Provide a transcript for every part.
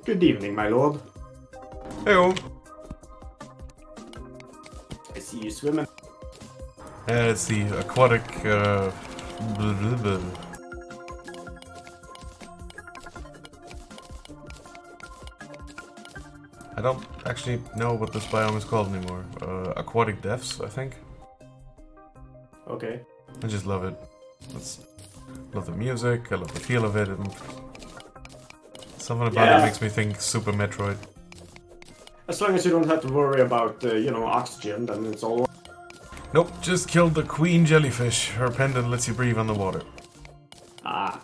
Good evening, my lord. Hey-o. I see you swimming. It's the aquatic, blah, blah, blah. I don't actually know what this biome is called anymore. Aquatic depths, I think. Okay. I just love it. Love the music, I love the feel of it, and something about it makes me think Super Metroid. As long as you don't have to worry about, oxygen, then it's all. Nope, just killed the queen jellyfish. Her pendant lets you breathe underwater. Ah.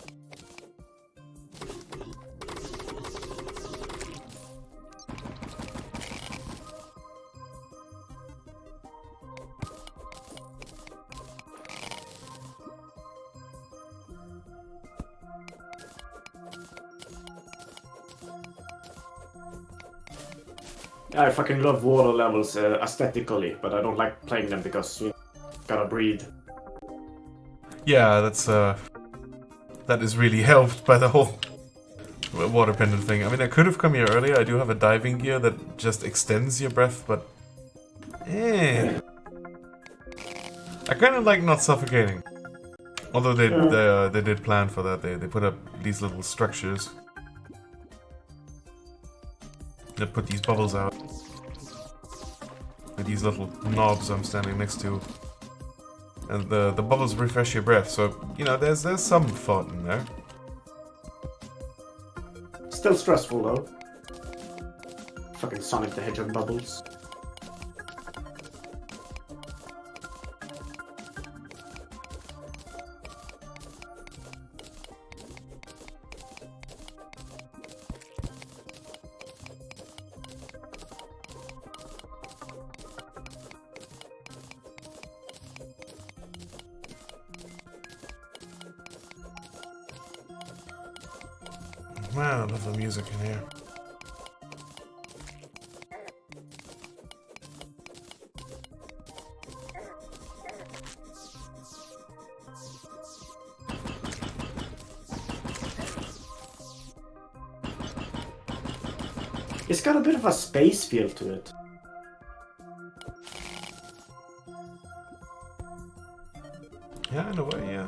I fucking love water levels aesthetically, but I don't like playing them because you gotta breathe. Yeah, that is really helped by the whole water pendant thing. I mean, I could have come here earlier. I do have a diving gear that just extends your breath, but I kind of like not suffocating. Although they did plan for that. They put up these little structures that put these bubbles out. With these little knobs I'm standing next to. And the bubbles refresh your breath, so, you know, there's some thought in there. Still stressful though. Fucking Sonic the Hedgehog bubbles. Man, I love the music in here. It's got a bit of a space feel to it. Yeah, in a way, yeah.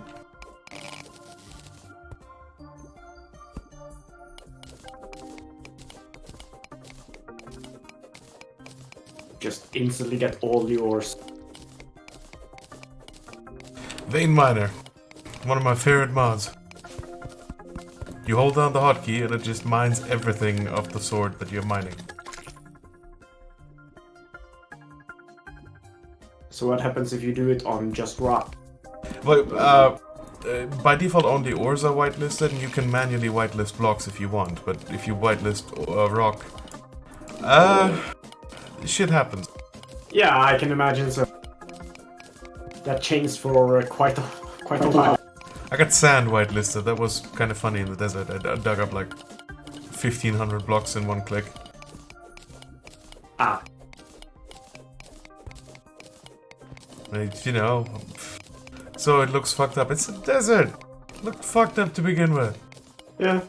Just instantly get all yours. Vein Miner. One of my favorite mods. You hold down the hotkey and it just mines everything of the sword that you're mining. So what happens if you do it on just rock? Well, by default only ores are whitelisted, and you can manually whitelist blocks if you want, but if you whitelist rock... shit happens. Yeah, I can imagine so. That changed for quite a while. I got sand whitelisted, that was kind of funny in the desert. I dug up like 1,500 blocks in one click. Ah. You know, so it looks fucked up. It's a desert! Looked fucked up to begin with. Yeah.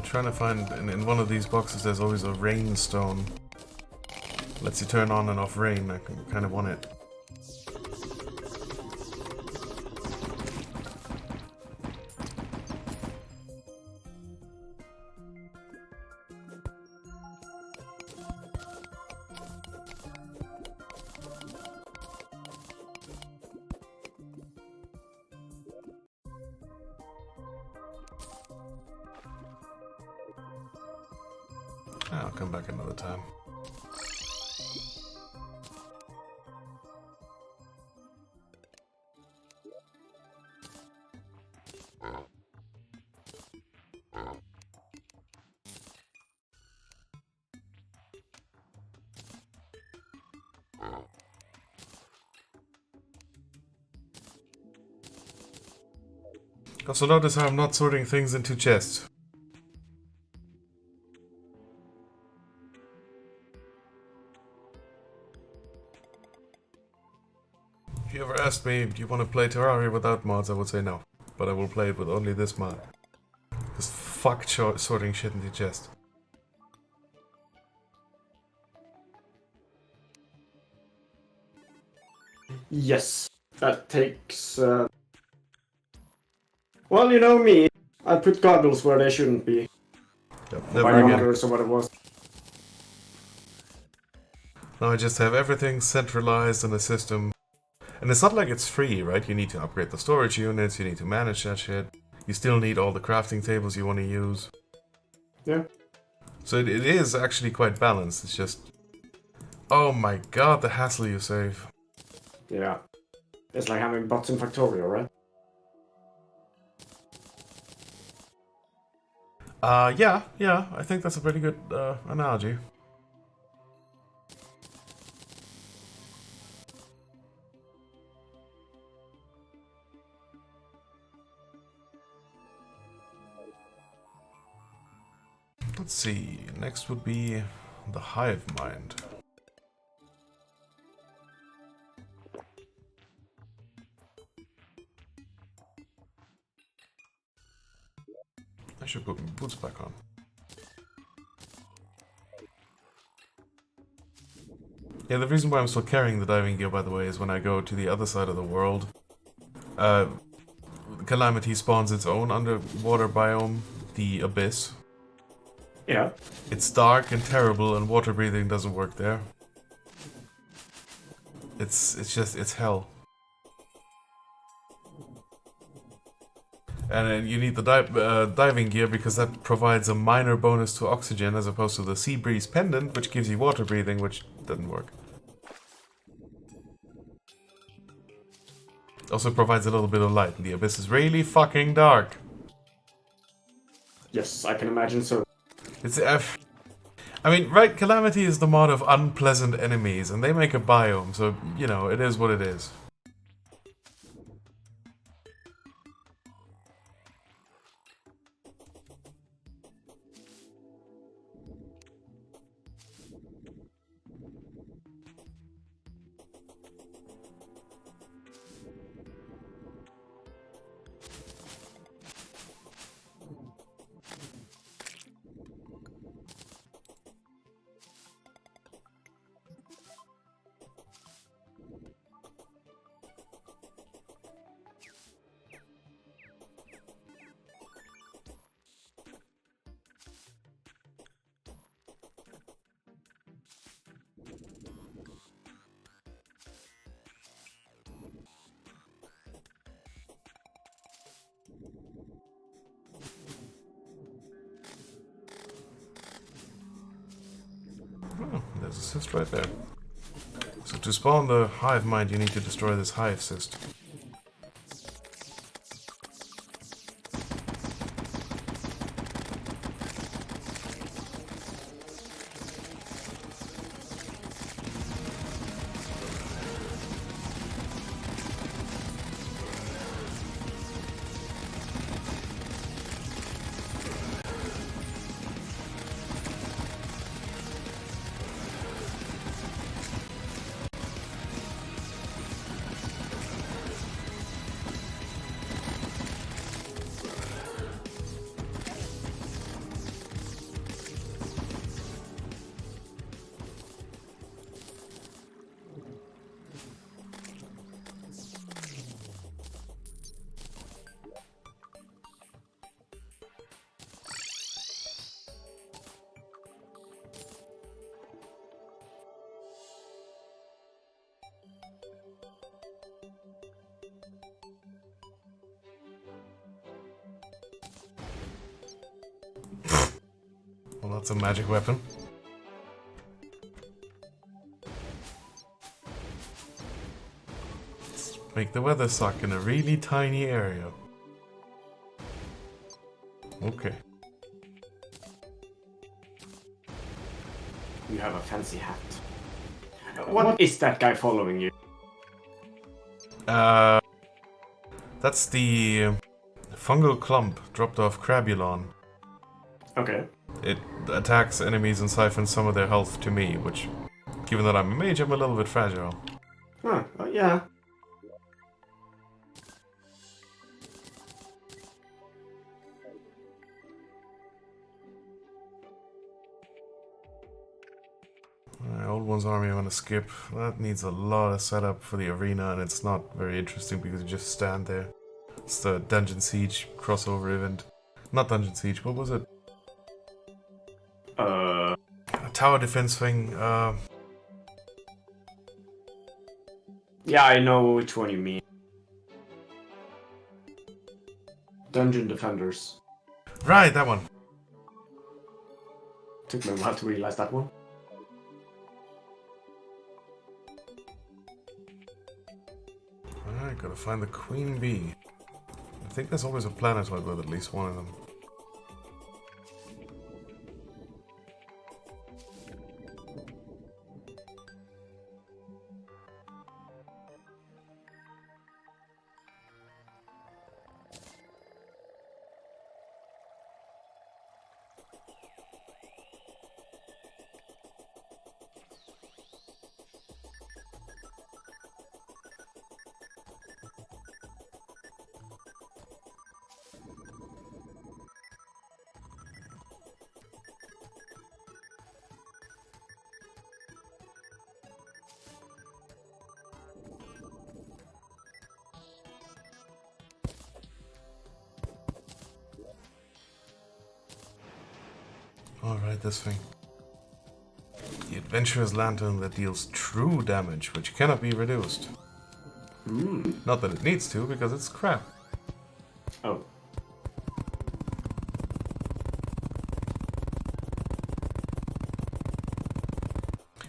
trying to find... In one of these boxes there's always a rain stone. Lets you turn on and off rain. I kind of want it. I'll come back another time. Also notice how I'm not sorting things into chests. If you ever asked me, do you want to play Terraria without mods, I would say no. But I will play it with only this mod. Just fuck sorting shit into chest. Yes, that takes... Well, you know me. I put goggles where they shouldn't be. Yep, never again. Binoculars or what it was. Now I just have everything centralized in the system. And it's not like it's free, right? You need to upgrade the storage units, you need to manage that shit. You still need all the crafting tables you want to use. Yeah. So it is actually quite balanced, it's just... Oh my god, the hassle you save. Yeah. It's like having bots in Factorio, right? Yeah, I think that's a pretty good analogy. Let's see, next would be the hive mind. I should put my boots back on. Yeah, the reason why I'm still carrying the diving gear, by the way, is when I go to the other side of the world. Calamity spawns its own underwater biome, the Abyss. Yeah. It's dark and terrible, and water breathing doesn't work there. It's hell. And you need the diving gear because that provides a minor bonus to oxygen as opposed to the Sea Breeze Pendant, which gives you water breathing, which doesn't work. Also provides a little bit of light, and the Abyss is really fucking dark. Yes, I can imagine so. It's I mean, right, Calamity is the mod of unpleasant enemies, and they make a biome, so, you know, it is what it is. Oh, there's a cyst right there. So to spawn the hive mind, you need to destroy this hive cyst. that's a magic weapon. Let's make the weather suck in a really tiny area. Okay. You have a fancy hat. What is that guy following you? That's the fungal clump dropped off Crabulon. Okay. It attacks enemies and siphons some of their health to me, which, given that I'm a mage, I'm a little bit fragile. Huh, yeah. Old One's army I'm gonna skip. That needs a lot of setup for the arena, and it's not very interesting because you just stand there. It's the Dungeon Siege crossover event. Not Dungeon Siege, what was it? A tower defense thing. Yeah, I know which one you mean. Dungeon Defenders. Right, that one. Took me a while to realize that one. Alright, gotta find the Queen Bee. I think there's always a planetoid with at least one of them. Alright, this thing. The Adventurer's Lantern that deals true damage, which cannot be reduced. Not that it needs to, because it's crap. Oh.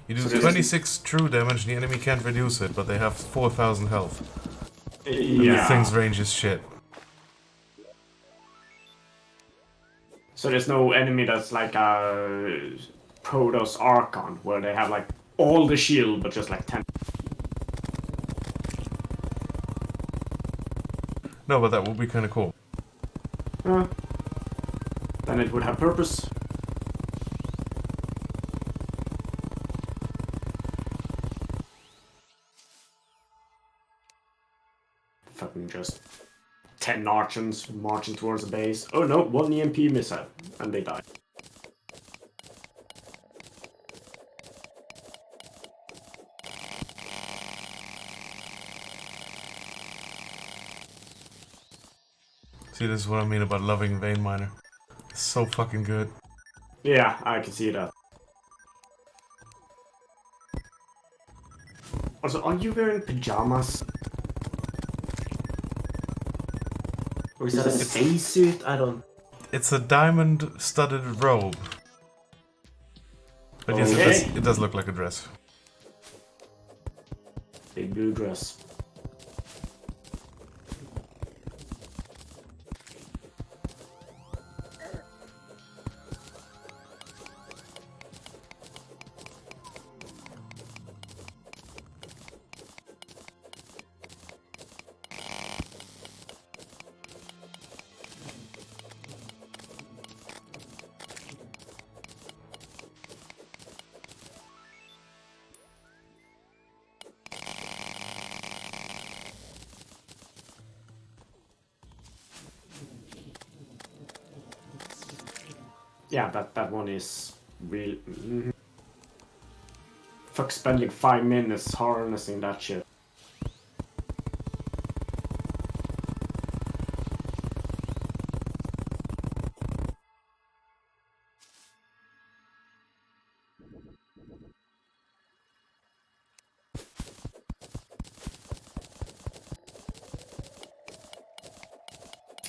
You do So 26 true damage, the enemy can't reduce it, but they have 4,000 health. And the Yeah. thing's range is shit. So there's no enemy that's like a Protoss Archon, where they have like all the shield, but just like 10. No, but that would be kind of cool. Then it would have purpose. Fucking just 10 Archons marching towards the base. Oh no, one EMP missile, and they die. See, this is what I mean about loving Vein Miner. It's so fucking good. Yeah, I can see that. Also, are you wearing pajamas? Or is that a spacesuit? I don't... It's a diamond-studded robe. But yes, Okay. it does look like a dress. Big blue dress. Yeah, that one is real. Fuck spending 5 minutes harnessing that shit.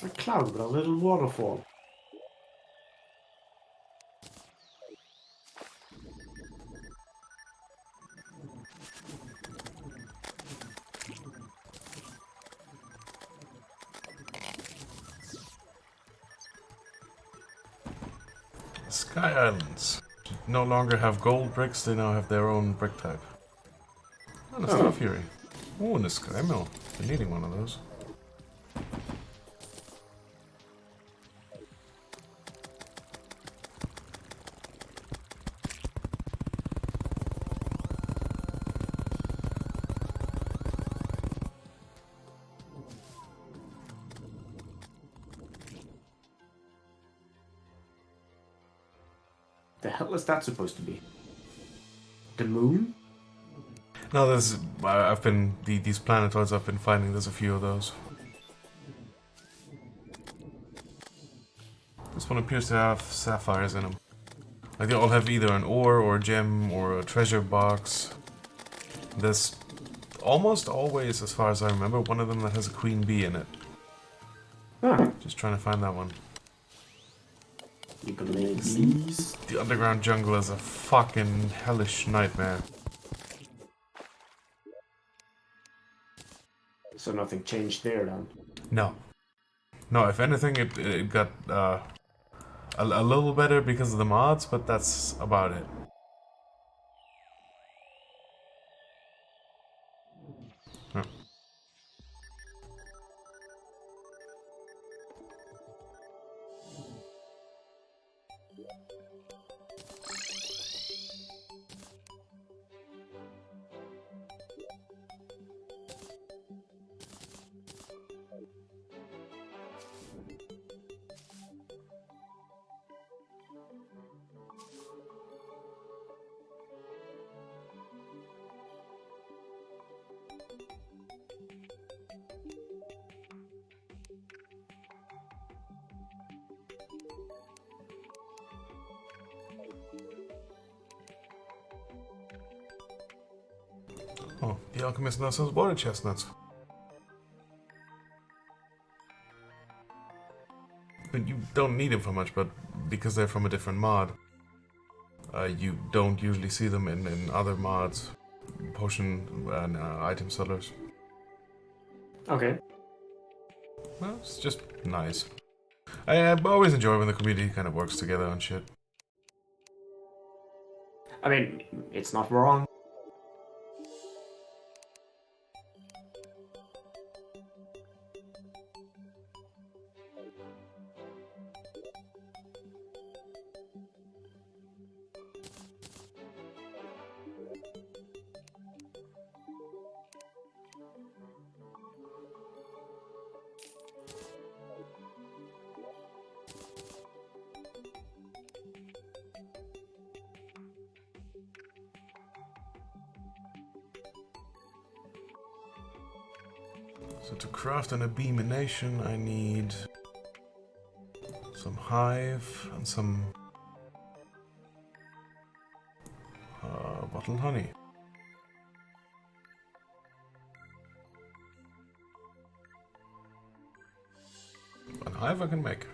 A cloud with a little waterfall. Sky Islands. No longer have gold bricks, they now have their own brick type. And a Star Fury. Ooh, and a Sky Mill. Been needing one of those. The hell is that supposed to be? The moon? No, there's. I've been. These planetoids I've been finding, there's a few of those. This one appears to have sapphires in them. Like they all have either an ore or a gem or a treasure box. There's almost always, as far as I remember, one of them that has a queen bee in it. Huh. Just trying to find that one. You can make these. The underground jungle is a fucking hellish nightmare. So nothing changed there then? No. No, if anything, it got a little better because of the mods, but that's about it. Huh. Oh, the alchemist now sells water chestnuts. But you don't need them for much, but because they're from a different mod, you don't usually see them in other mods, potion and item sellers. Okay. Well, it's just nice. I always enjoy when the community kind of works together on shit. I mean, it's not wrong. So to craft an abomination, I need some hive and some bottled honey. And hive I can make.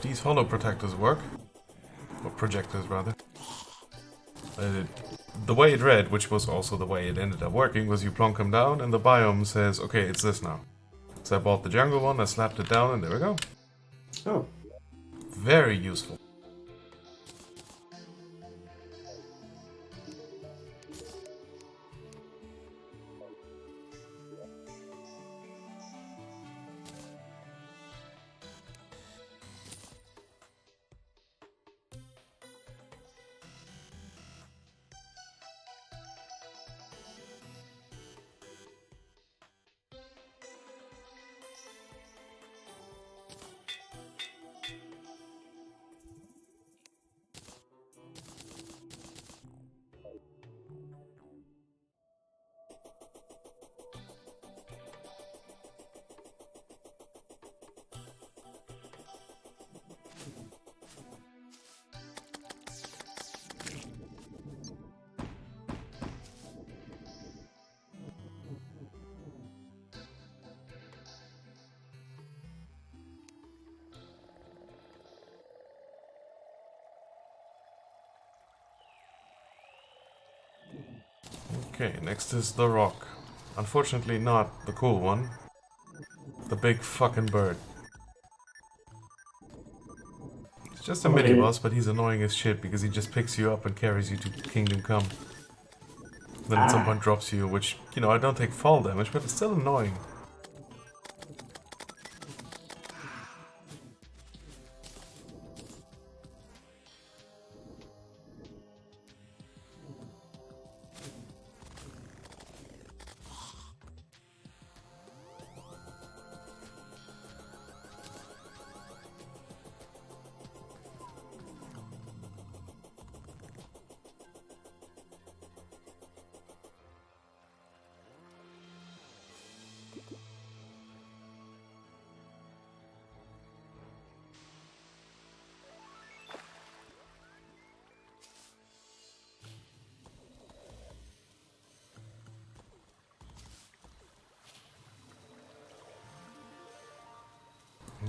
these hollow protectors work. Or projectors, rather. The way it read, which was also the way it ended up working, was you plonk them down and the biome says, okay, it's this now. So I bought the jungle one, I slapped it down, and there we go. Oh. Very useful. Okay, next is the rock. Unfortunately not the cool one. The big fucking bird. It's just a mini boss, but he's annoying as shit because he just picks you up and carries you to Kingdom Come. Then at some point drops you, which, you know, I don't take fall damage, but it's still annoying.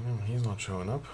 No, he's not showing up.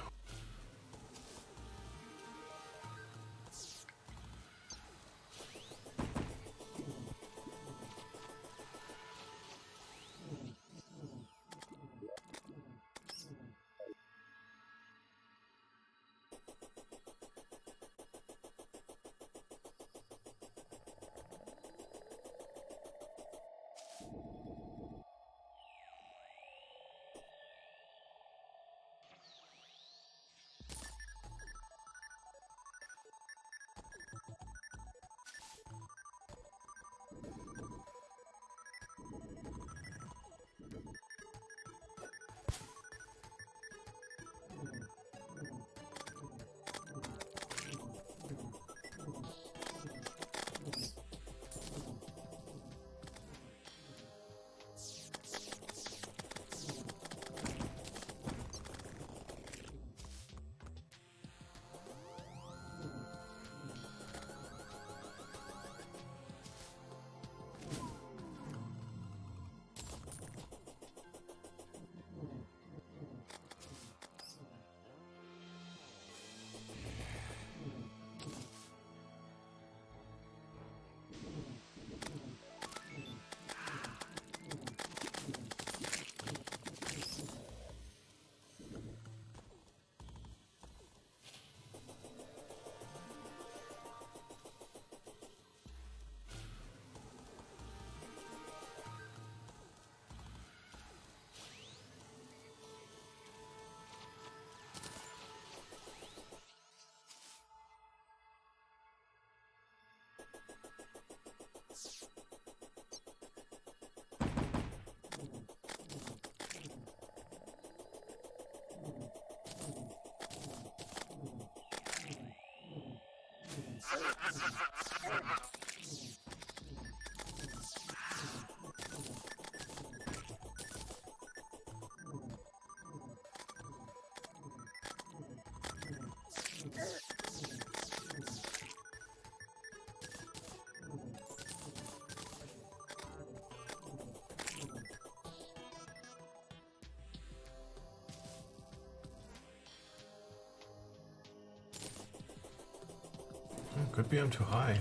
Could be I'm too high.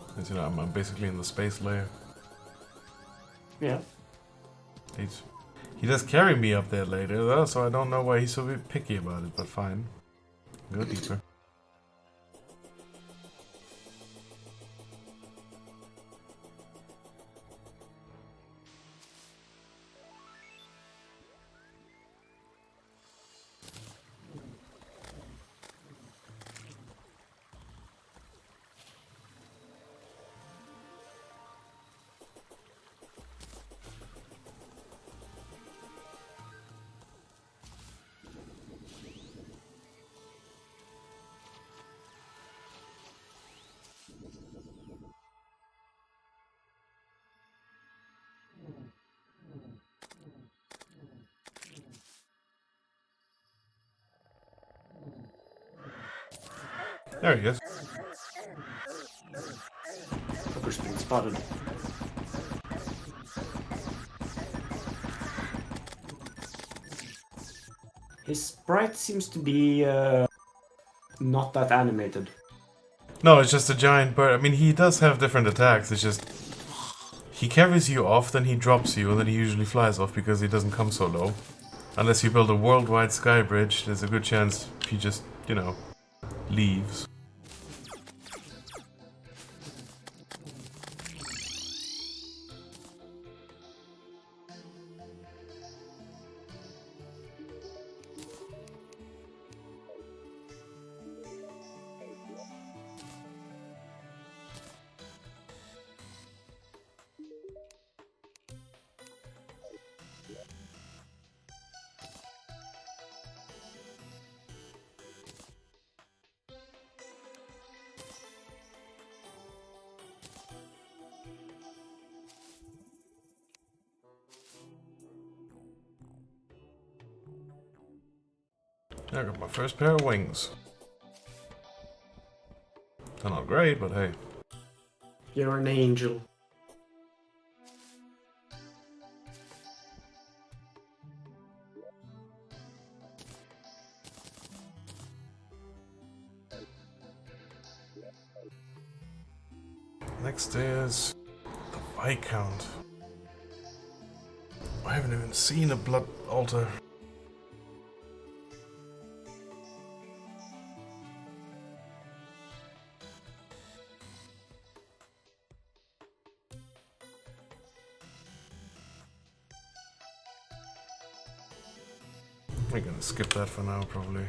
Because, you know, I'm basically in the space layer. Yeah. He does carry me up there later, though, so I don't know why he's so picky about it, but fine. Go deeper. There he is. Fucker's been spotted. His sprite seems to be not that animated. No, it's just a giant bird. I mean, he does have different attacks. It's just he carries you off, then he drops you, and then he usually flies off because he doesn't come so low. Unless you build a worldwide sky bridge, there's a good chance he just, you know, leaves. I got my first pair of wings. They're not great, but hey. You're an angel. Next is the Viscount. I haven't even seen a blood altar. We're gonna skip that for now, probably.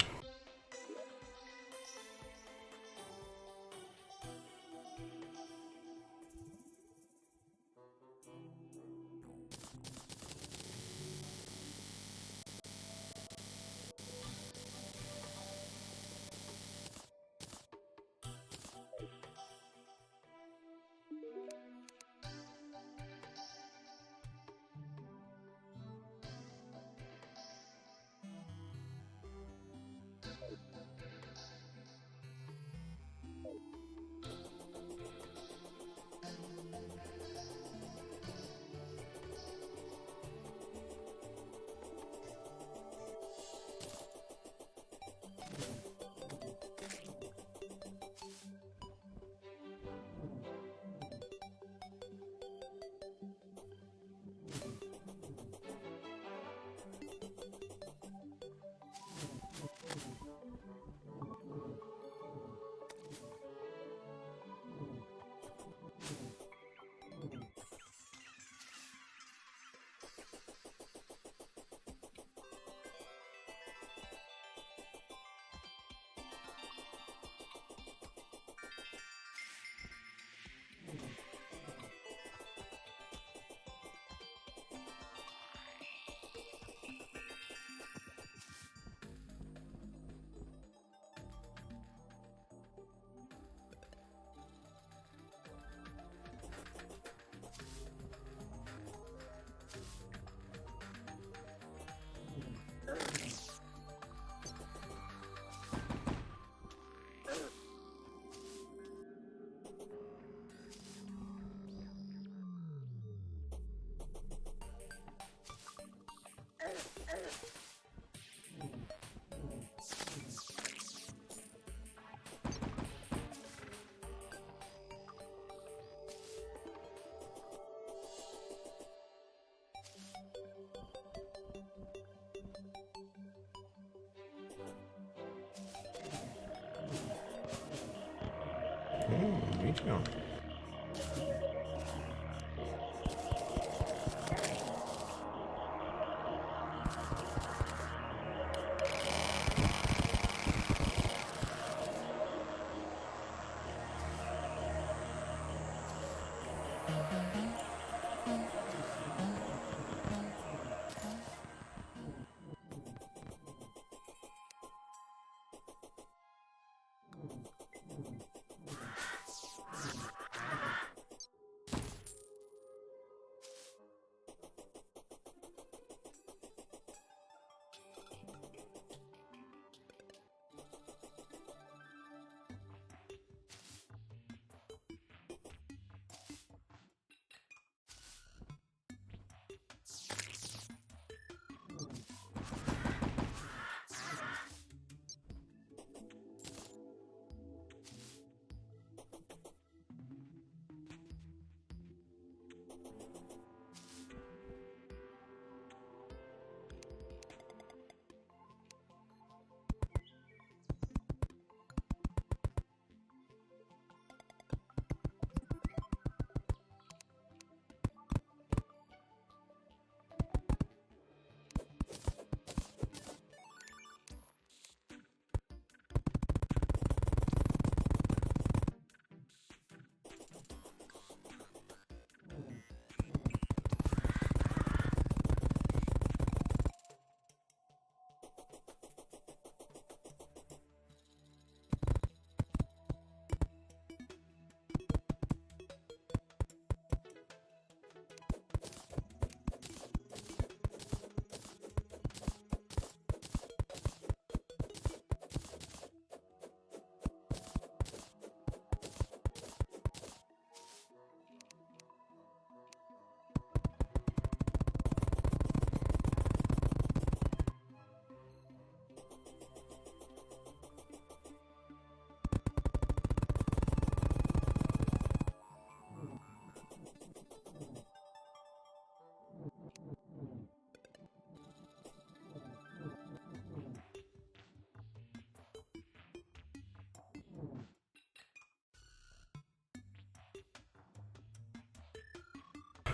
Patreon.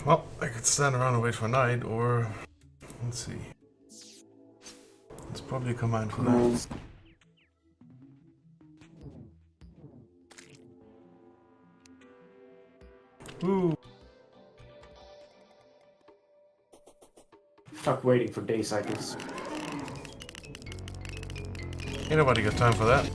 Well, I could stand around and wait for night, or... Let's see. There's probably a command for that. Ooh. Fuck waiting for day cycles. Ain't nobody got time for that.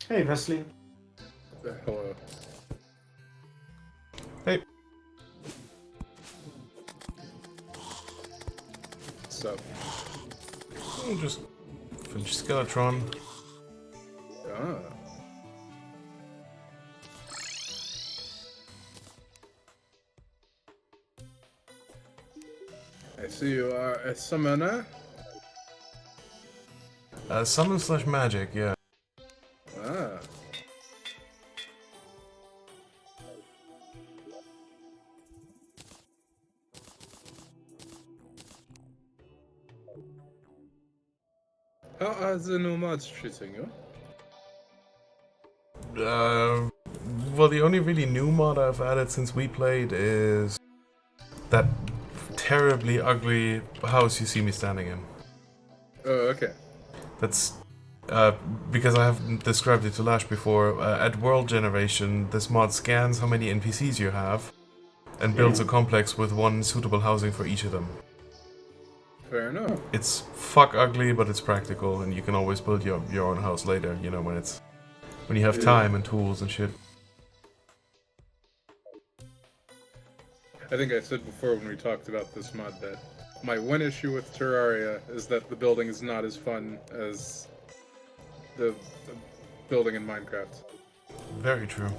Hey, Wesley. Hello. Hey. What's up? I'll just finish Skeletron. Ah. I see you are a summoner. Summon slash magic, yeah. Ah. How are the nomads treating you? Well, the only really new mod I've added since we played is that terribly ugly house you see me standing in. Oh, okay. That's Because I have described it to Lash before, at world generation, this mod scans how many NPCs you have and builds a complex with one suitable housing for each of them. Fair enough. It's fuck ugly, but it's practical, and you can always build your own house later, you know, when you have time and tools and shit. I think I said before when we talked about this mod that my one issue with Terraria is that the building is not as fun as the building in Minecraft. Very true.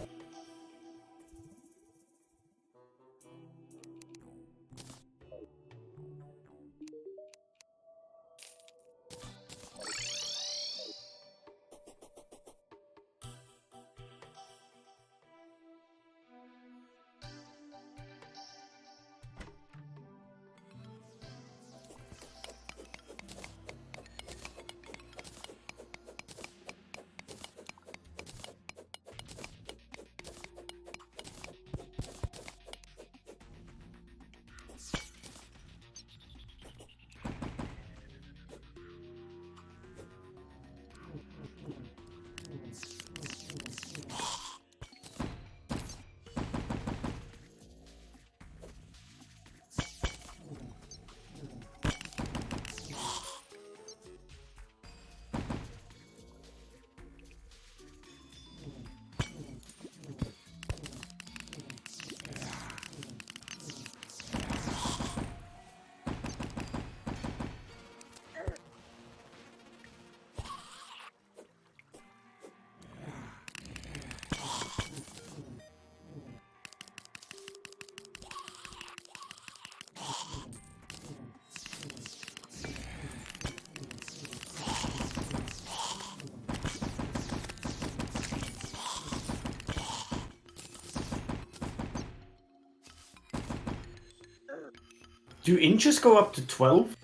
Do inches go up to 12?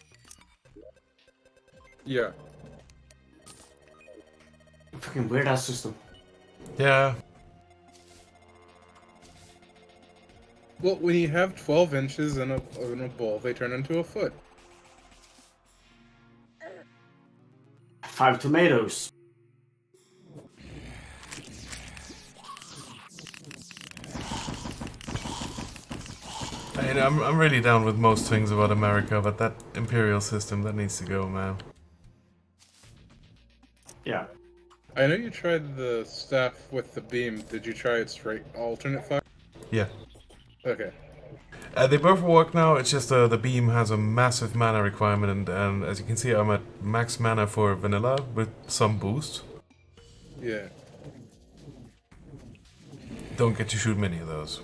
Yeah. Fucking weird ass system. Yeah. Well, when you have 12 inches in a bowl, they turn into a foot. 5 tomatoes. I'm really down with most things about America, but that imperial system, that needs to go, man. Yeah. I know you tried the staff with the beam. Did you try its alternate fire? Yeah. Okay. They both work now, it's just the beam has a massive mana requirement, and as you can see, I'm at max mana for vanilla with some boost. Yeah. Don't get to shoot many of those.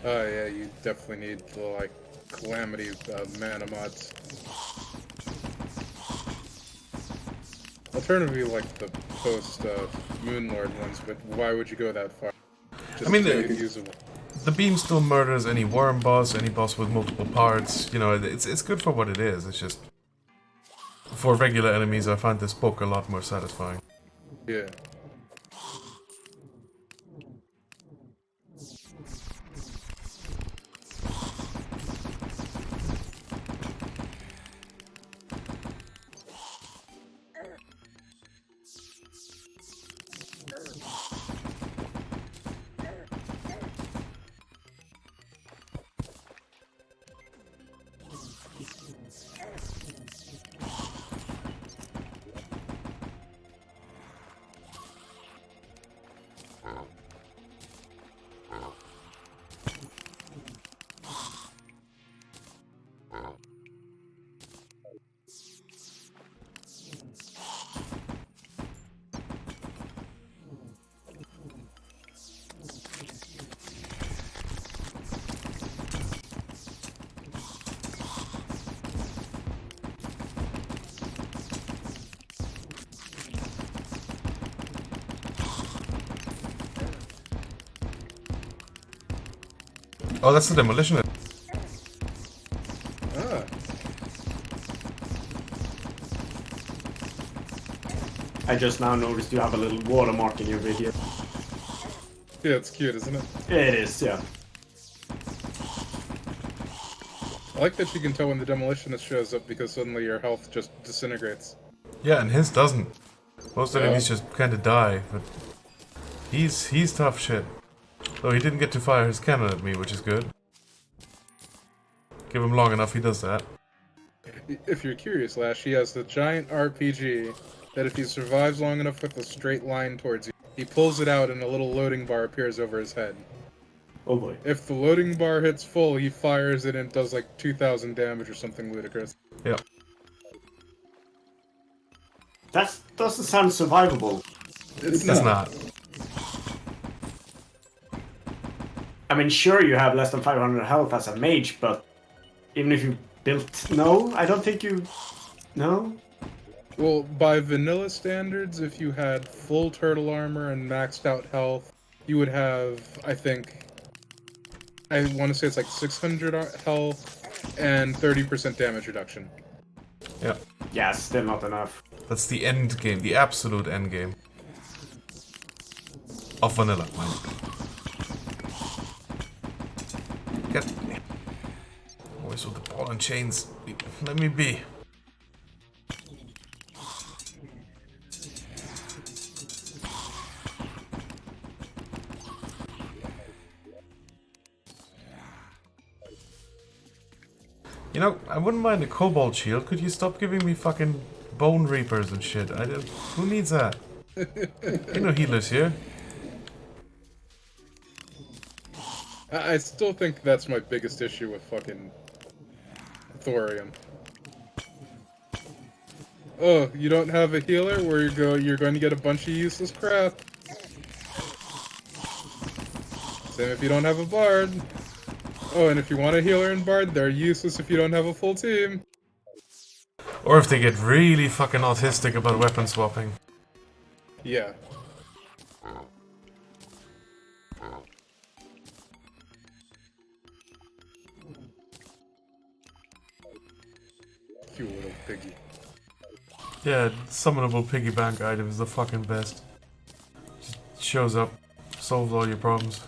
Oh yeah, you definitely need the like calamity mana mods. Alternatively, like the post Moonlord ones, but why would you go that far? Just I mean, to make it usable. The beam still murders any worm boss, any boss with multiple parts. You know, it's good for what it is. It's just for regular enemies, I find this poke a lot more satisfying. Yeah. Oh, that's the demolition. Ah. I just now noticed you have a little watermark in your video. Yeah, it's cute, isn't it? It is, yeah. I like that you can tell when the demolitionist shows up because suddenly your health just disintegrates. Yeah, and his doesn't. Most Yeah. enemies just kind of die, but he's tough shit. Though he didn't get to fire his cannon at me, which is good. Give him long enough, he does that. If you're curious, Lash, he has the giant RPG that if he survives long enough with a straight line towards you, he pulls it out and a little loading bar appears over his head. Oh boy. If the loading bar hits full, he fires it and it does like 2,000 damage or something ludicrous. Yep. That doesn't sound survivable. It's It's not. not. I mean, sure, you have less than 500 health as a mage, but even if you built... No, I don't think you... No? Well, by vanilla standards, if you had full turtle armor and maxed out health, you would have, I think, I want to say it's like 600 health and 30% damage reduction. Yep. Yeah, still not enough. That's the end game, the absolute end game. Of vanilla, mind you. Get... Always with the ball and chains. Let me be. You know, I wouldn't mind a cobalt shield. Could you stop giving me fucking bone reapers and shit? Who needs that? Ain't no healers here. I still think that's my biggest issue with fucking thorium. Oh, you don't have a healer? Where you're going to get a bunch of useless crap. Same if you don't have a bard. Oh, and if you want a healer and bard, they're useless if you don't have a full team. Or if they get really fucking autistic about weapon swapping. Yeah. You little piggy. Yeah, summonable piggy bank item is the fucking best. Just shows up, solves all your problems.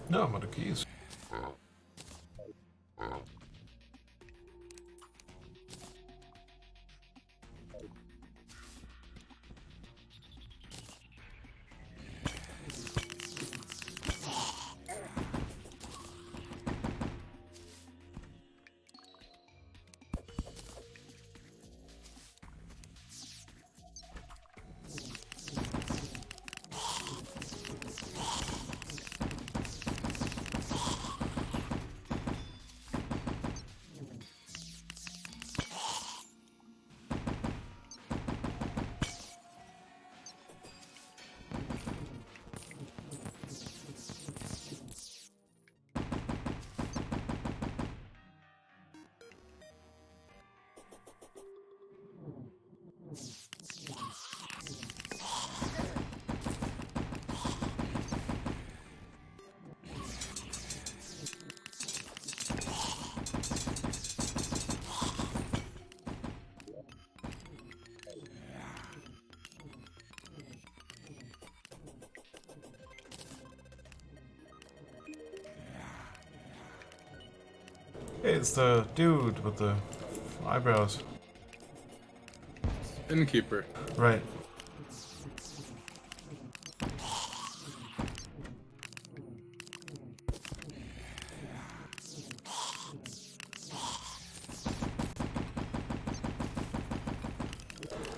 No, I'm out of keys. Hey, it's the dude with the eyebrows. Innkeeper. Right.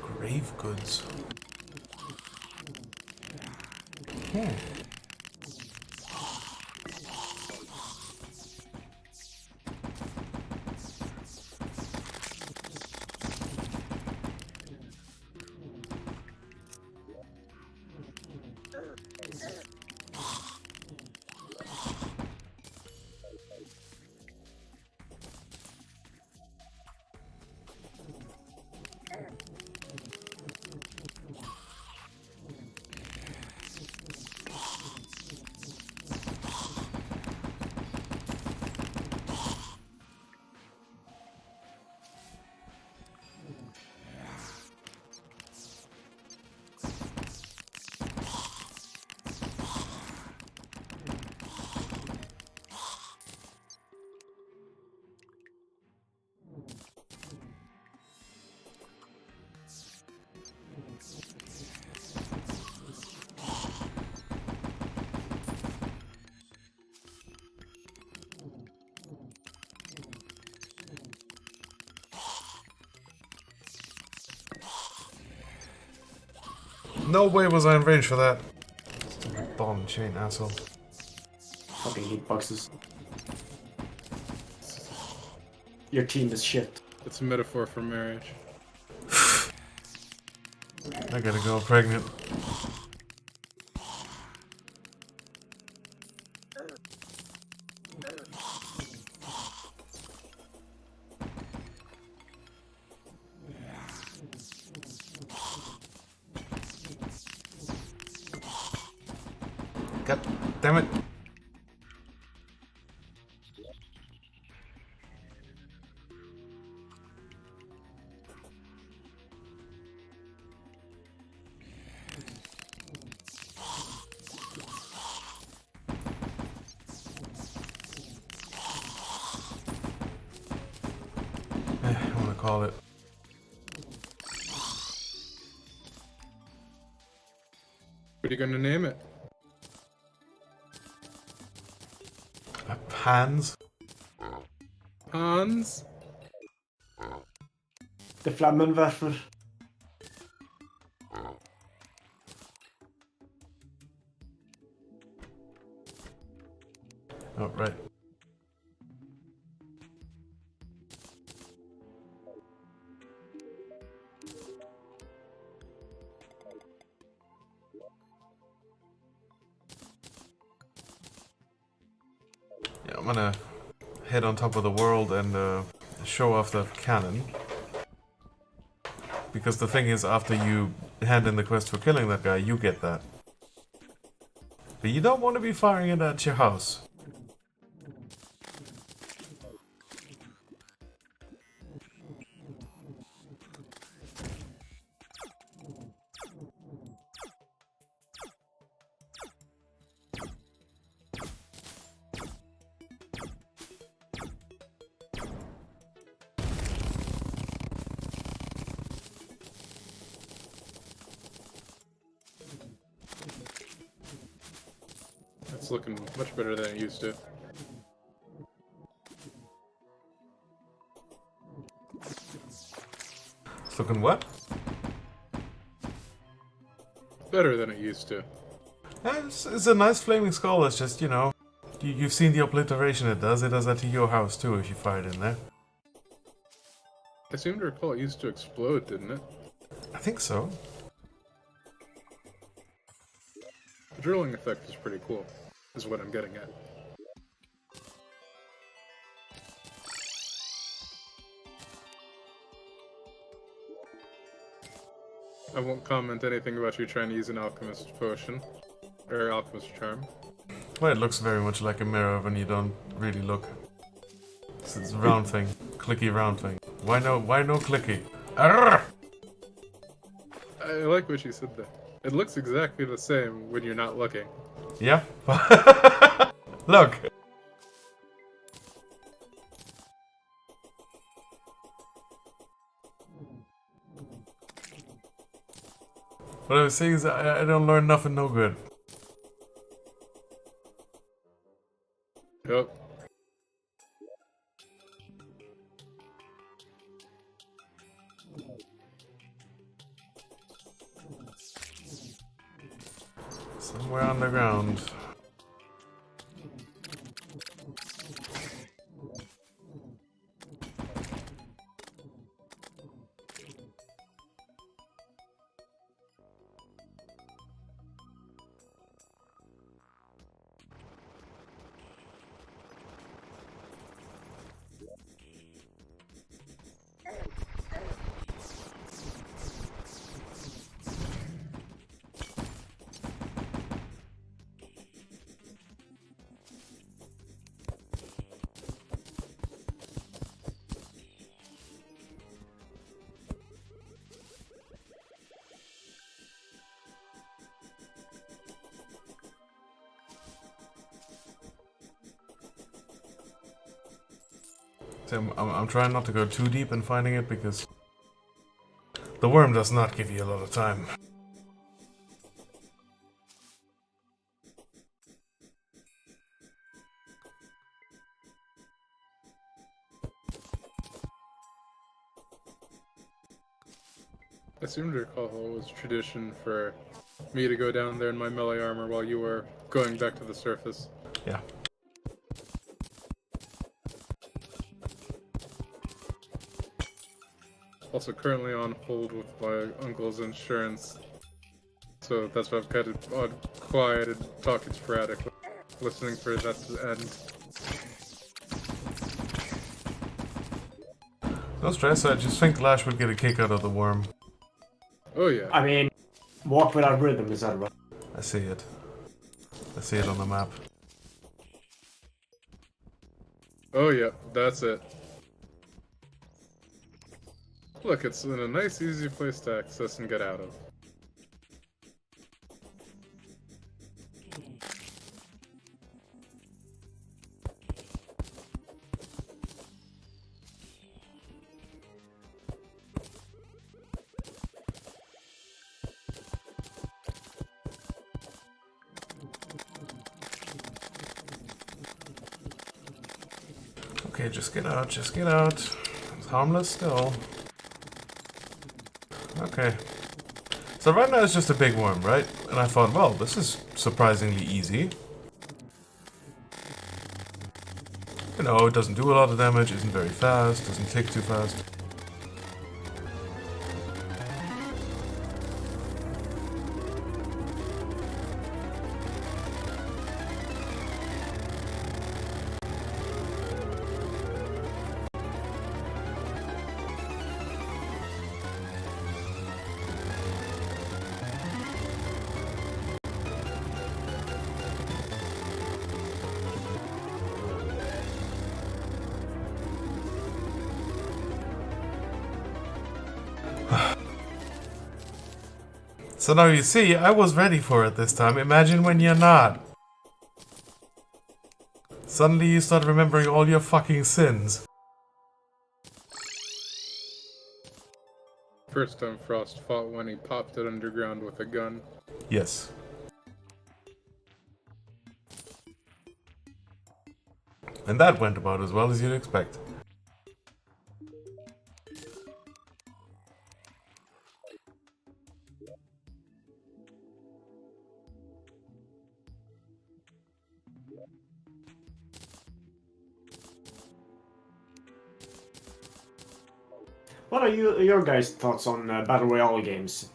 Grave goods. No way was I in range for that. Stupid ball and chain asshole. Fucking hitboxes. Your team is shit. It's a metaphor for marriage. I gotta go pregnant. God damn it. I'm gonna call it. What are you gonna name it? Hands. Hans? The Flammenwerfer. Oh, right. Yeah, I'm gonna head on top of the world and show off the cannon. Because the thing is, after you hand in the quest for killing that guy, you get that. But you don't want to be firing it at your house. it's looking much better than it used to. It's looking what? Better than it used to. It's a nice flaming skull. It's just, you know, you've seen the obliteration it does. It does that to your house too if you fire it in there. I seem to recall it used to explode, didn't it? I think so. The drilling effect is pretty cool, is what I'm getting at. I won't comment anything about you trying to use an alchemist potion. Or alchemist charm. Well, it looks very much like a mirror when you don't really look. It's a round thing. Clicky round thing. Why no clicky? Arrgh! I like what you said there. It looks exactly the same when you're not looking. Yeah? Look! What I was saying is I don't learn nothing no good. Yep. Somewhere underground. So I'm trying not to go too deep in finding it because the worm does not give you a lot of time. I seem to recall it was tradition for me to go down there in my melee armor while you were going back to the surface. Yeah. Also currently on hold with my uncle's insurance, so that's why I've kind of gone quiet and talking sporadically, listening for that to end. No stress, I just think Lash would get a kick out of the worm. Oh yeah. I mean, walk without rhythm, is that right? I see it. I see it on the map. Oh yeah, that's it. Look, it's in a nice, easy place to access and get out of. Okay, just get out, just get out. It's harmless still. Okay. So right now it's just a big worm, right? And I thought, well, this is surprisingly easy. You know, it doesn't do a lot of damage, isn't very fast, doesn't tick too fast. So now you see, I was ready for it this time. Imagine when you're not. Suddenly you start remembering all your fucking sins. First time Frost fought when he popped it underground with a gun. Yes. And that went about as well as you'd expect. What are your guys' thoughts on Battle Royale games?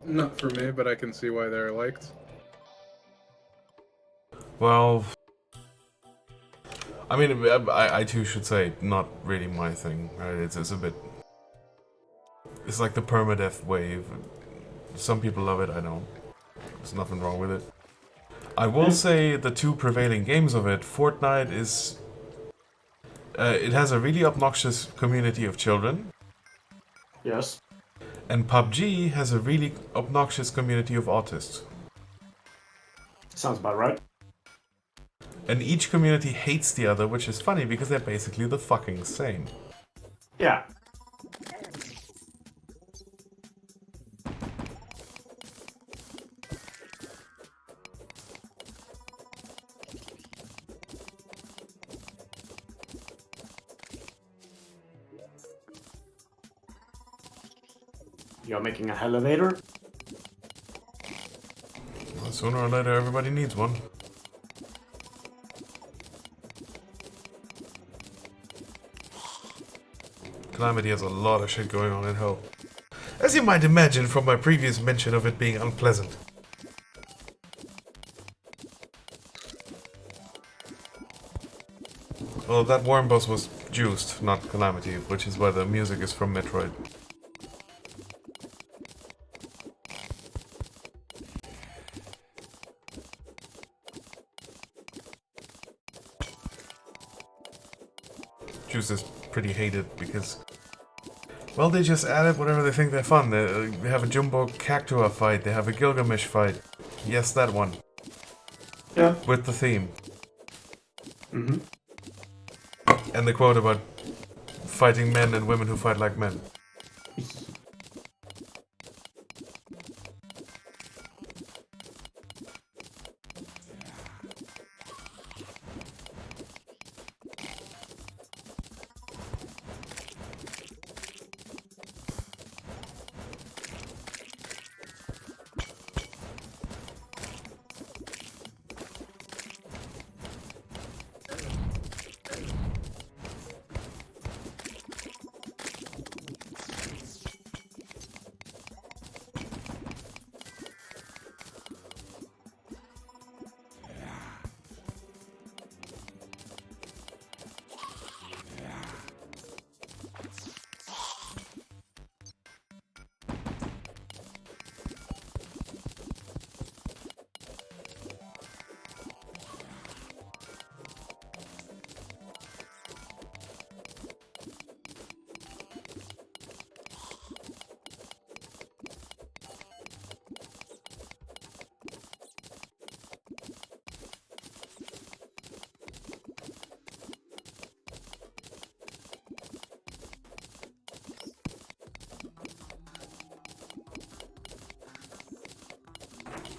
Not for me, but I can see why they're liked. Well, I mean, I too should say, not really my thing. Right? It's a bit... It's like the permadeath wave. Some people love it, I don't. There's nothing wrong with it. I will say the two prevailing games of it, Fortnite is... it has a really obnoxious community of children. Yes. And PUBG has a really obnoxious community of autists. Sounds about right. And each community hates the other, which is funny because they're basically the fucking same. Yeah. You're making a elevator? Well, sooner or later, everybody needs one. Calamity has a lot of shit going on in hell. As you might imagine from my previous mention of it being unpleasant. Well, that worm boss was juiced, not Calamity, which is why the music is from Metroid. Juice is pretty hated because, well, they just added whatever they think they're fun. They have a Jumbo Cactua fight, they have a Gilgamesh fight. Yes, that one. Yeah. With the theme. Mm-hmm. And the quote about fighting men and women who fight like men.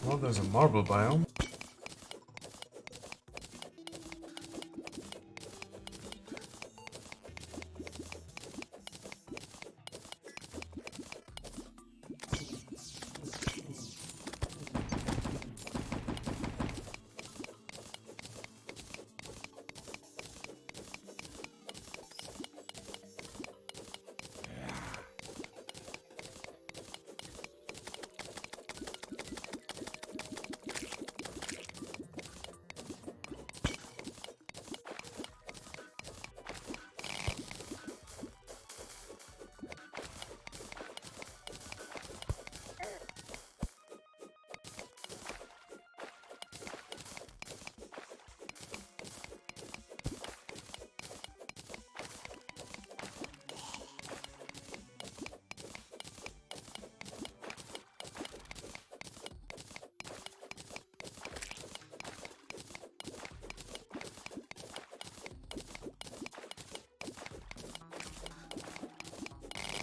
Well, there's a marble biome.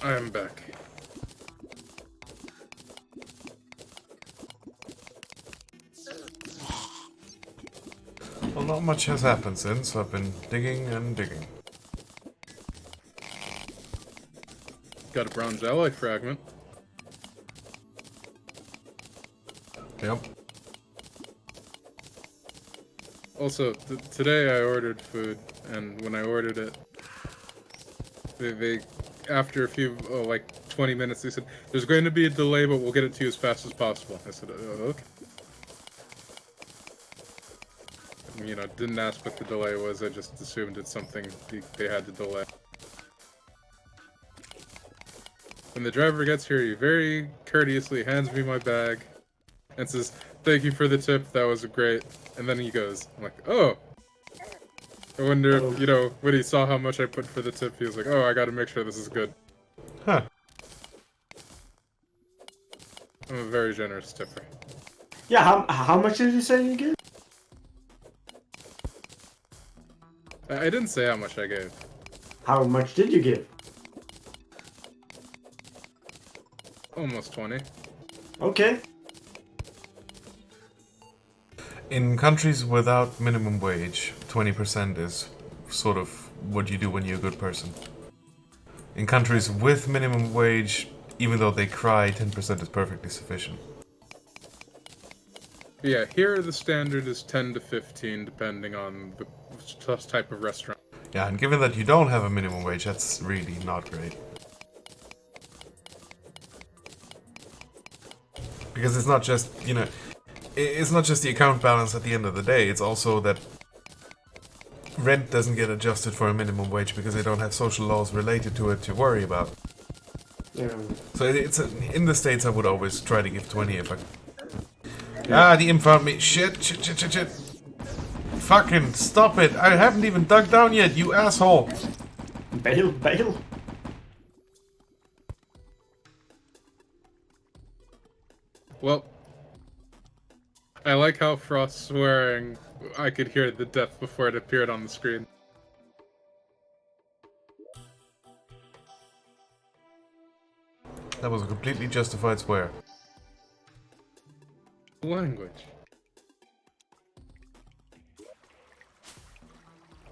I am back. not much has happened since. I've been digging and digging. Got a bronze alloy fragment. Yep. Also, today I ordered food, and when I ordered it, they after a few, like 20 minutes, they said, there's going to be a delay, but we'll get it to you as fast as possible. I said, okay. You know, didn't ask what the delay was, I just assumed it's something they had to delay. When the driver gets here, he very courteously hands me my bag and says, thank you for the tip, that was great. And then he goes, I'm like, oh. I wonder if, you know, when he saw how much I put for the tip, he was like, oh, I gotta make sure this is good. Huh. I'm a very generous tipper. Yeah, how much did you say you give? I didn't say how much I gave. How much did you give? Almost 20. Okay. In countries without minimum wage, 20% is sort of what you do when you're a good person. In countries with minimum wage, even though they cry, 10% is perfectly sufficient. Yeah, here the standard is 10 to 15, depending on the type of restaurant. Yeah, and given that you don't have a minimum wage, that's really not great. Because it's not just, you know, it's not just the account balance at the end of the day, it's also that rent doesn't get adjusted for a minimum wage because they don't have social laws related to it to worry about. Yeah. So in the States I would always try to give 20 if I... Ah, the imp found me. Shit. Fucking stop it. I haven't even dug down yet, you asshole. Bail. Well, I like how Frost swearing, I could hear the death before it appeared on the screen. That was a completely justified swear. Language.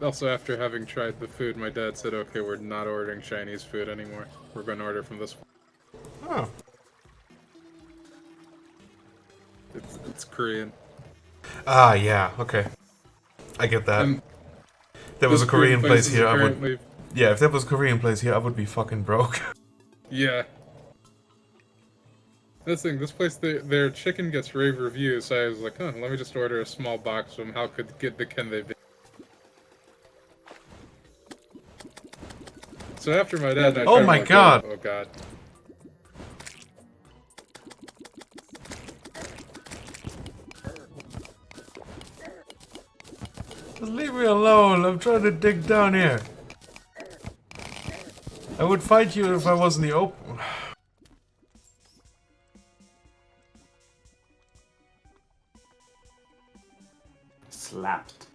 Also, after having tried the food, my dad said, okay, we're not ordering Chinese food anymore. We're going to order from this one. Oh. It's Korean. Ah, yeah, okay. I get that. If there was a This Korean place is here, I would... apparently- Yeah, if there was a Korean place here, I would be fucking broke. Yeah. This thing, this place, their chicken gets rave reviews, so I was like, huh, let me just order a small box from how can they be? So after my dad and I Oh tried, my I'm like, God. Oh god. Just leave me alone, I'm trying to dig down here. I would fight you if I was in the open. Slapped.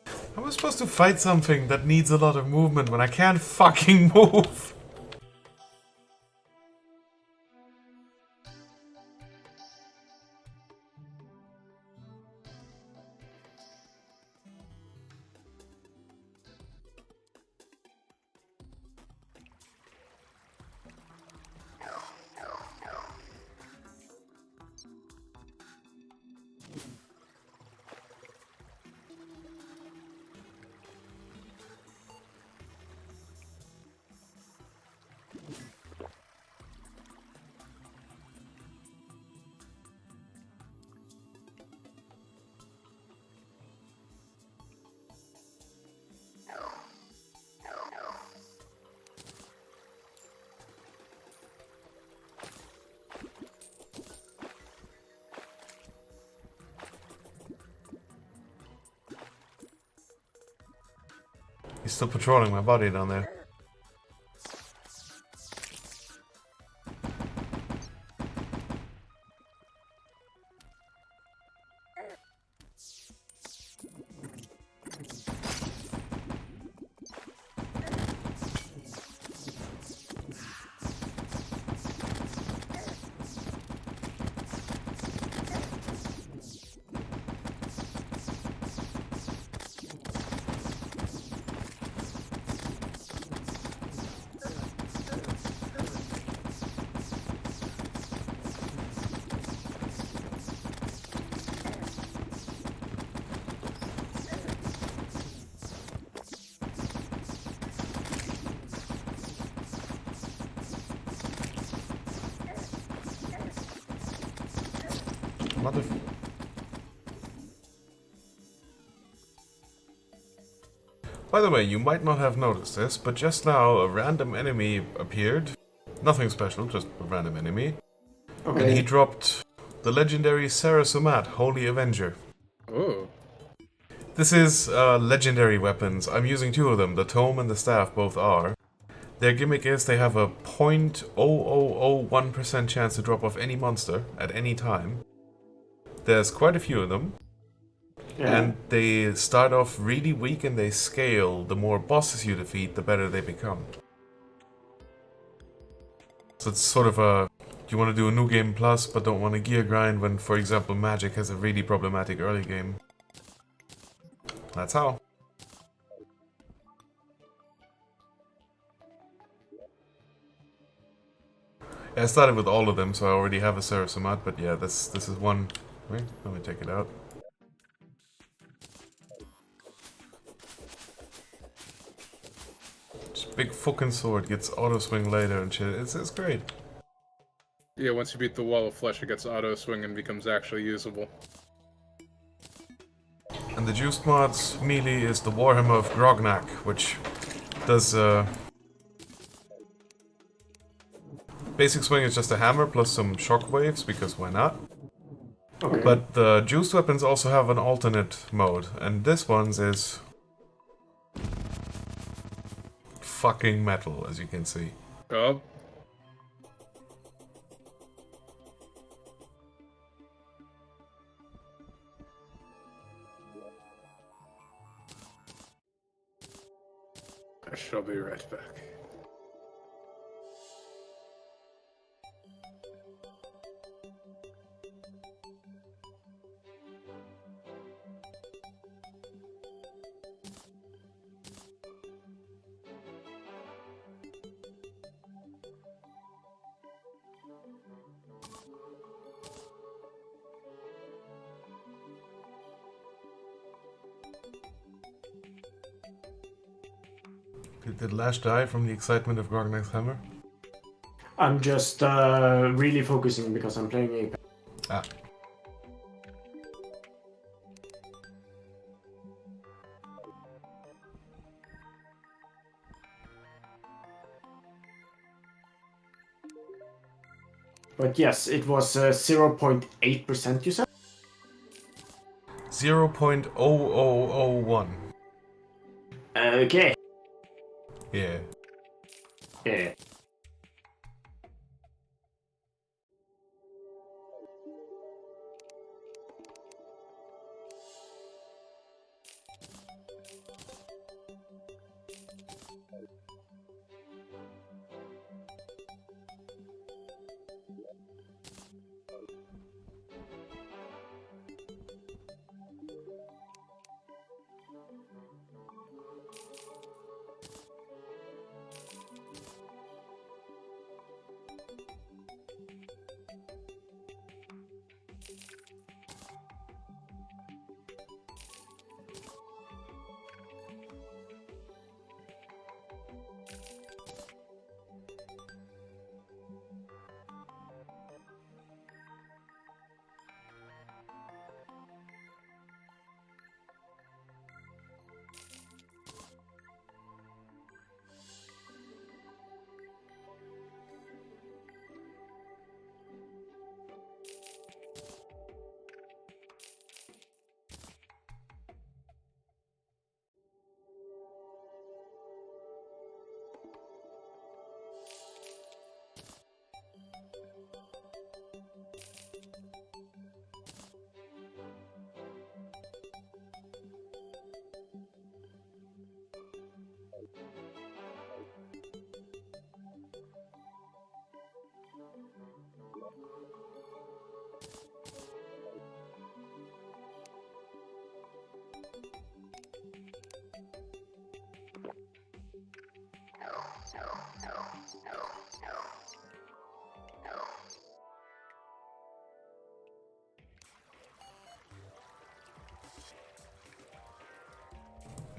How am I supposed to fight something that needs a lot of movement when I can't fucking move? He's still patrolling my body down there. Mother... By the way, you might not have noticed this, but just now a random enemy appeared. Nothing special, just a random enemy. And he Okay. dropped the legendary Sarasumat, Holy Avenger. Oh. This is legendary weapons. I'm using two of them. The tome and the staff both are. Their gimmick is they have a 0.0001% chance to drop off any monster at any time. There's quite a few of them. Yeah. And they start off really weak and they scale. The more bosses you defeat, the better they become. So it's sort of a... You want to do a new game plus, but don't want to gear grind when, for example, Magic has a really problematic early game. That's how. Yeah, I started with all of them, so I already have a Sarasumat, but yeah, this is one... Wait, let me take it out. This big fucking sword gets auto swing later and shit. It's great. Yeah, once you beat the wall of flesh, it gets auto swing and becomes actually usable. And the juiced mod's melee is the Warhammer of Grognak, which does basic swing is just a hammer plus some shockwaves, because why not? Okay. But the juiced weapons also have an alternate mode, and this one's is fucking metal, as you can see. Oh. I shall be right back. Did Lash die from the excitement of Grognak's hammer? I'm just really focusing because I'm playing Apex. Ah. But yes, it was 0.8%, you said? 0.0001. Okay. Yeah. Yeah.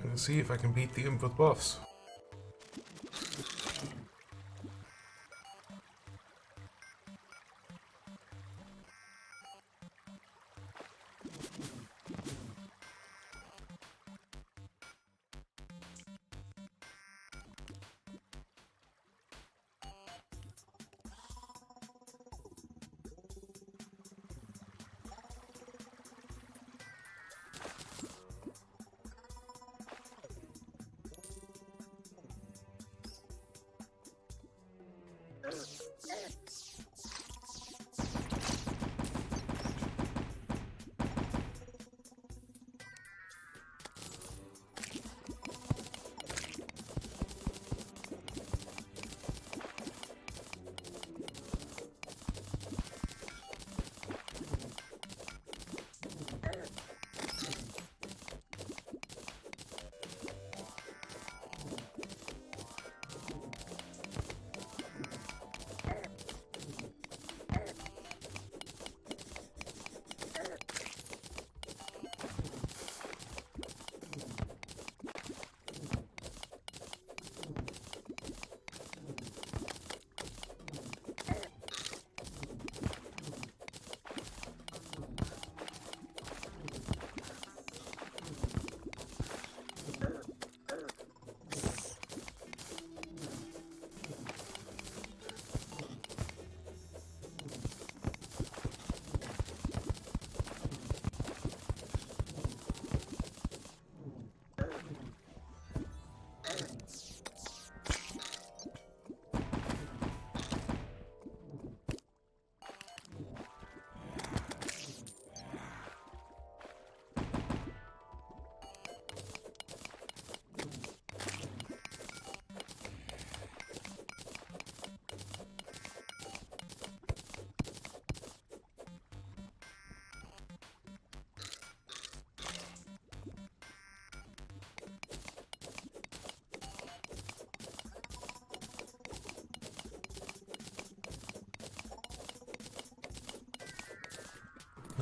Let's see if I can beat the imp with buffs.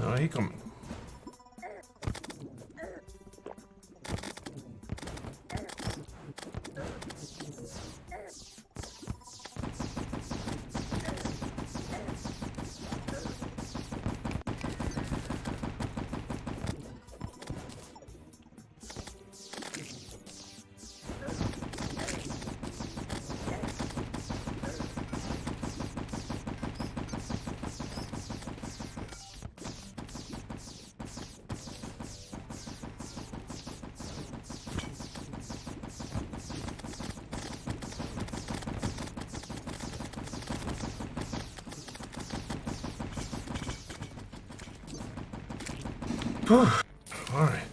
Oh, he coming. Alright.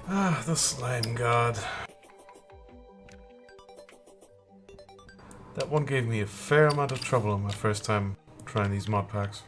Ah, the slime god. That one gave me a fair amount of trouble on my first time trying these mod packs.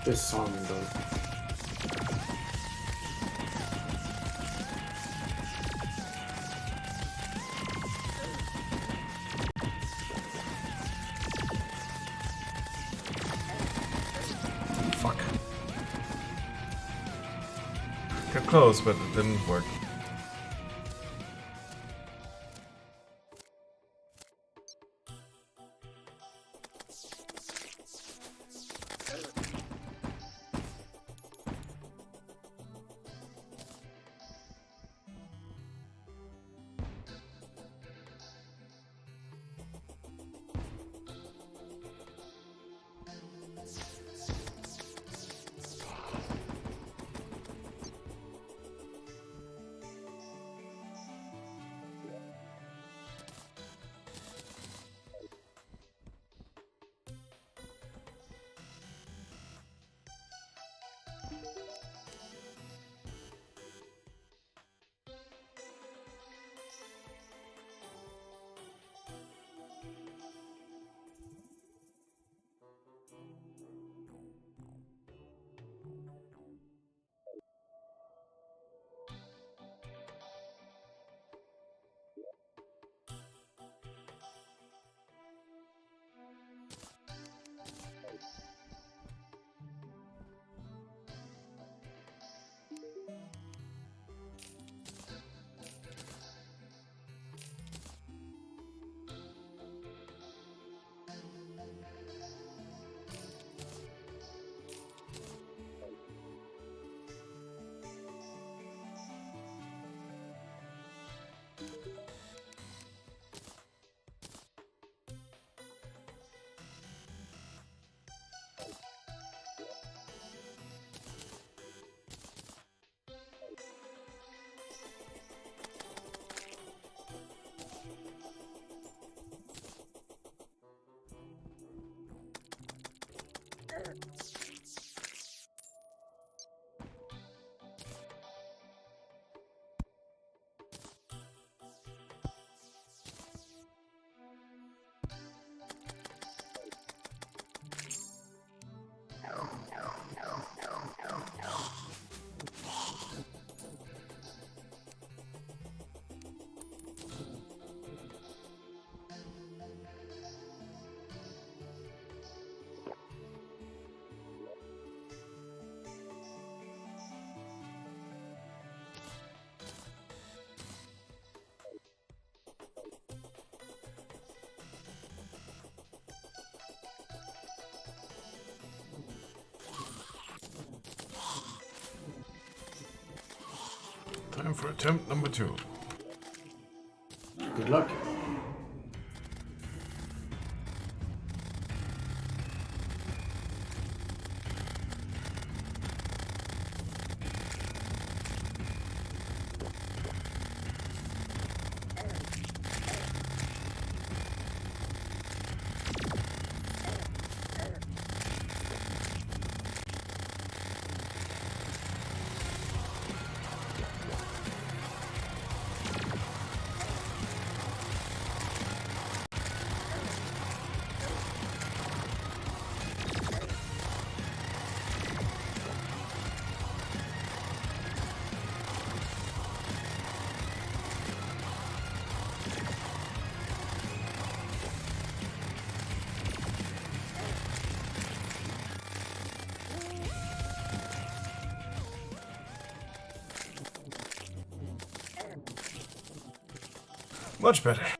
This song though. Fuck. Got close, but it didn't work. Time for attempt number 2. Good luck. Much better.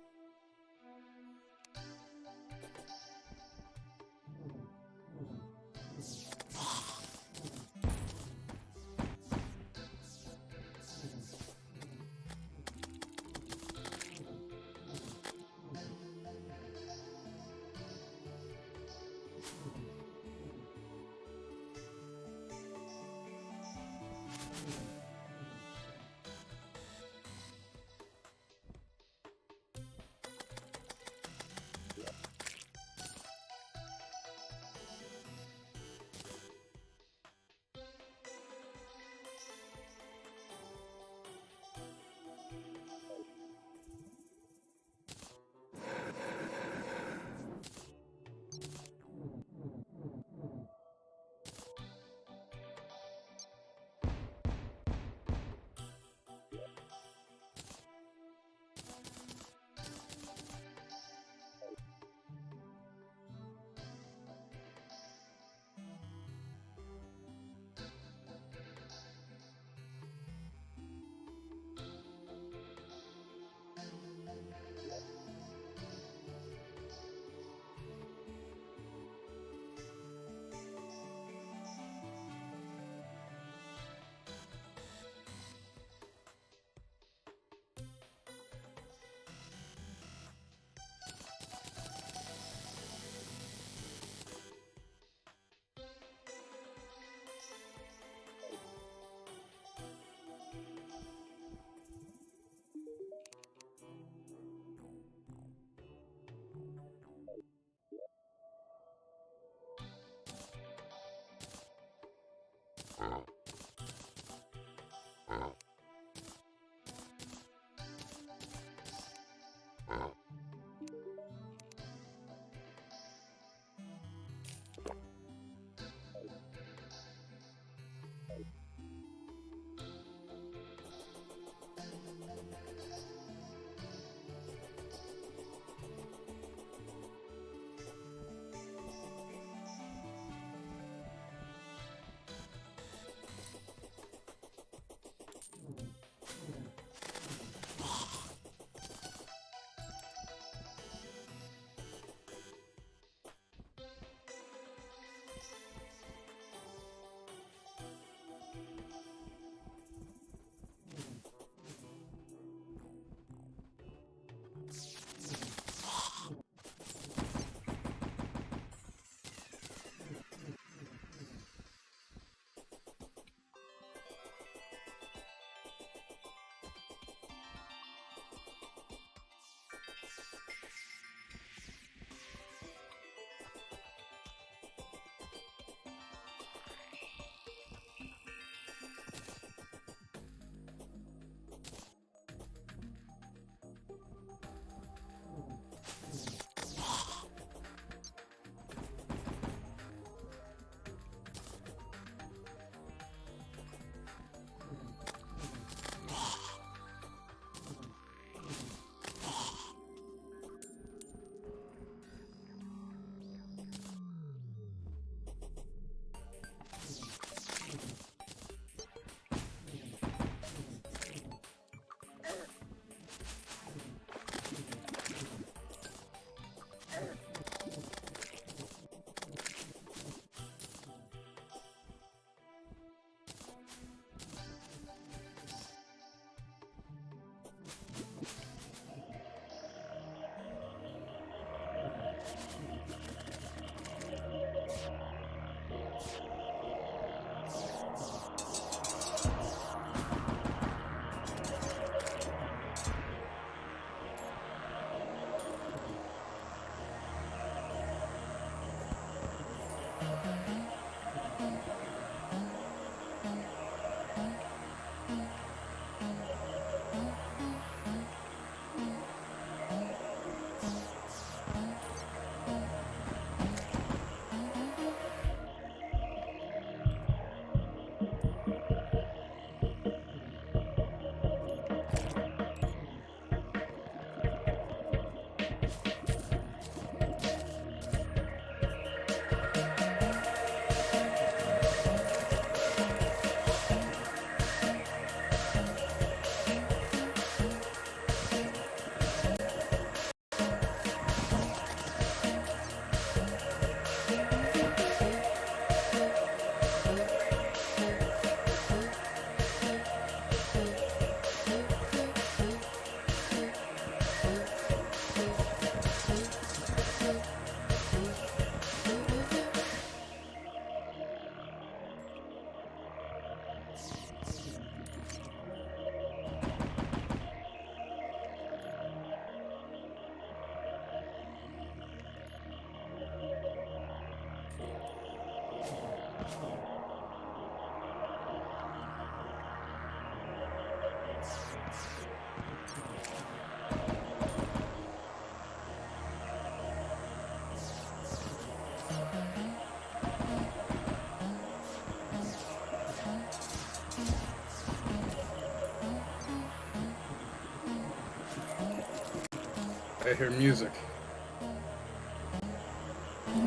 I hear music.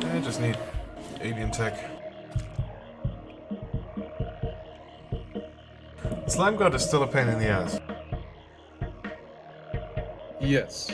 I just need alien tech. Slime God is still a pain in the ass. Yes.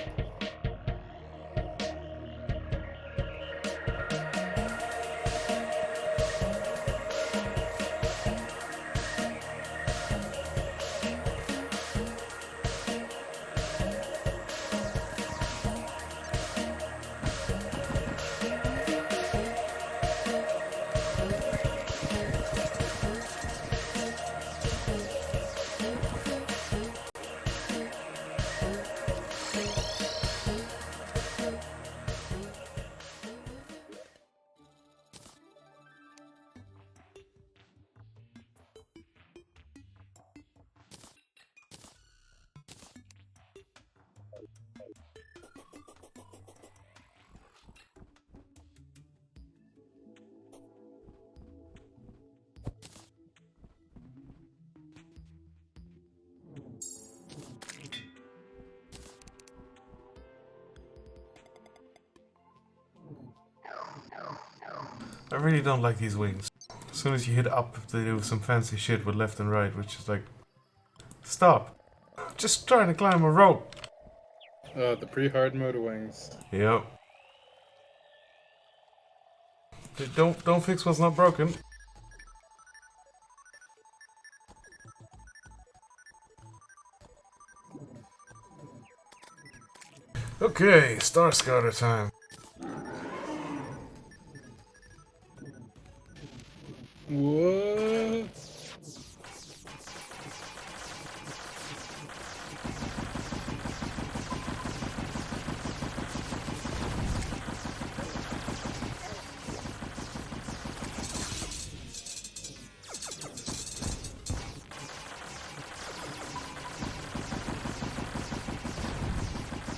I really don't like these wings. As soon as you hit up, they do some fancy shit with left and right, which is like... Stop! Just trying to climb a rope! The pre-hard mode wings. Yep. Don't fix what's not broken. Okay, Star Scouter time. What?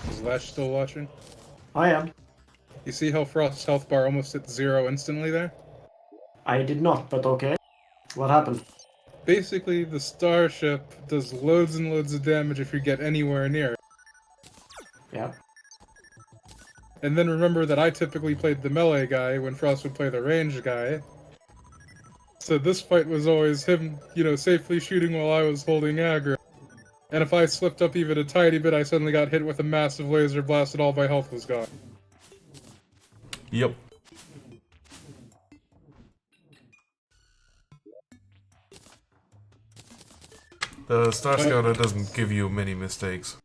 Is Lash still watching? I am. You see how Frost's health bar almost hit 0 instantly there? I did not, but okay. What happened? Basically, the starship does loads and loads of damage if you get anywhere near it. Yeah. And then remember that I typically played the melee guy when Frost would play the ranged guy. So this fight was always him, you know, safely shooting while I was holding aggro. And if I slipped up even a tiny bit, I suddenly got hit with a massive laser blast and all my health was gone. Yep. The Star Scouter doesn't give you many mistakes.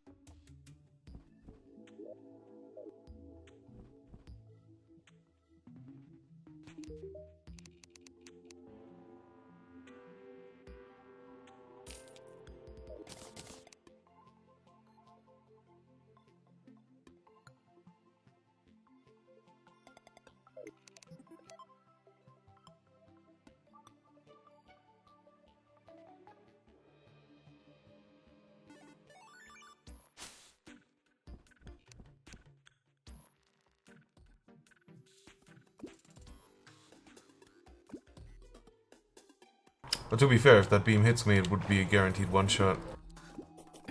But to be fair, if that beam hits me, it would be a guaranteed one-shot.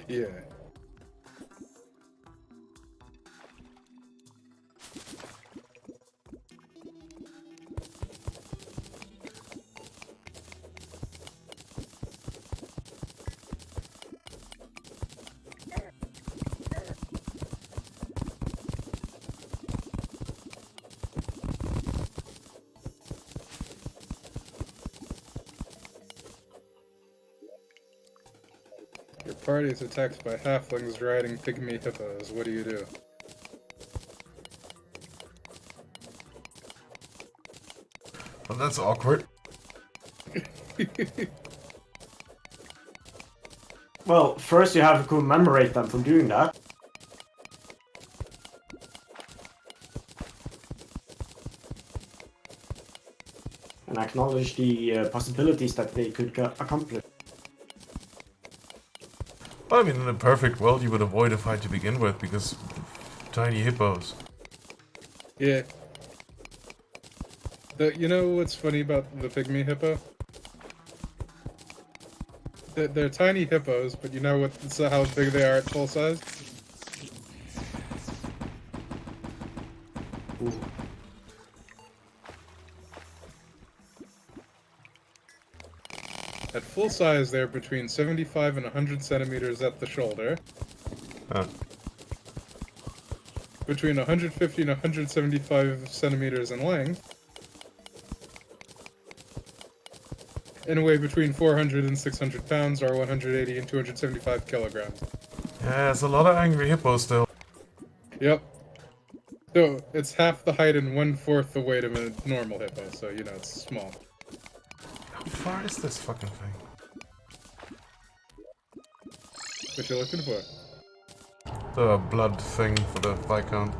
Yeah. Your party is attacked by halflings riding pygmy hippos. What do you do? Well, that's awkward. Well, first you have to commemorate them for doing that. And acknowledge the possibilities that they could accomplish. Well, I mean, in a perfect world, you would avoid a fight to begin with, because tiny hippos. Yeah. You know what's funny about the pygmy hippo? They're tiny hippos, but you know how big they are at full size? At full size, they're between 75 and 100 centimeters at the shoulder. Huh. Between 150 and 175 centimeters in length. And weigh between 400 and 600 pounds, or 180 and 275 kilograms. Yeah, it's a lot of angry hippos still. Yep. So, it's half the height and 1/4 the weight of a normal hippo, so, you know, it's small. How far is this fucking thing? What you looking for? The blood thing for the Viscount.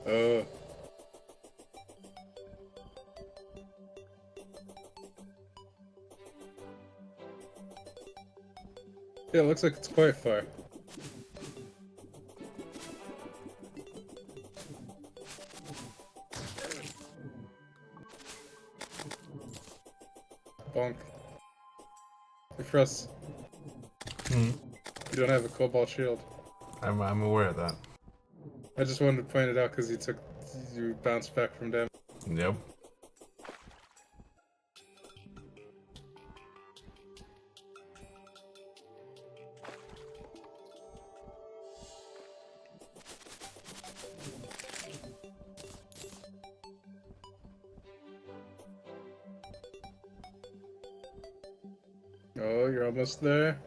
Oh. Yeah, it looks like it's quite far. Bonk. Hey, Frost, Hmm. you don't have a cobalt shield. I'm aware of that. I just wanted to point it out because you bounced back from damage. Yep. Oh, you're almost there.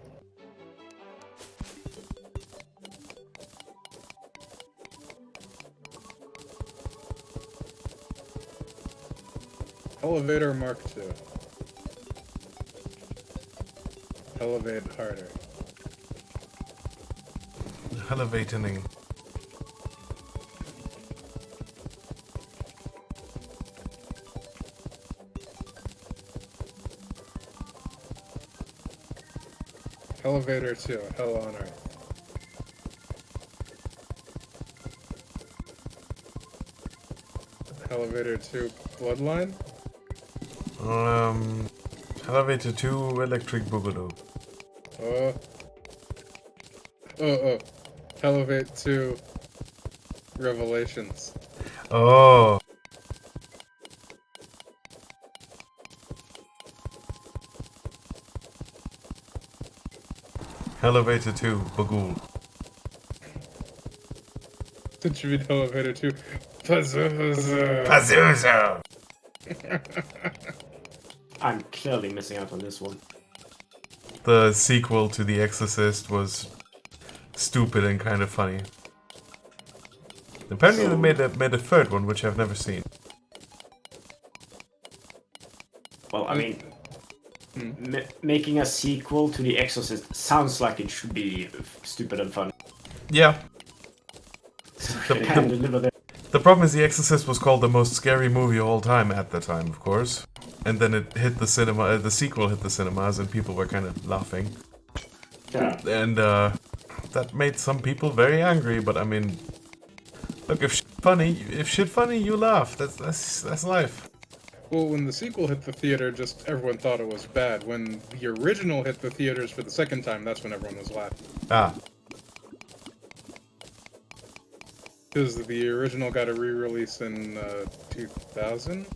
Elevator Mark II. Elevate harder. Elevating. Elevator 2, Hell on Earth. Elevator 2, Bloodline? Elevator 2, Electric Boogaloo. Oh. Oh. Elevate 2, Revelations. Oh. Elevator 2, Bagul. Did you read Elevator 2? Pazuzu! Pazuzu! I'm clearly missing out on this one. The sequel to The Exorcist was stupid and kind of funny. Apparently they made a third one, which I've never seen. Well, I mean, making a sequel to The Exorcist sounds like it should be stupid and fun. Yeah. They can't deliver that. The problem is The Exorcist was called the most scary movie of all time at the time, of course. And then it hit the cinema, the sequel hit the cinemas and people were kind of laughing. Yeah. And that made some people very angry, but I mean, look, if shit funny, you laugh. That's life. Well, when the sequel hit the theater, just everyone thought it was bad. When the original hit the theaters for the second time, that's when everyone was laughing. Ah. Because the original got a re-release in 2000?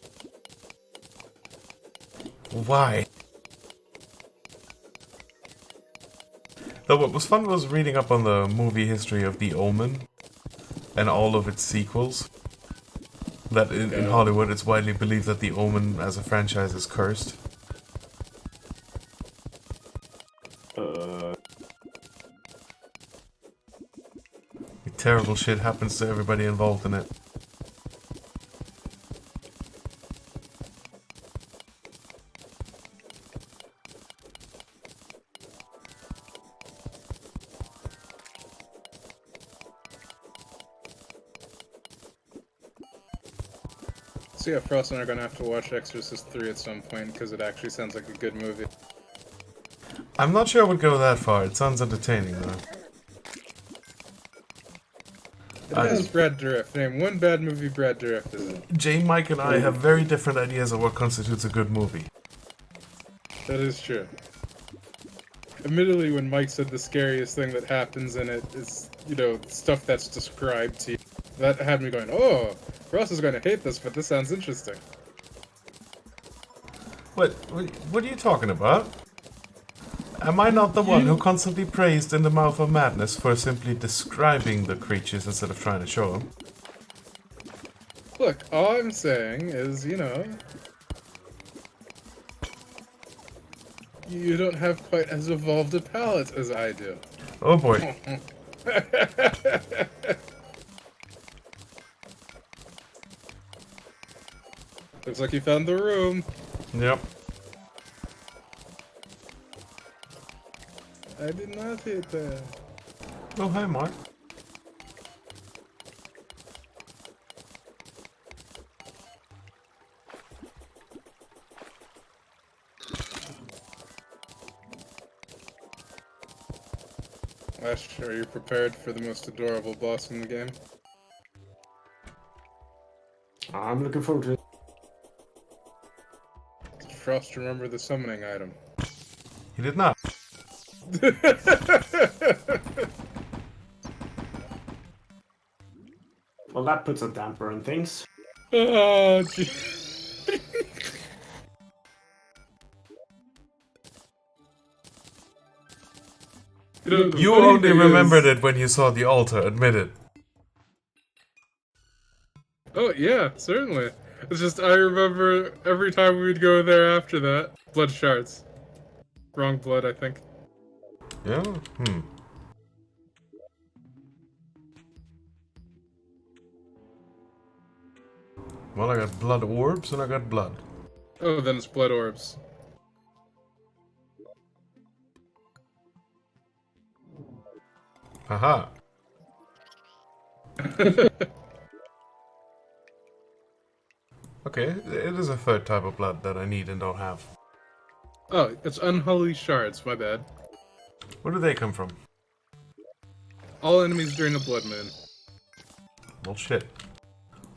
Why? Though what was fun was reading up on the movie history of The Omen and all of its sequels. That in Hollywood, it's widely believed that The Omen as a franchise is cursed. Terrible shit happens to everybody involved in it. So yeah, Frost and I are gonna have to watch Exorcist 3 at some point, because it actually sounds like a good movie. I'm not sure I would go that far. It sounds entertaining, though. It has Brad Dourif. Name one bad movie Brad Dourif is in. Jay, Mike, and I have very different ideas of what constitutes a good movie. That is true. Admittedly, when Mike said the scariest thing that happens in it is, you know, stuff that's described to you, that had me going, oh, Ross is going to hate this, but this sounds interesting. What are you talking about? Am I not the one who constantly praised In the Mouth of Madness for simply describing the creatures instead of trying to show them? Look, all I'm saying is, you know, you don't have quite as evolved a palate as I do. Oh boy. Looks like you found the room. Yep. I did not hit that. Oh, hi, Mark. Ash, are you prepared for the most adorable boss in the game? I'm looking forward to it. Did Frost remember the summoning item? He did not. Well, that puts a damper on things. Oh, gee. You only remembered it when you saw the altar, admit it. Oh, yeah, certainly. It's just, I remember every time we'd go there after that. Blood shards. Wrong blood, I think. Yeah? Well, I got blood orbs and I got blood. Oh, then it's blood orbs. Haha. Okay, it is a third type of blood that I need and don't have. Oh, it's unholy shards, my bad. Where do they come from? All enemies during a blood moon. Well, shit.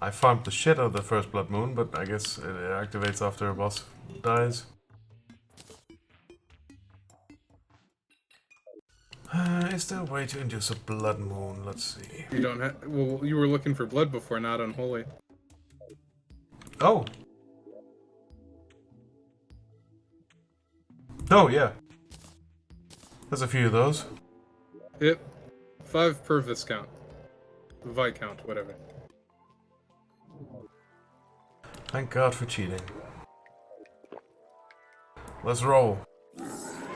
I farmed the shit out of the first blood moon, but I guess it activates after a boss dies. Is there a way to induce a blood moon? Let's see. You don't have. Well, you were looking for blood before, not unholy. Oh! Oh, yeah. There's a few of those. Yep. 5 per Viscount. Viscount, whatever. Thank God for cheating. Let's roll.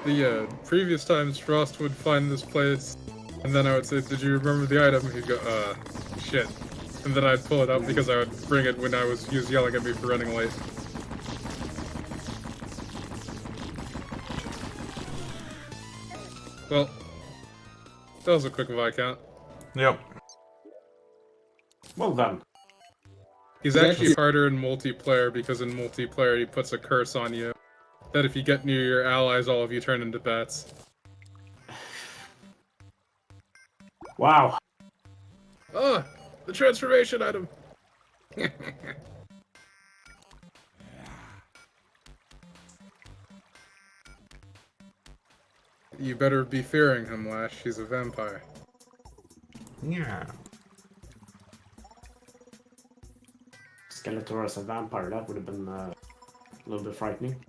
The previous times Frost would find this place, and then I would say, "Did you remember the item?" He'd go, shit." And then I'd pull it up because I would bring it when he was yelling at me for running late. Well, that was a quick Viscount. Yep. Well done. He's actually harder in multiplayer because in multiplayer he puts a curse on you that if you get near your allies, all of you turn into bats. Wow. Ah! The transformation item! You better be fearing him, Lash. He's a vampire. Yeah. Skeletor as a vampire, that would have been a little bit frightening.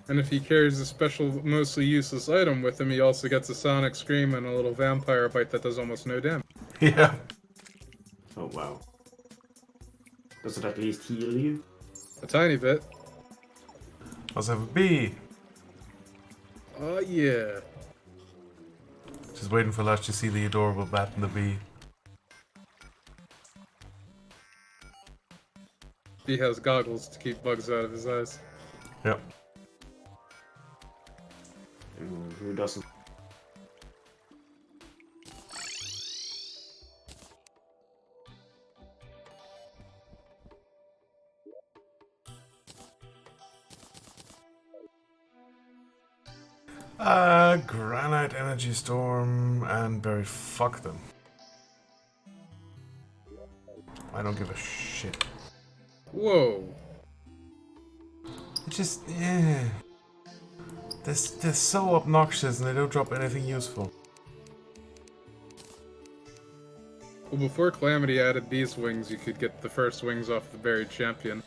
And if he carries a special, mostly useless item with him, he also gets a sonic scream and a little vampire bite that does almost no damage. Yeah. Oh wow. Does it at least heal you? A tiny bit. Let's have a bee. Oh yeah. Just waiting for Lash to see the adorable bat and the bee. He has goggles to keep bugs out of his eyes. Yep. Who doesn't? Granite Energy Storm and Berry. Fuck them. I don't give a shit. Whoa. It just, yeah. They're so obnoxious and they don't drop anything useful. Well, before Calamity added these wings, you could get the first wings off the buried champion.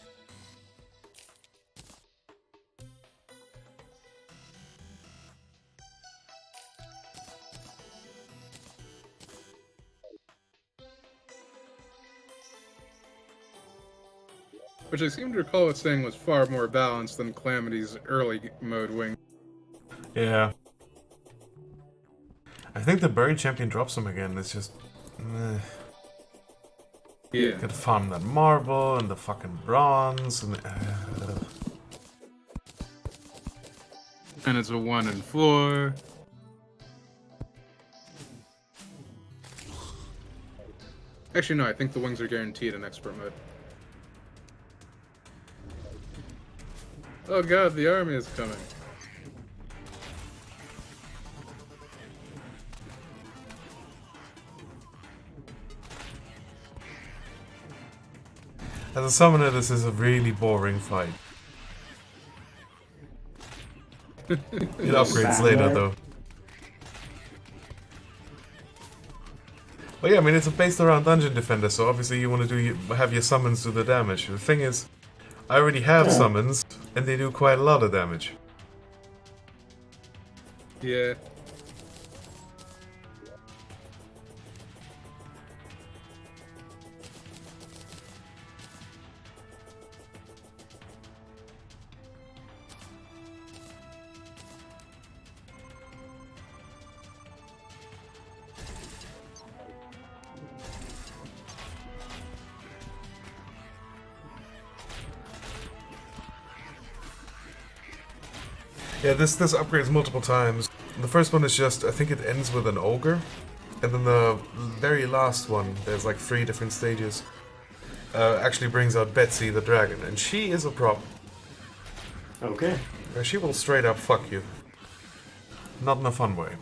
Which I seem to recall it saying was far more balanced than Calamity's early mode wing. Yeah. I think the Buried Champion drops him again. It's just... Yeah. Gotta farm that marble and the fucking bronze and... And it's a 1 and 4. Actually, no, I think the wings are guaranteed in expert mode. Oh god, the army is coming. As a summoner, this is a really boring fight. It upgrades later, though. Well, yeah, I mean, it's based around Dungeon Defender, so obviously you want to have your summons do the damage. The thing is, I already have summons, and they do quite a lot of damage. Yeah. Yeah, this upgrades multiple times. The first one is just, I think it ends with an ogre. And then the very last one, there's like 3 different stages, actually brings out Betsy the dragon. And she is a problem. Okay. She will straight up fuck you. Not in a fun way.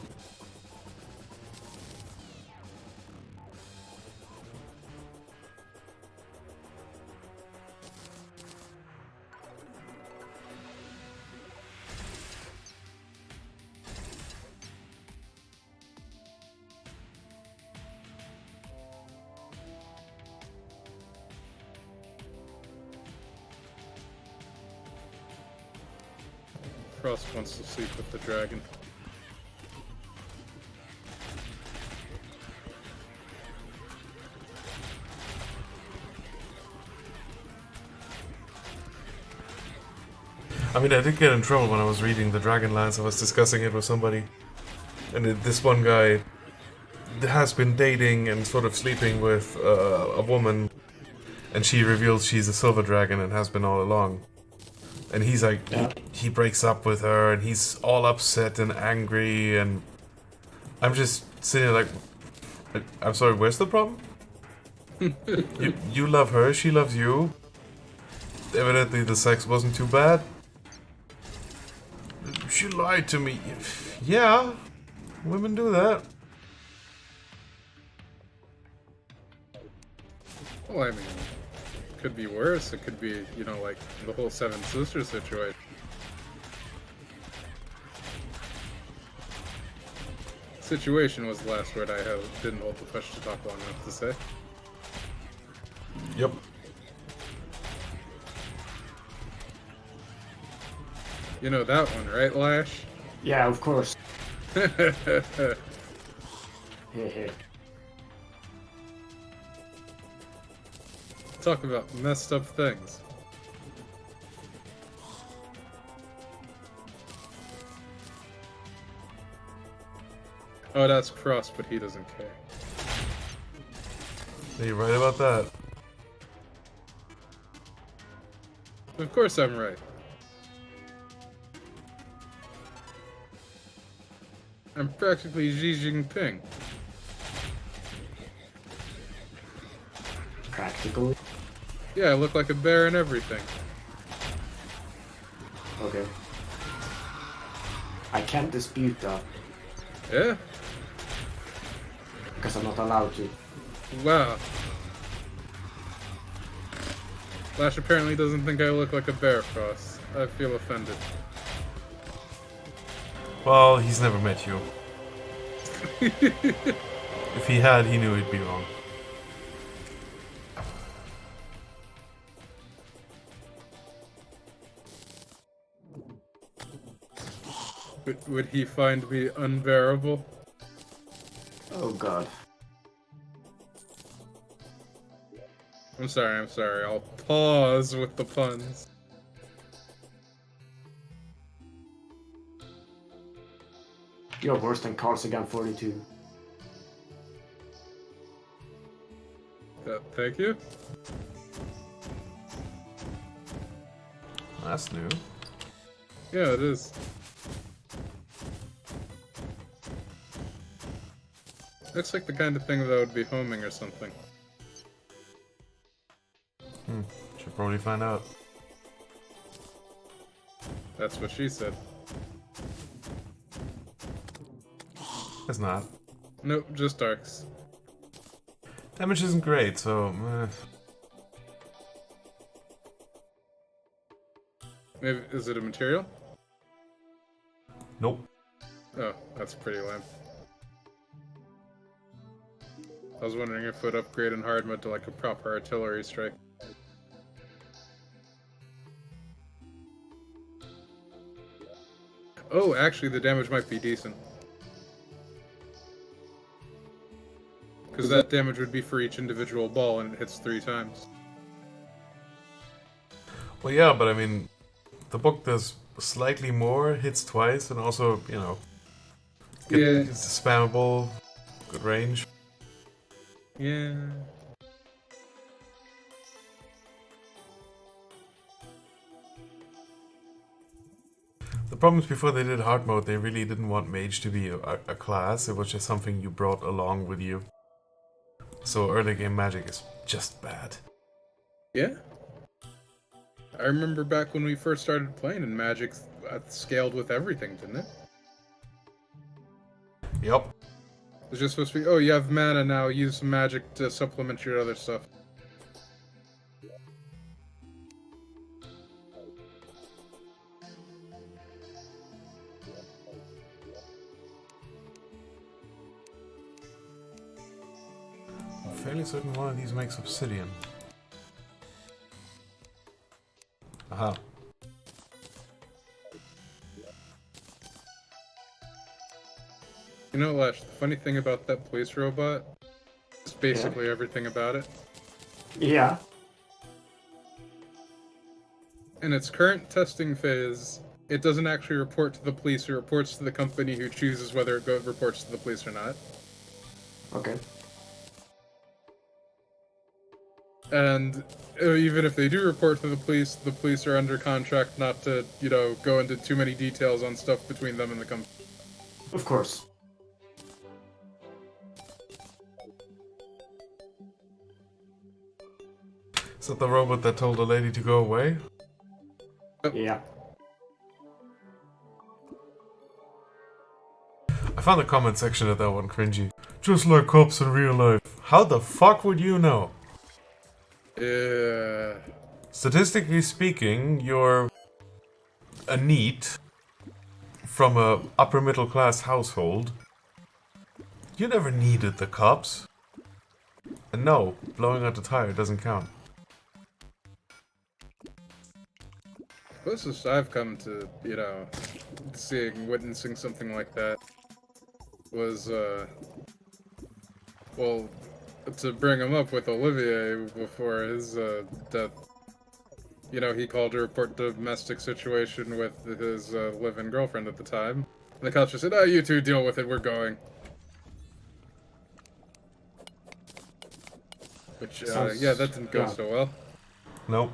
Frost wants to sleep with the dragon. I mean, I did get in trouble when I was reading the Dragonlance. I was discussing it with somebody. And this one guy has been dating and sort of sleeping with a woman. And she reveals she's a silver dragon and has been all along. And he's like, he breaks up with her and he's all upset and angry. And I'm just sitting there like, I'm sorry, where's the problem? you love her, she loves you. Evidently the sex wasn't too bad. She lied to me. Yeah, women do that. Well, I mean, it could be worse. It could be, you know, like the whole Seven Sisters situation. Situation was the last word I didn't hold the push to talk long enough to say. Yep. You know that one, right, Lash? Yeah, of course. Talk about messed up things. Oh, that's Cross, but he doesn't care. Are you right about that? Of course I'm right. I'm practically Xi Jinping. Practical. Yeah, I look like a bear and everything. Okay. I can't dispute that Yeah? because I'm not allowed to. Wow. Lash apparently doesn't think I look like a bear, Frost. I feel offended. Well, he's never met you. If he had, he knew he'd be wrong. Would he find me unbearable? Oh god. I'm sorry. I'll pause with the puns. You're worse than Carsigan 42. Thank you. That's new. Yeah, it is. Looks like the kind of thing that would be homing or something. Should probably find out. That's what she said. It's not. Nope, just arcs. Damage isn't great, so... Maybe, is it a material? Nope. Oh, that's pretty lame. I was wondering if it would upgrade in hard mode to like a proper artillery strike. Oh, actually the damage might be decent. Because that damage would be for each individual ball and it hits 3 times. Well, yeah, but I mean, the book does slightly more, hits twice, and also, you know, Yeah. it's spammable, good range. Yeah. The problem is before they did hard mode, they really didn't want mage to be a class. It was just something you brought along with you. So early game magic is just bad. Yeah. I remember back when we first started playing and magic scaled with everything, didn't it? Yep. It was just supposed to be, oh, you have mana now, use some magic to supplement your other stuff. I'm fairly certain one of these makes obsidian. Aha. You know, Lash, the funny thing about that police robot is basically everything about it. Yeah. In its current testing phase, it doesn't actually report to the police, it reports to the company who chooses whether it reports to the police or not. Okay. And even if they do report to the police are under contract not to, you know, go into too many details on stuff between them and the company. Of course. Is that the robot that told the lady to go away? Yeah. I found the comment section of that one cringy. Just like cops in real life. How the fuck would you know? Yeah. Statistically speaking, you're a NEET from a upper middle class household. You never needed the cops. And no, blowing out the tire doesn't count. Closest I've come to, you know, witnessing something like that was, well, to bring him up with Olivier before his death. You know, he called to report domestic situation with his live-in girlfriend at the time. And the cops just said, oh, you two deal with it, we're going. Which, yeah, that didn't go so well. Nope.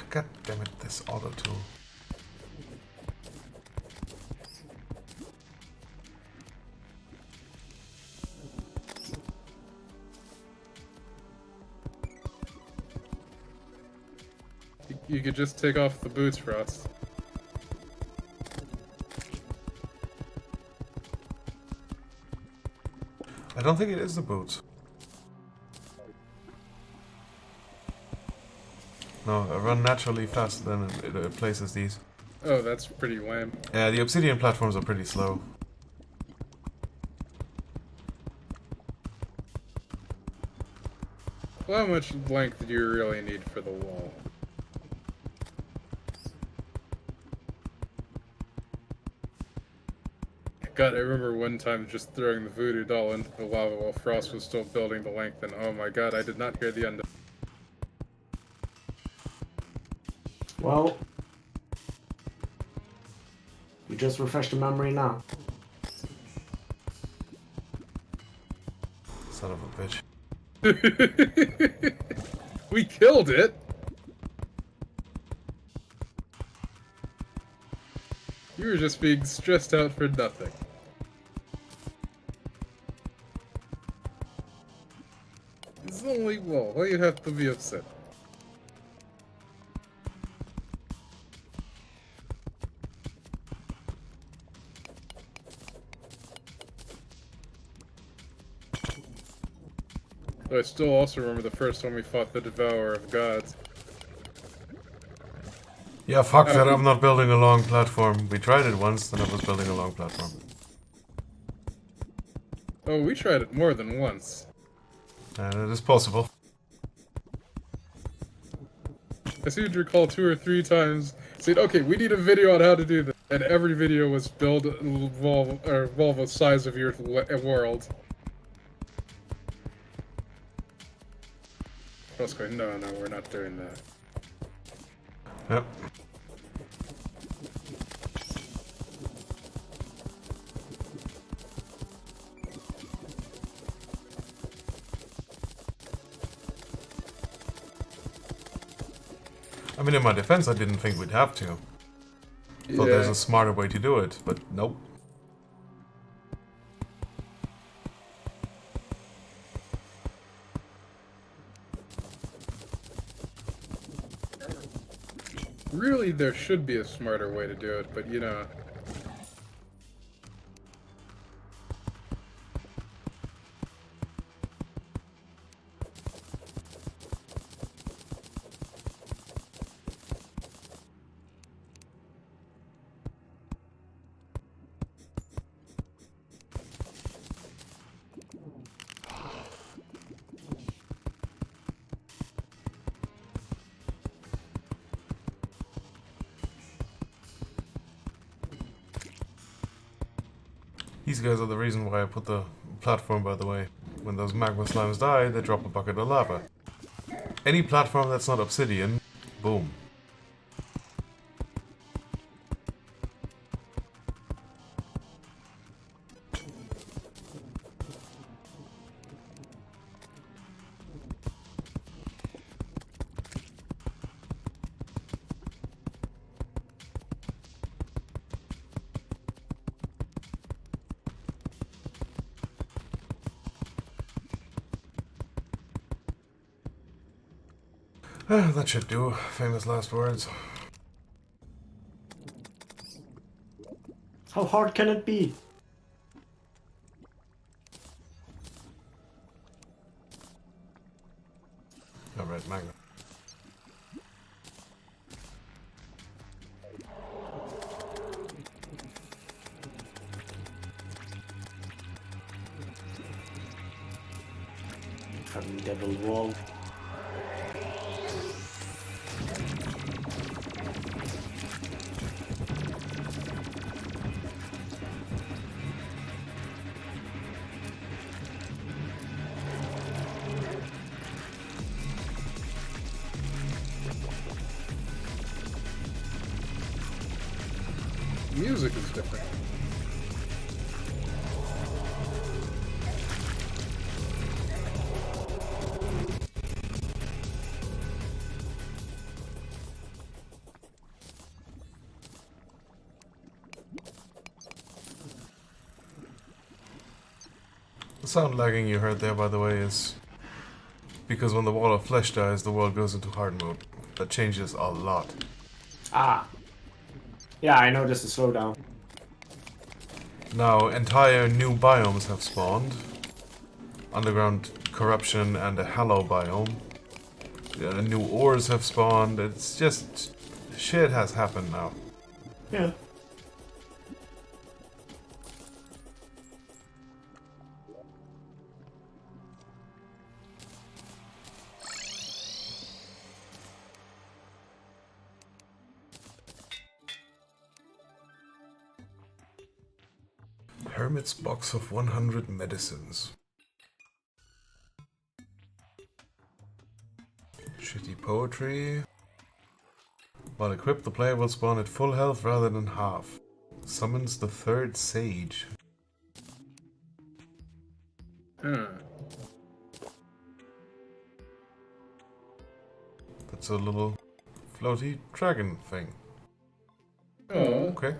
God damn it, this auto tool. You could just take off the boots, Frost. I don't think it is the boots. No, I run naturally faster than it places these. Oh, that's pretty lame. Yeah, the obsidian platforms are pretty slow. Well, how much length do you really need for the wall? God, I remember one time just throwing the voodoo doll into the lava while Frost was still building the length, and oh my god, I did not hear the end of it. Well, you just refreshed the memory now. Son of a bitch. We killed it! You were just being stressed out for nothing. It's only wall. Why you have to be upset? I still also remember the first time we fought the Devourer of Gods. Yeah, fuck that, I'm not building a long platform. We tried it once, and I was building a long platform. Oh, we tried it more than once. And it is possible. I seem to recall 2 or 3 times saying, okay, we need a video on how to do this. And every video was build evolve the size of your world. I was going, no, we're not doing that. Yep. I mean, in my defense, I didn't think we'd have to. Thought there's a smarter way to do it, but nope. Really, there should be a smarter way to do it, but you know... These guys are the reason why I put the platform, by the way. When those magma slimes die, they drop a bucket of lava. Any platform that's not obsidian, boom. That should do. Famous last words. How hard can it be? Alright, magma. Fucking devil wall. Music is different. The sound lagging you heard there, by the way, is because when the wall of flesh dies, the world goes into hard mode. That changes a lot. Ah. Yeah, I noticed the slowdown. Now, entire new biomes have spawned. Underground corruption and a hallow biome. Yeah, new ores have spawned. It's just... shit has happened now. Yeah. Hermit's box of 100 medicines. Shitty poetry. While equipped, the player will spawn at full health rather than half. Summons the third sage. Huh. That's a little floaty dragon thing. Oh. Okay.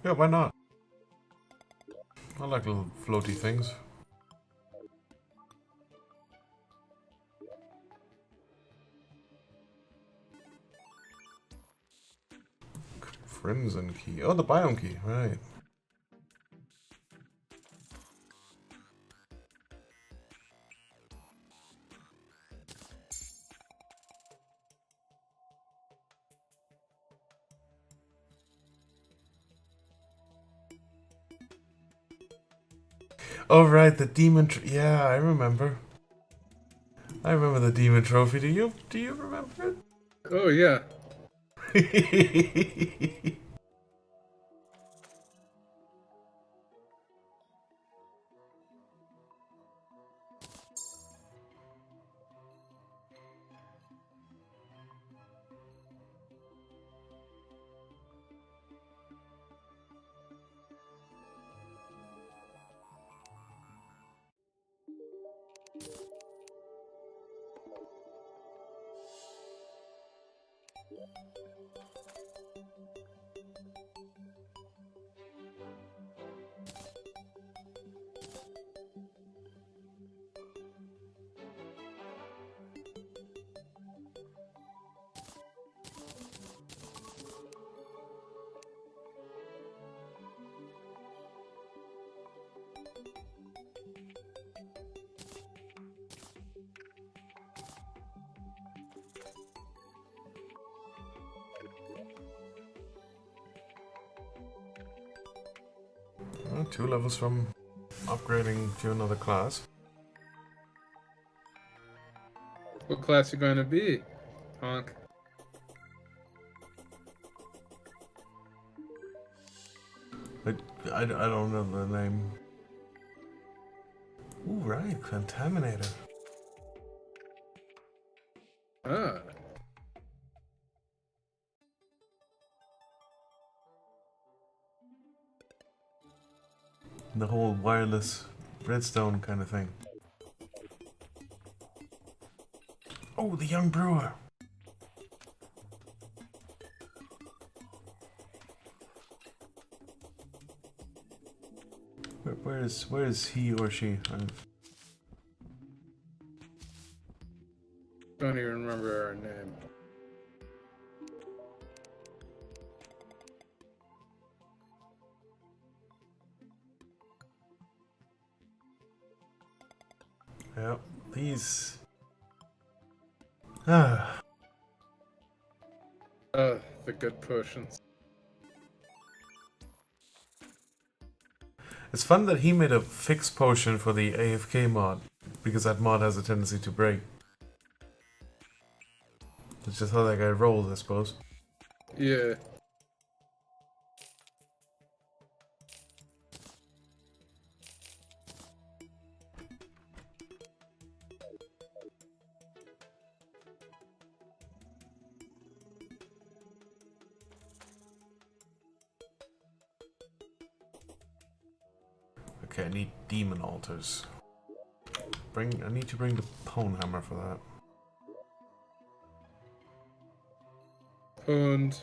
Yeah, why not? I like little floaty things. Crimson key. Oh, the biome key. Right. Oh, right, the demon. Yeah, I remember. I remember the demon trophy. Do you? Do you remember Oh yeah. it? Well, 2 levels from upgrading to another class. What class you going to be, Honk? I don't know the name. Ooh, right, Contaminator. Ah. The whole wireless redstone kind of thing. Oh, the young brewer. Where is he or she? Don't even remember our name. Yeah, these. Ah, The good potions. it's fun that he made a fixed potion for the AFK mod, because that mod has a tendency to break. It's just how that guy rolls, I suppose. Yeah. Okay, I need demon altars. I need to bring the pwn hammer for that. And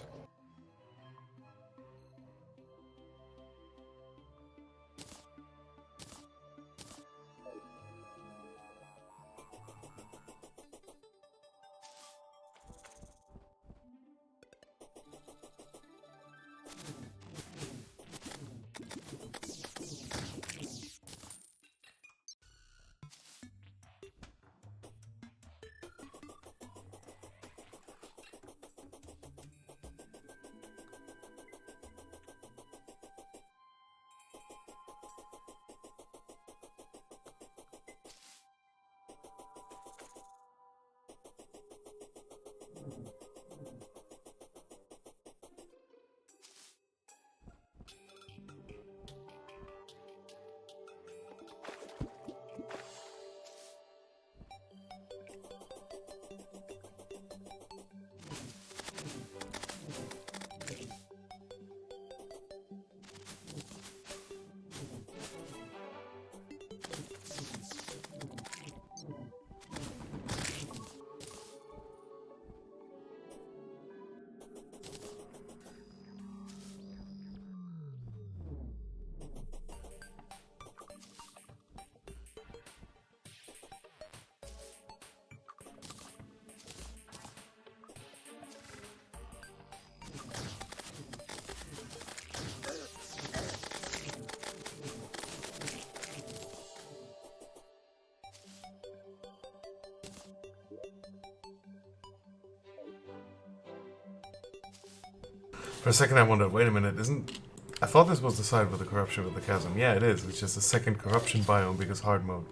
For a second I wondered, wait a minute, isn't... I thought this was the side with the corruption with the chasm. Yeah, it is. It's just a second corruption biome because hard mode.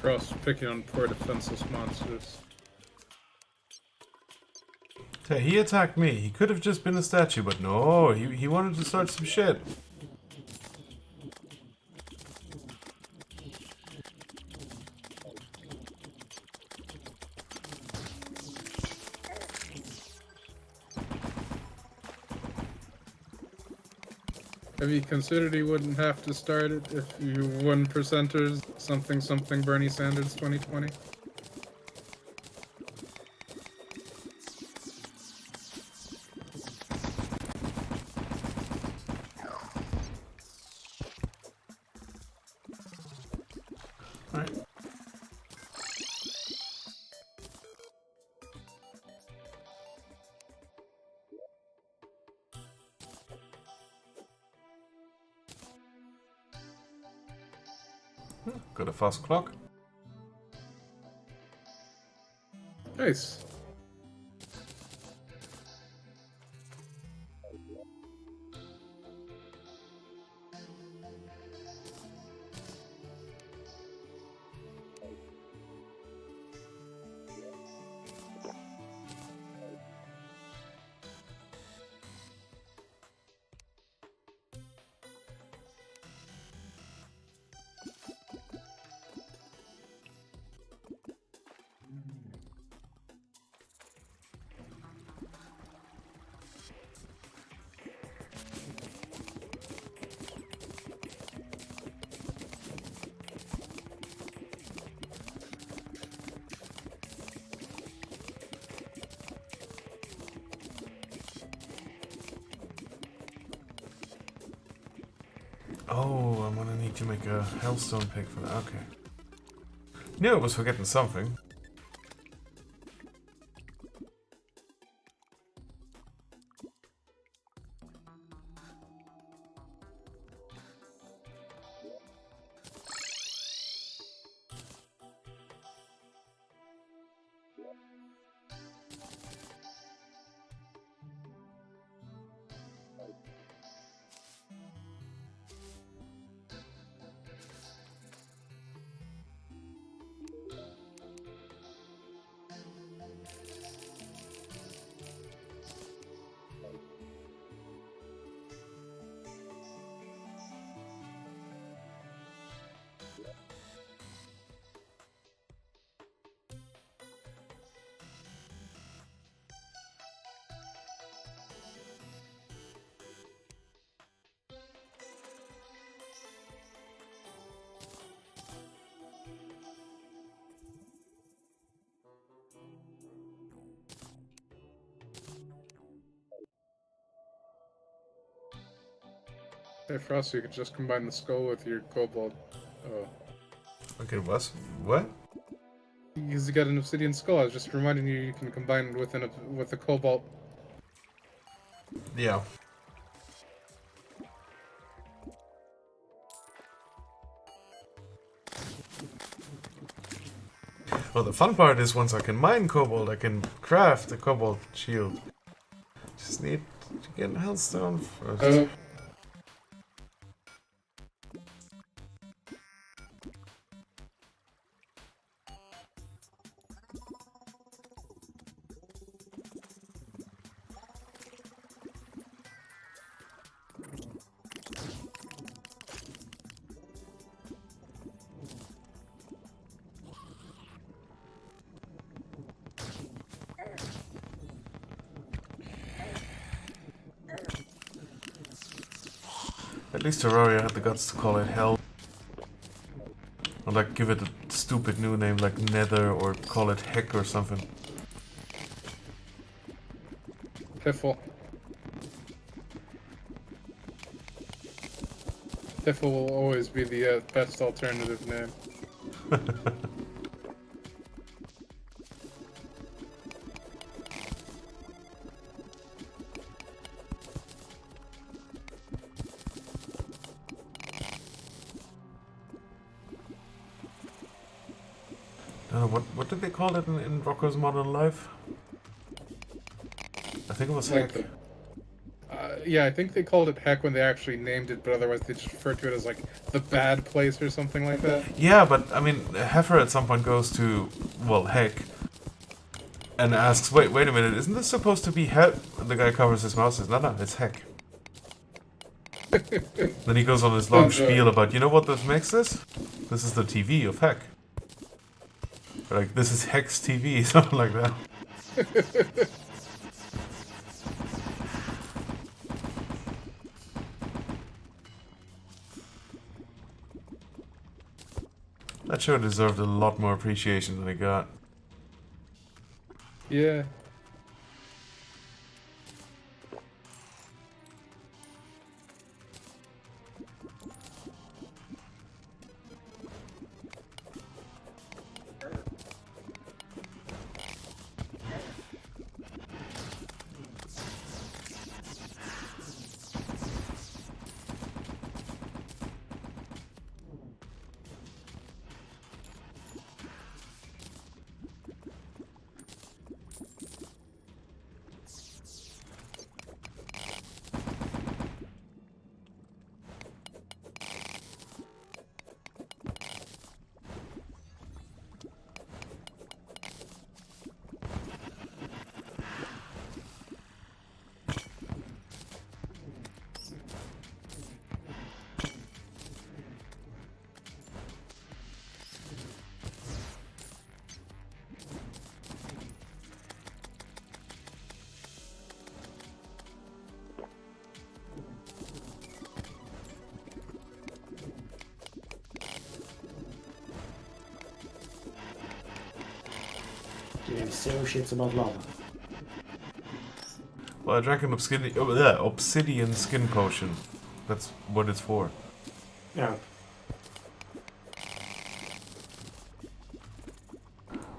Cross picking on poor defenseless monsters. Hey, he attacked me. He could have just been a statue, but no, he wanted to start some shit. Have you considered he wouldn't have to start it if you won percenters something Bernie Sanders 2020? Alright. Got a fast clock. Nice. Oh, I'm gonna need to make a hellstone pick for that. Okay. Knew I was forgetting something. Hey, Frost, you could just combine the skull with your kobold. Oh. Okay, what? Because you got an obsidian skull, I was just reminding you you can combine it with a cobalt. Yeah. Well, the fun part is once I can mine cobalt, I can craft a cobalt shield. Just need to get Hellstone first. At least Terraria had the guts to call it Hell. Or like give it a stupid new name like Nether or call it Heck or something. Piffle. Piffle will always be the best alternative name. I don't know, what did they call it in Rocko's Modern Life? I think it was Heck. Yeah, I think they called it Heck when they actually named it, but otherwise they just referred to it as like the bad place or something like that. Yeah, but I mean, Heifer at some point goes to, well, Heck, and asks, wait a minute, isn't this supposed to be Heck? And the guy covers his mouth and says, no, it's Heck. Then he goes on this long spiel about, you know what this makes this? This is the TV of Heck. Or like, this is Heck's TV, something like that. That show deserved a lot more appreciation than it got. Yeah. Zero shits about lava. Well, I drank an obsidian skin potion. That's what it's for. Yeah.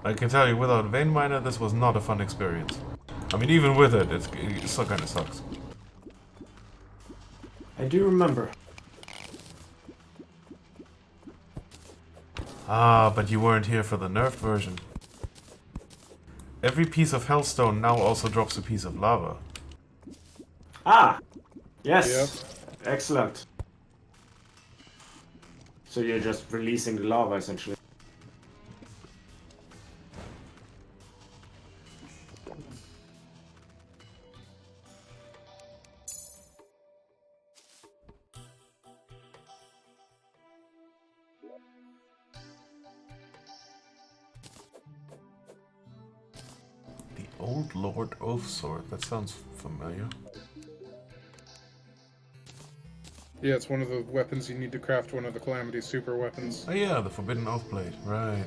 I can tell you, without Vein Miner, this was not a fun experience. I mean, even with it, it still kind of sucks. I do remember. Ah, but you weren't here for the nerfed version. Every piece of Hellstone now also drops a piece of lava. Ah! Yes! Yep. Excellent. So you're just releasing the lava, essentially. The Old Lord Oathsword, that sounds familiar. Yeah, it's one of the weapons you need to craft one of the Calamity super weapons. Oh yeah, the Forbidden Oathblade, right.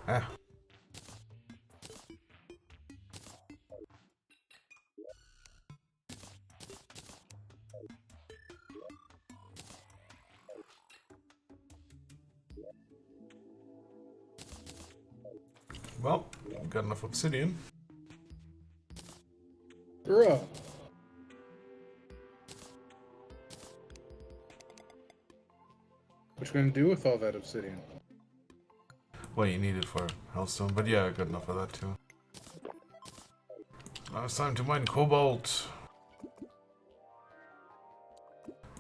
Ah. Well, got enough obsidian. Bruh. What you gonna do with all that obsidian? Well, you need it for Hellstone, but yeah, I got enough of that too. Now it's time to mine cobalt.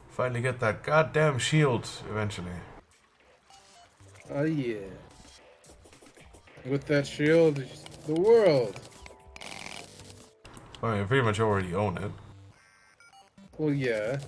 Finally get that goddamn shield eventually. Oh yeah. With that shield, the world. Well, you pretty much already own it. Well, yeah.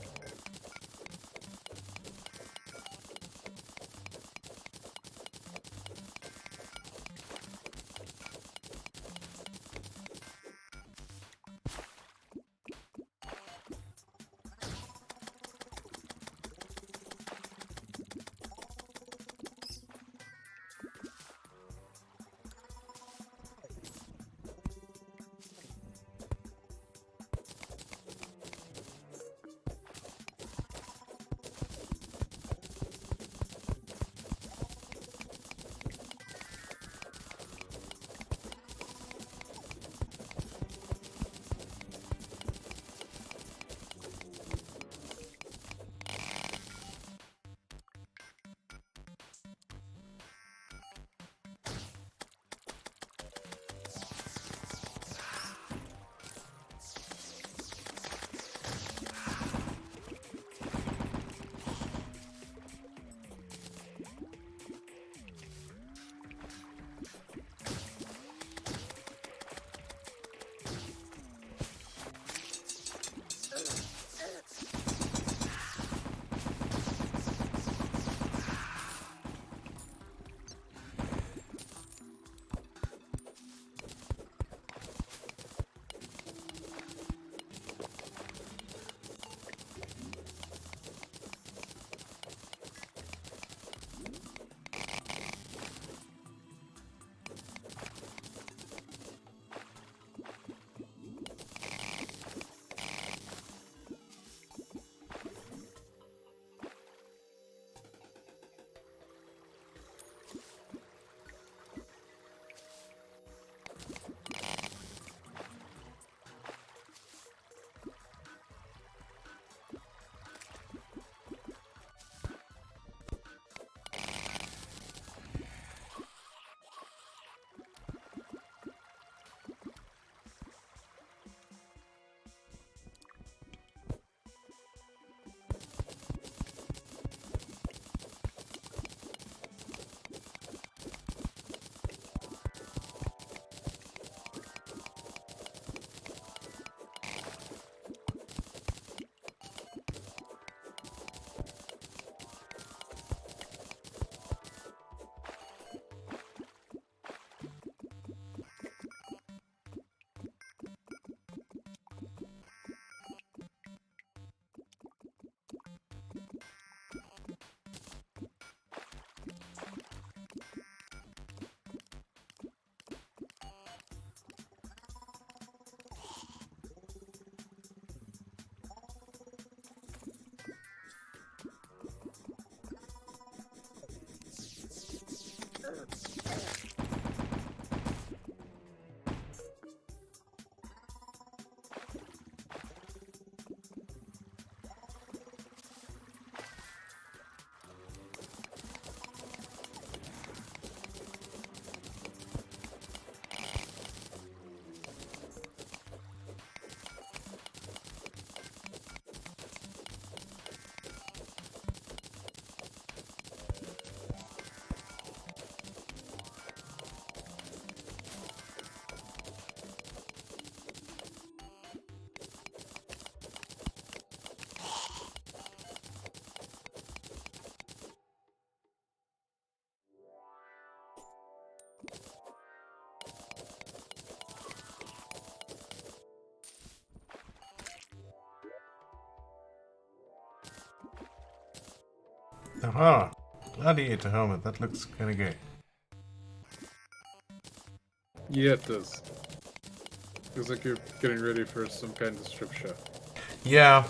Aha! Gladiator helmet, that looks kinda gay. Yeah, it does. Feels like you're getting ready for some kind of strip show. Yeah.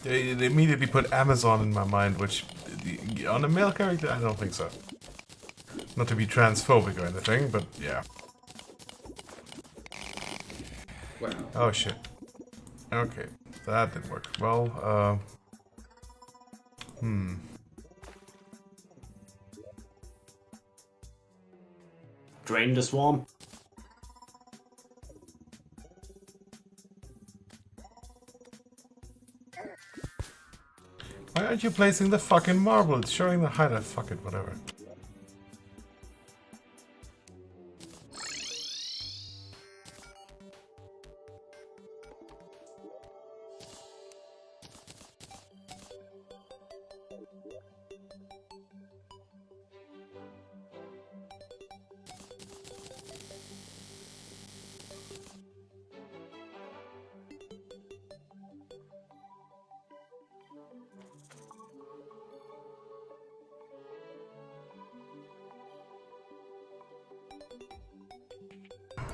It immediately put Amazon in my mind, which on a male character, I don't think so. Not to be transphobic or anything, but yeah. Wow. Oh shit. Okay, that didn't work. Well, Drain the swarm. Why aren't you placing the fucking marble? It's showing the highlight. Fuck it, whatever.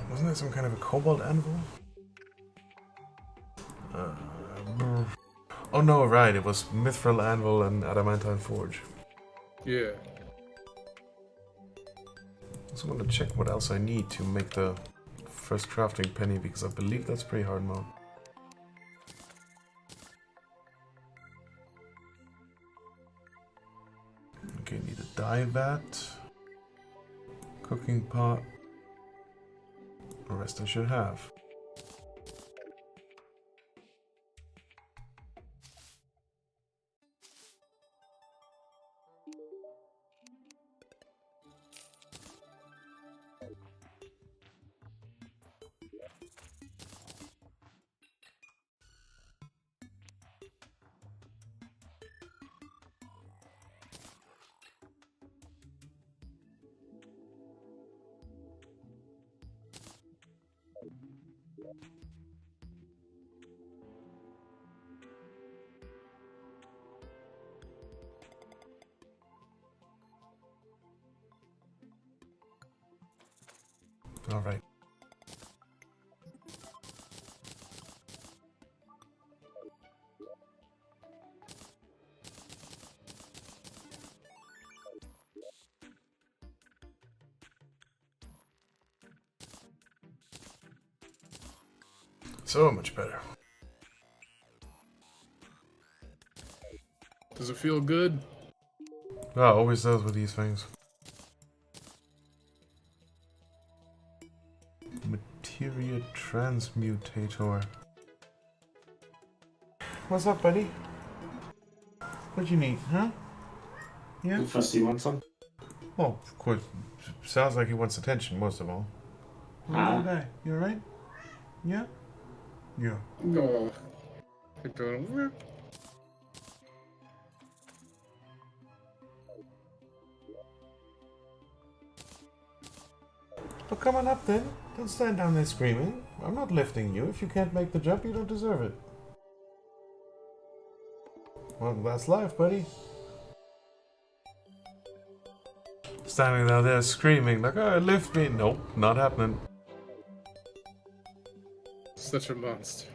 Wasn't there some kind of a cobalt anvil? Oh no, right, it was mithril anvil and adamantine forge. Yeah. I also want to check what else I need to make the first crafting penny, because I believe that's pretty hard mode. Okay, need a dye vat, cooking pot. The rest I should have. All right. So much better. Does it feel good? Oh, always does with these things. Materia transmutator. What's up, buddy? What you need, huh? Yeah? Fuzzy wants some. Oh, of course. Sounds like he wants attention, most of all. Ah. Okay, you alright? Yeah? Yeah. Oh. You're doing Well, come on up then. Don't stand down there screaming. I'm not lifting you. If you can't make the jump, you don't deserve it. Well, that's life, buddy. Standing down there screaming like, oh, lift me. Nope, not happening. such a monster.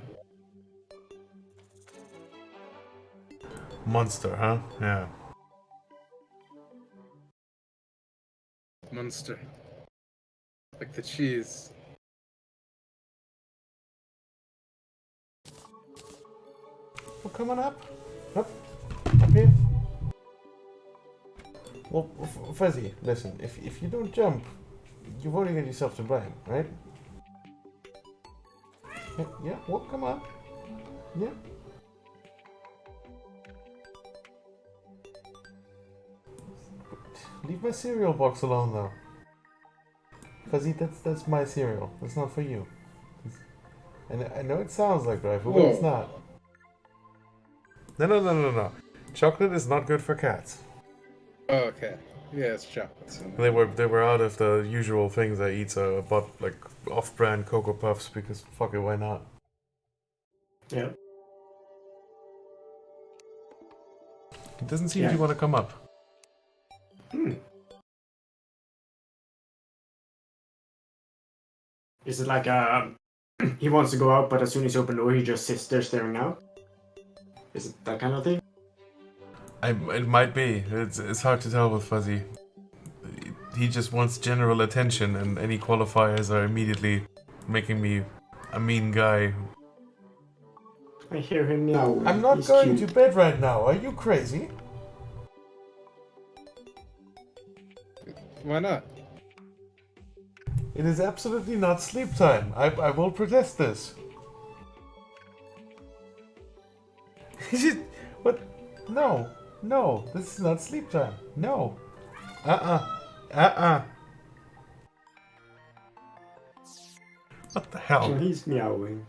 Monster, huh? Yeah. Monster. Like the cheese. Well, come on up. Up. Up here. Well, Fuzzy, listen. If you don't jump, you've only got yourself to blame, right? Yeah, well, come on. Yeah. Leave my cereal box alone, though. Fuzzy, that's my cereal. That's not for you. And I know it sounds like rifle, but it's not. No. Chocolate is not good for cats. Oh, okay. Yeah, it's chocolate. So. They were out of the usual things I eat, so I bought like off-brand Cocoa Puffs because fuck it, why not? Yeah. It doesn't seem to want to come up. Hmm. Is it like he wants to go out, but as soon as you open the door, he just sits there staring out? Is it that kind of thing? It might be. It's hard to tell with Fuzzy. He just wants general attention, and any qualifiers are immediately making me a mean guy. I hear him meowing. I'm not He's going cute. to bed right now. Are you crazy? Why not? It is absolutely not sleep time. I will protest this. What? No. No. This is not sleep time. No. What the hell? He's meowing.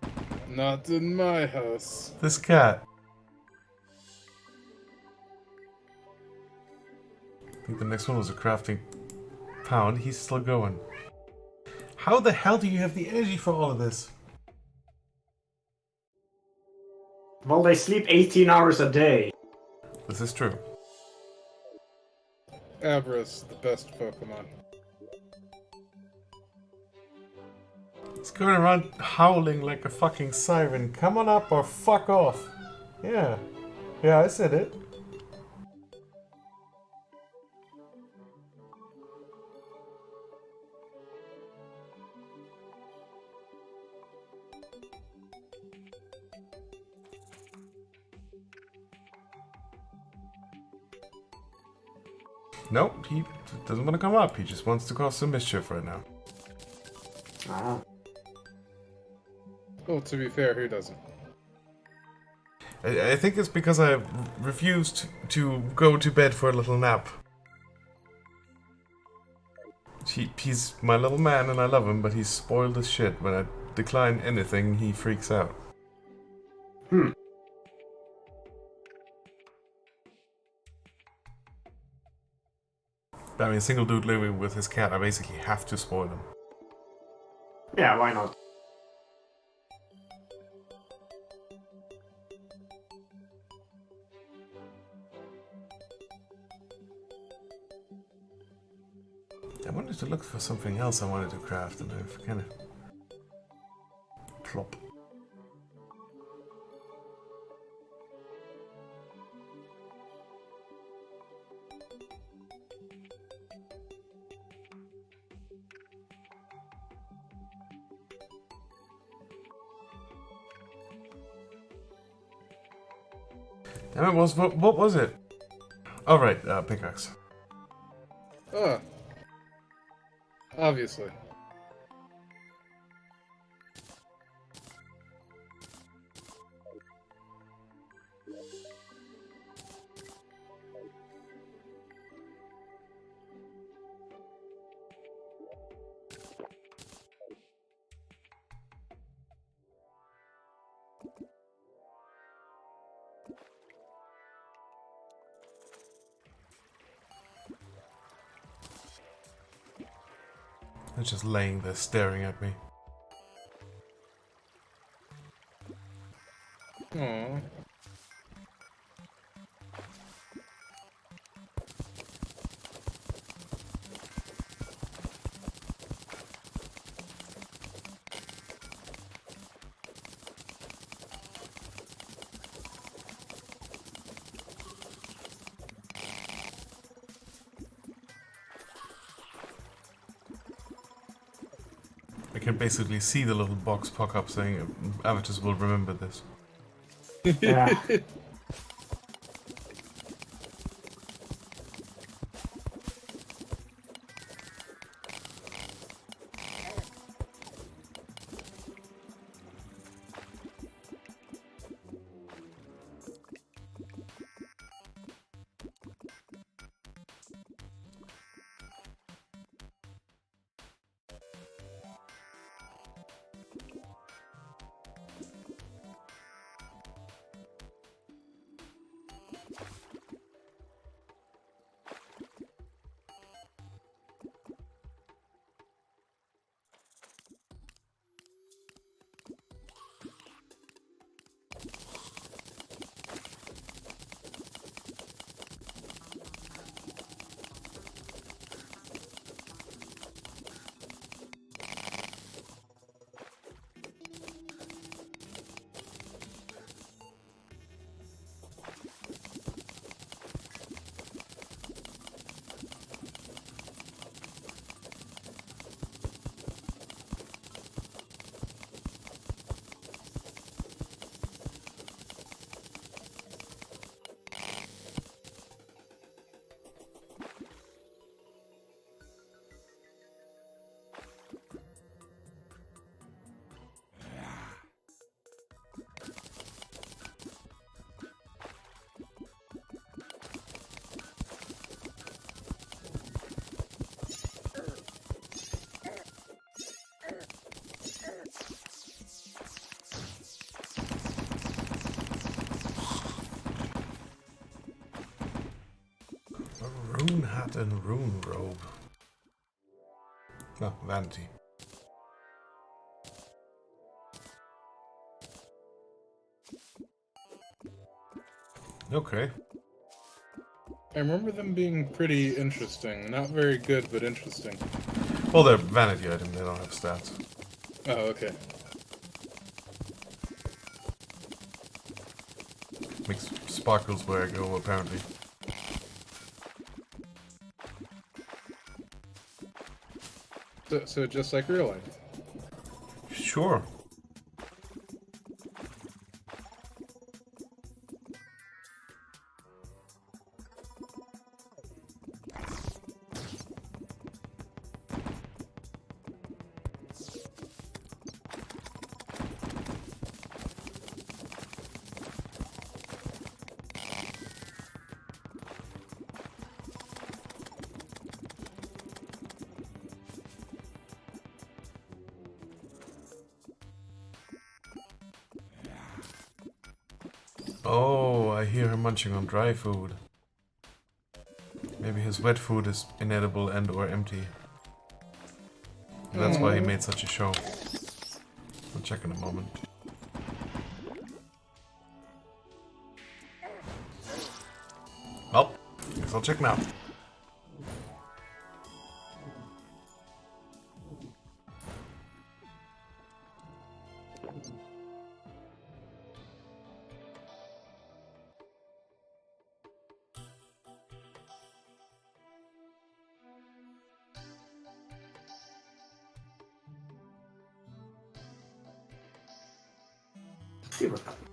Not in my house. This cat. I think the next one was a crafting pound. He's still going. How the hell do you have the energy for all of this? Well, they sleep 18 hours a day. This is true. Abras, the best Pokemon. He's going around howling like a fucking siren. Come on up or fuck off. Yeah. Yeah, I said it. Nope, he doesn't want to come up. He just wants to cause some mischief right now. Ah. Well, to be fair, who doesn't? I think it's because I refused to go to bed for a little nap. He's my little man and I love him, but he's spoiled as shit. When I decline anything, he freaks out. I mean, single dude living with his cat, I basically have to spoil him. Yeah, why not? I wanted to look for something else I wanted to craft, and I've kind of... plop. Damn it, what was it? Oh right, pickaxe. Ah. Obviously. They're just laying there staring at me. Aww. I can basically see the little box pop up saying avatars will remember this. Yeah. Hat and rune robe. No, vanity. Okay. I remember them being pretty interesting. Not very good, but interesting. Well, they're vanity items, they don't have stats. Oh, okay. Makes sparkles where I go, apparently. So just like real life. Sure. Oh, I hear him munching on dry food. Maybe his wet food is inedible and or empty. That's why he made such a show. I'll check in a moment. Well, guess I'll check now. See what's happening.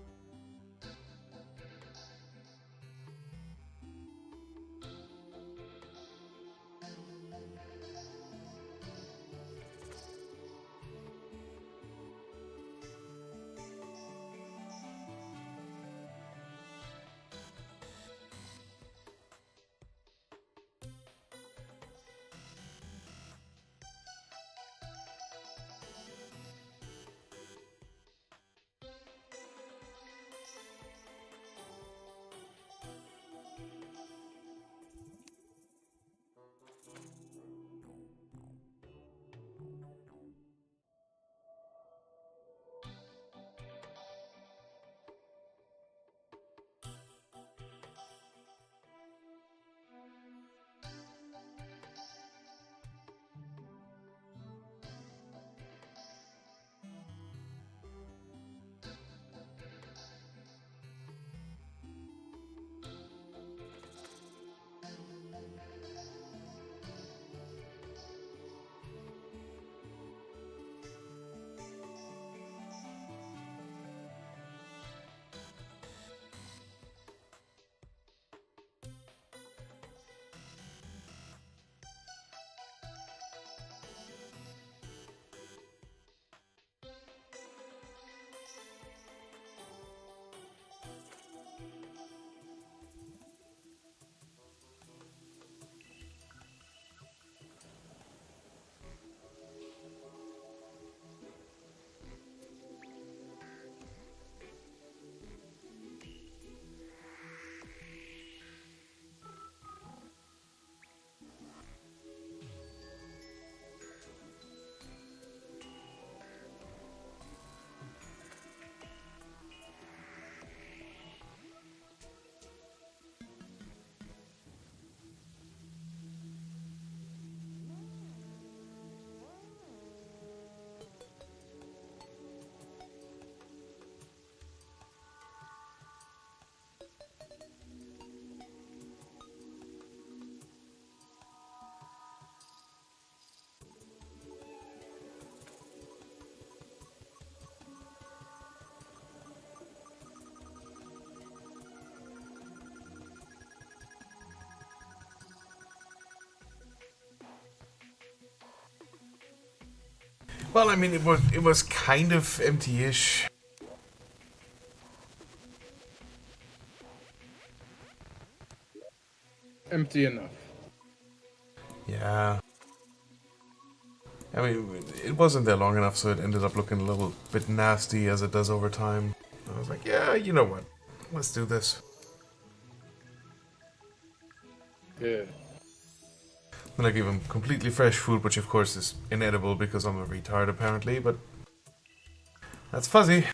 Well, I mean, it was kind of empty-ish. Empty enough. Yeah. I mean, it wasn't there long enough, so it ended up looking a little bit nasty as it does over time. I was like, yeah, you know what? Let's do this. Yeah. Like even completely fresh food, which of course is inedible because I'm a retard apparently, but that's fuzzy.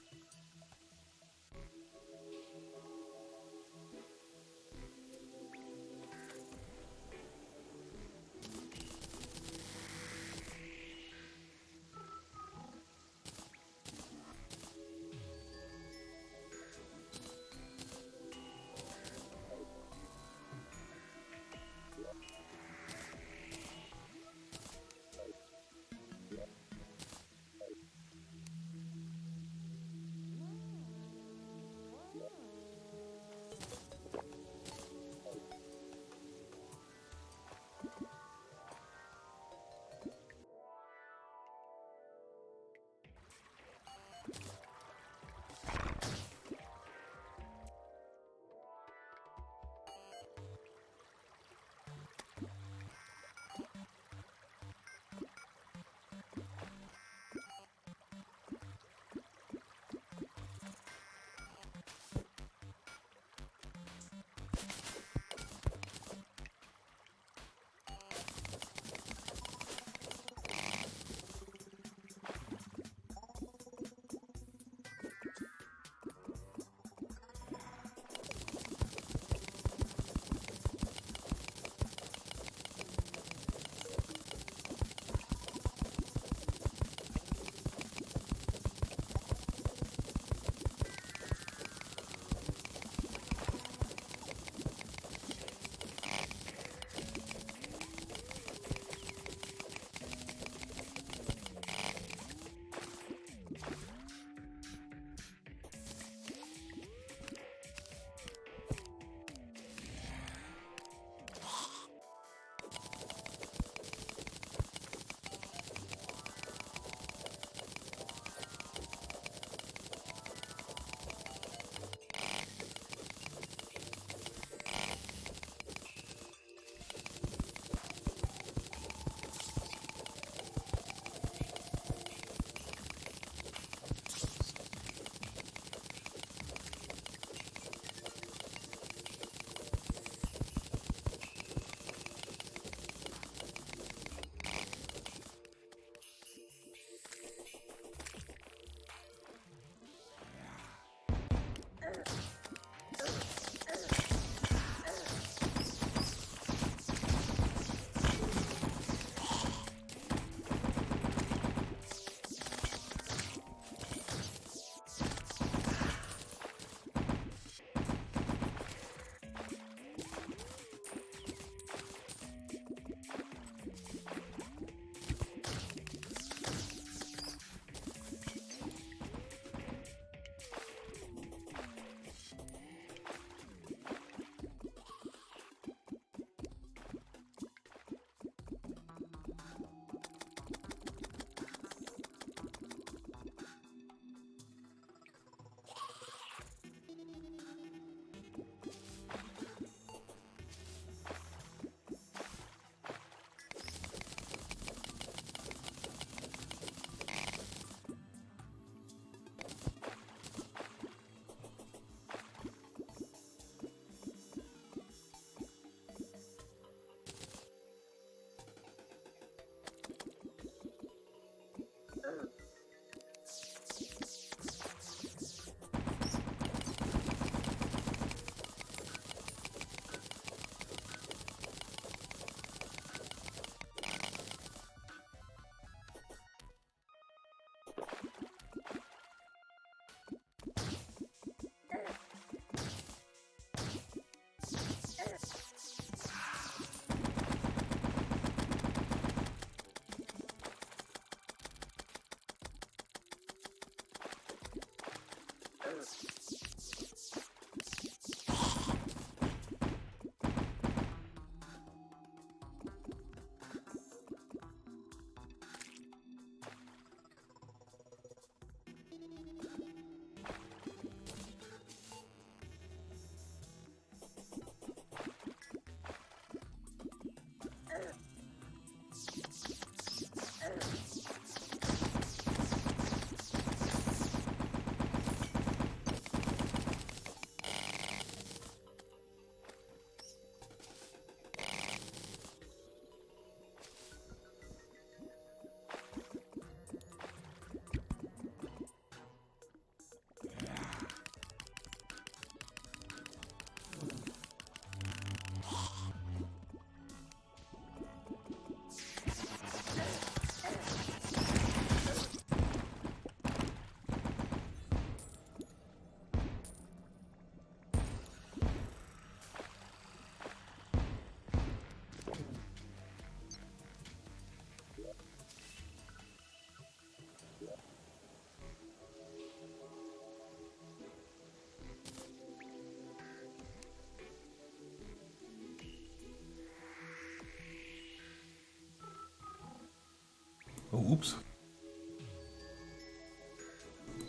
Oh, oops.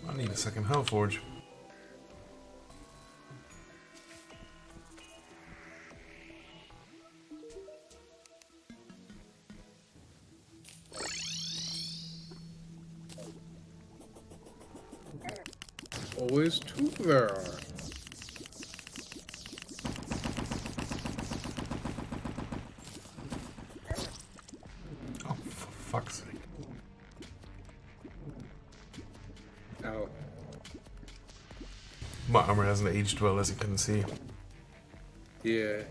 I need a second Hellforge. Always two there. Oh, for fuck's sake. Ow. My armor hasn't aged well, as you can see. Yeah.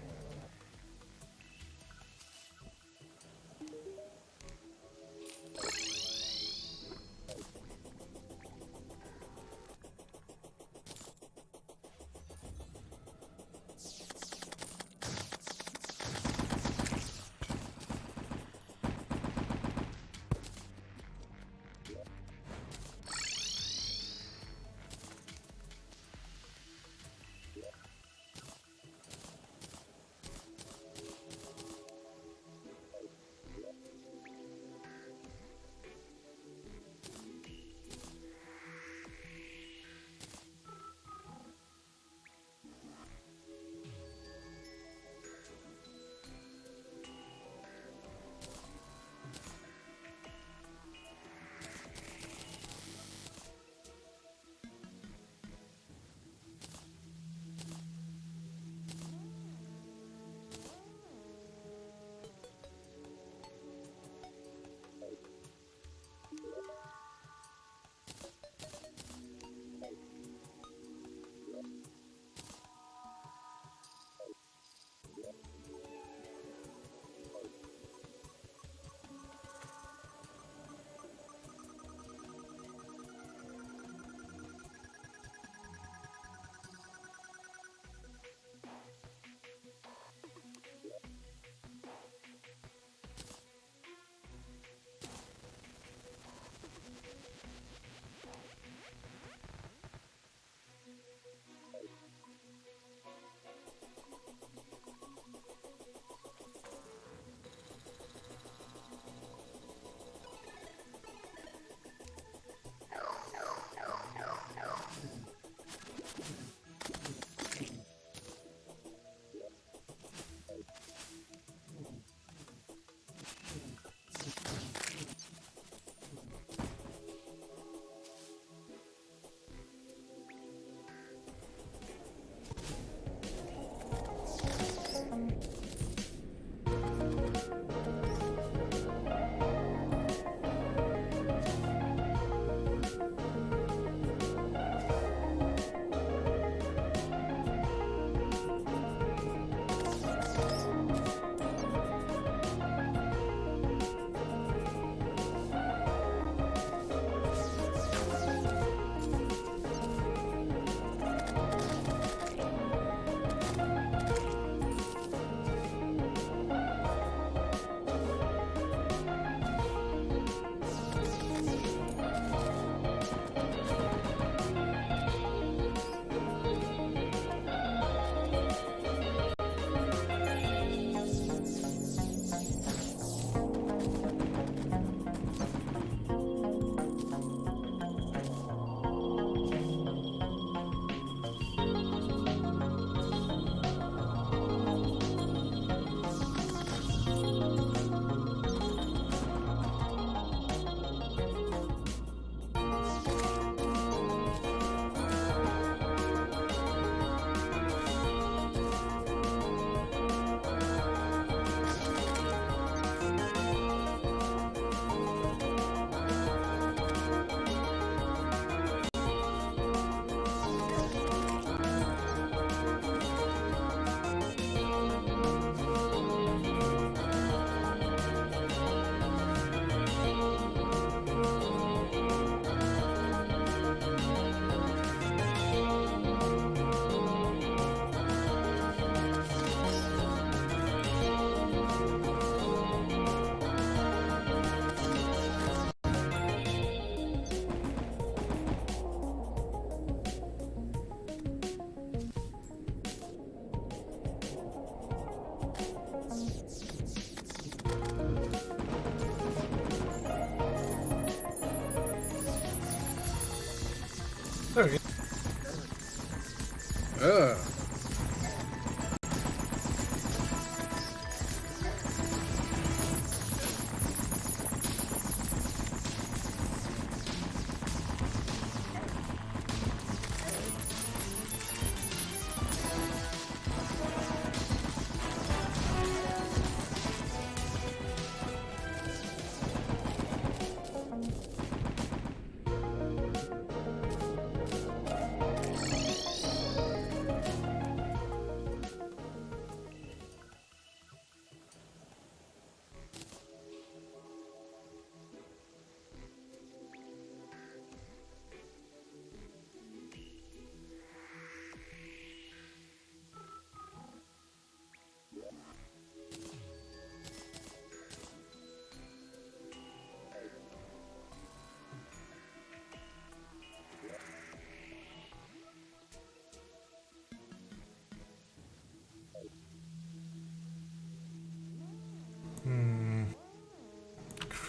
Ugh.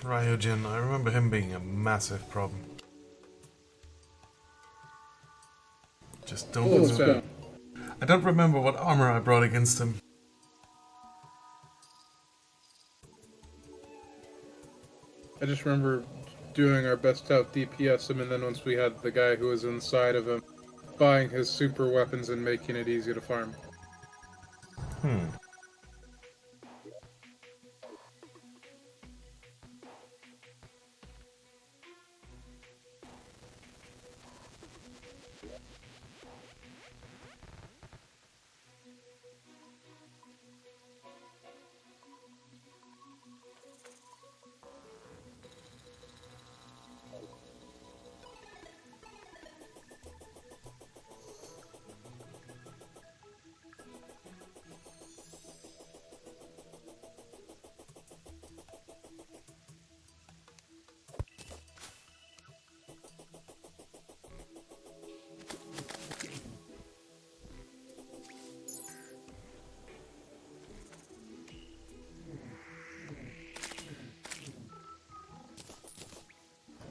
Cryogen, I remember him being a massive problem. Just don't Cool remember. stuff. I don't remember what armor I brought against him. I just remember doing our best to out DPS him, and then once we had the guy who was inside of him, buying his super weapons and making it easy to farm.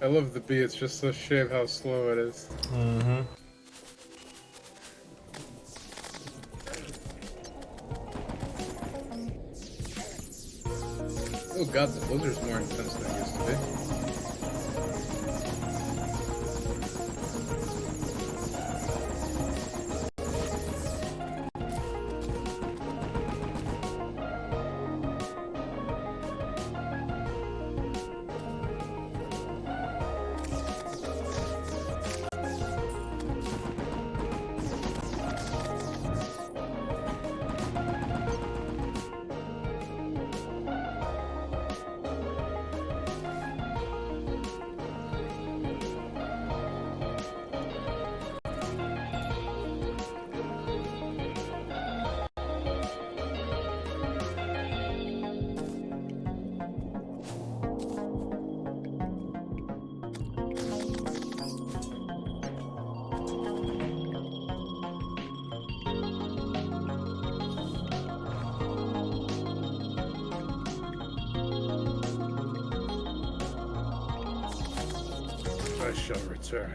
I love the bee, it's just a shame how slow it is. Mm-hmm. Oh god, the blizzard's more intense than it used to be. I shall return.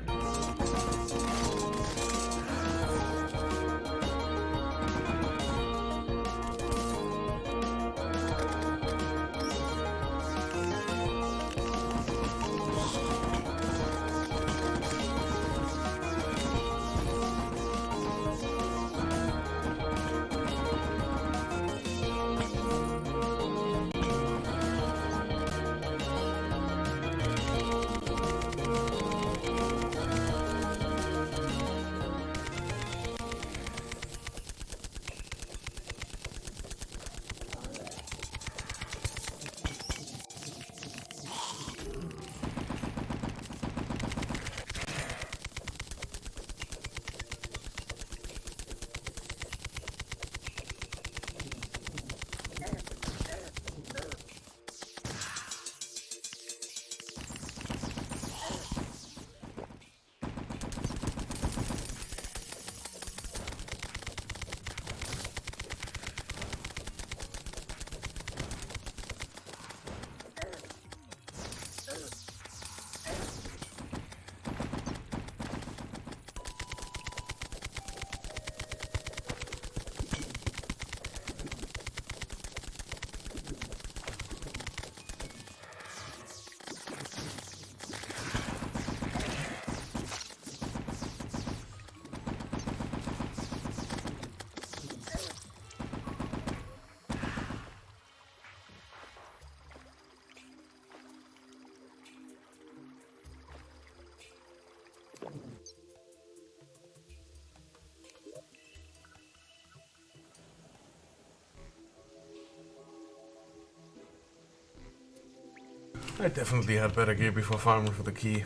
I definitely had better gear before farming for the key.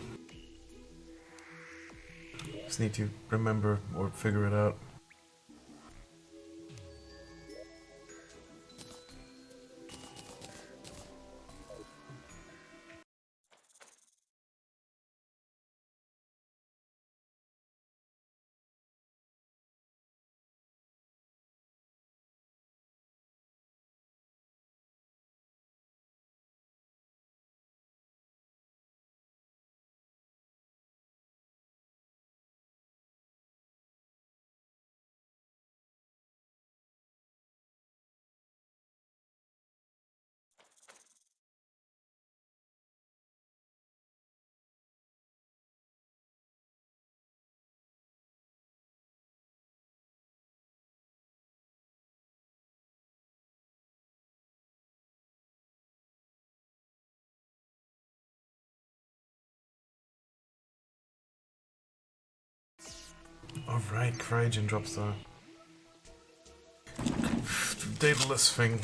Just need to remember or figure it out. Alright, Cryogen drops the Daedalus thing.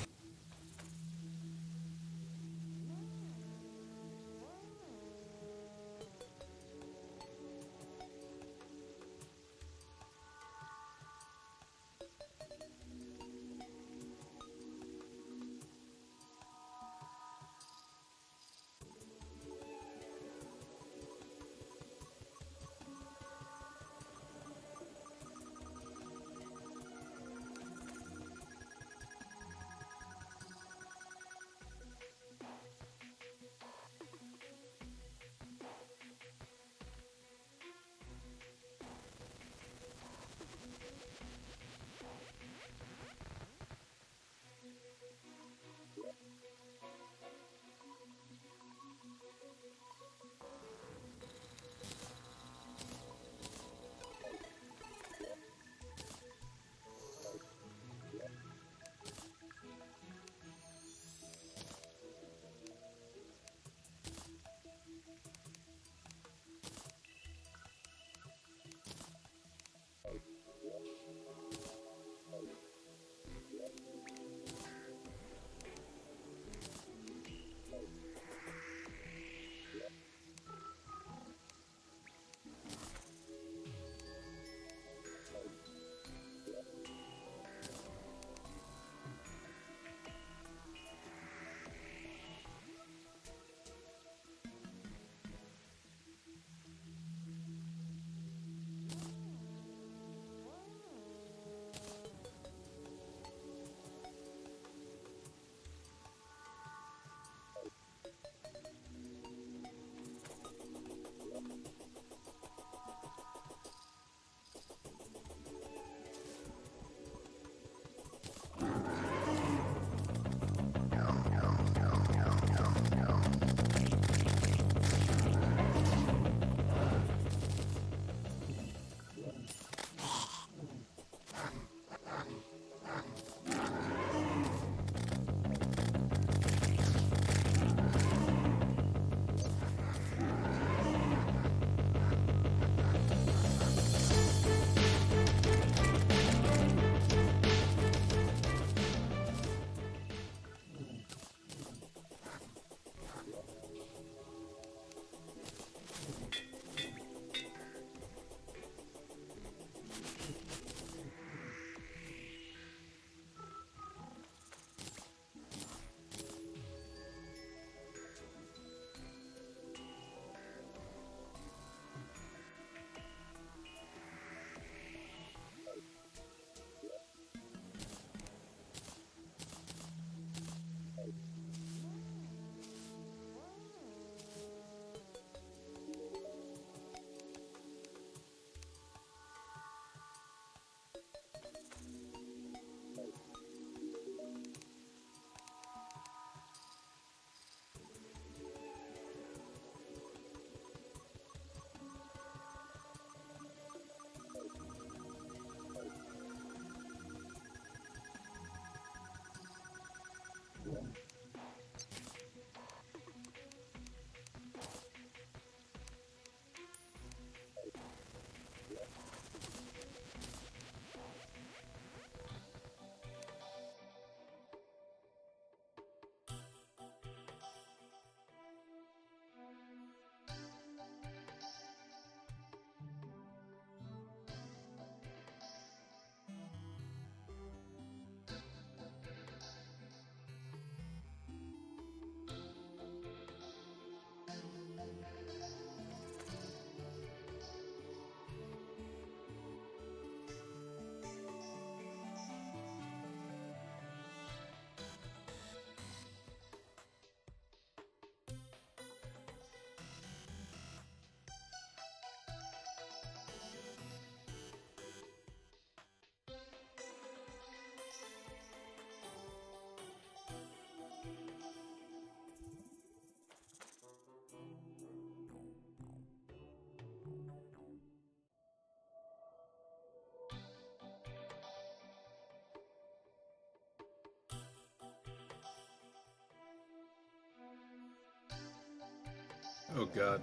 Oh god.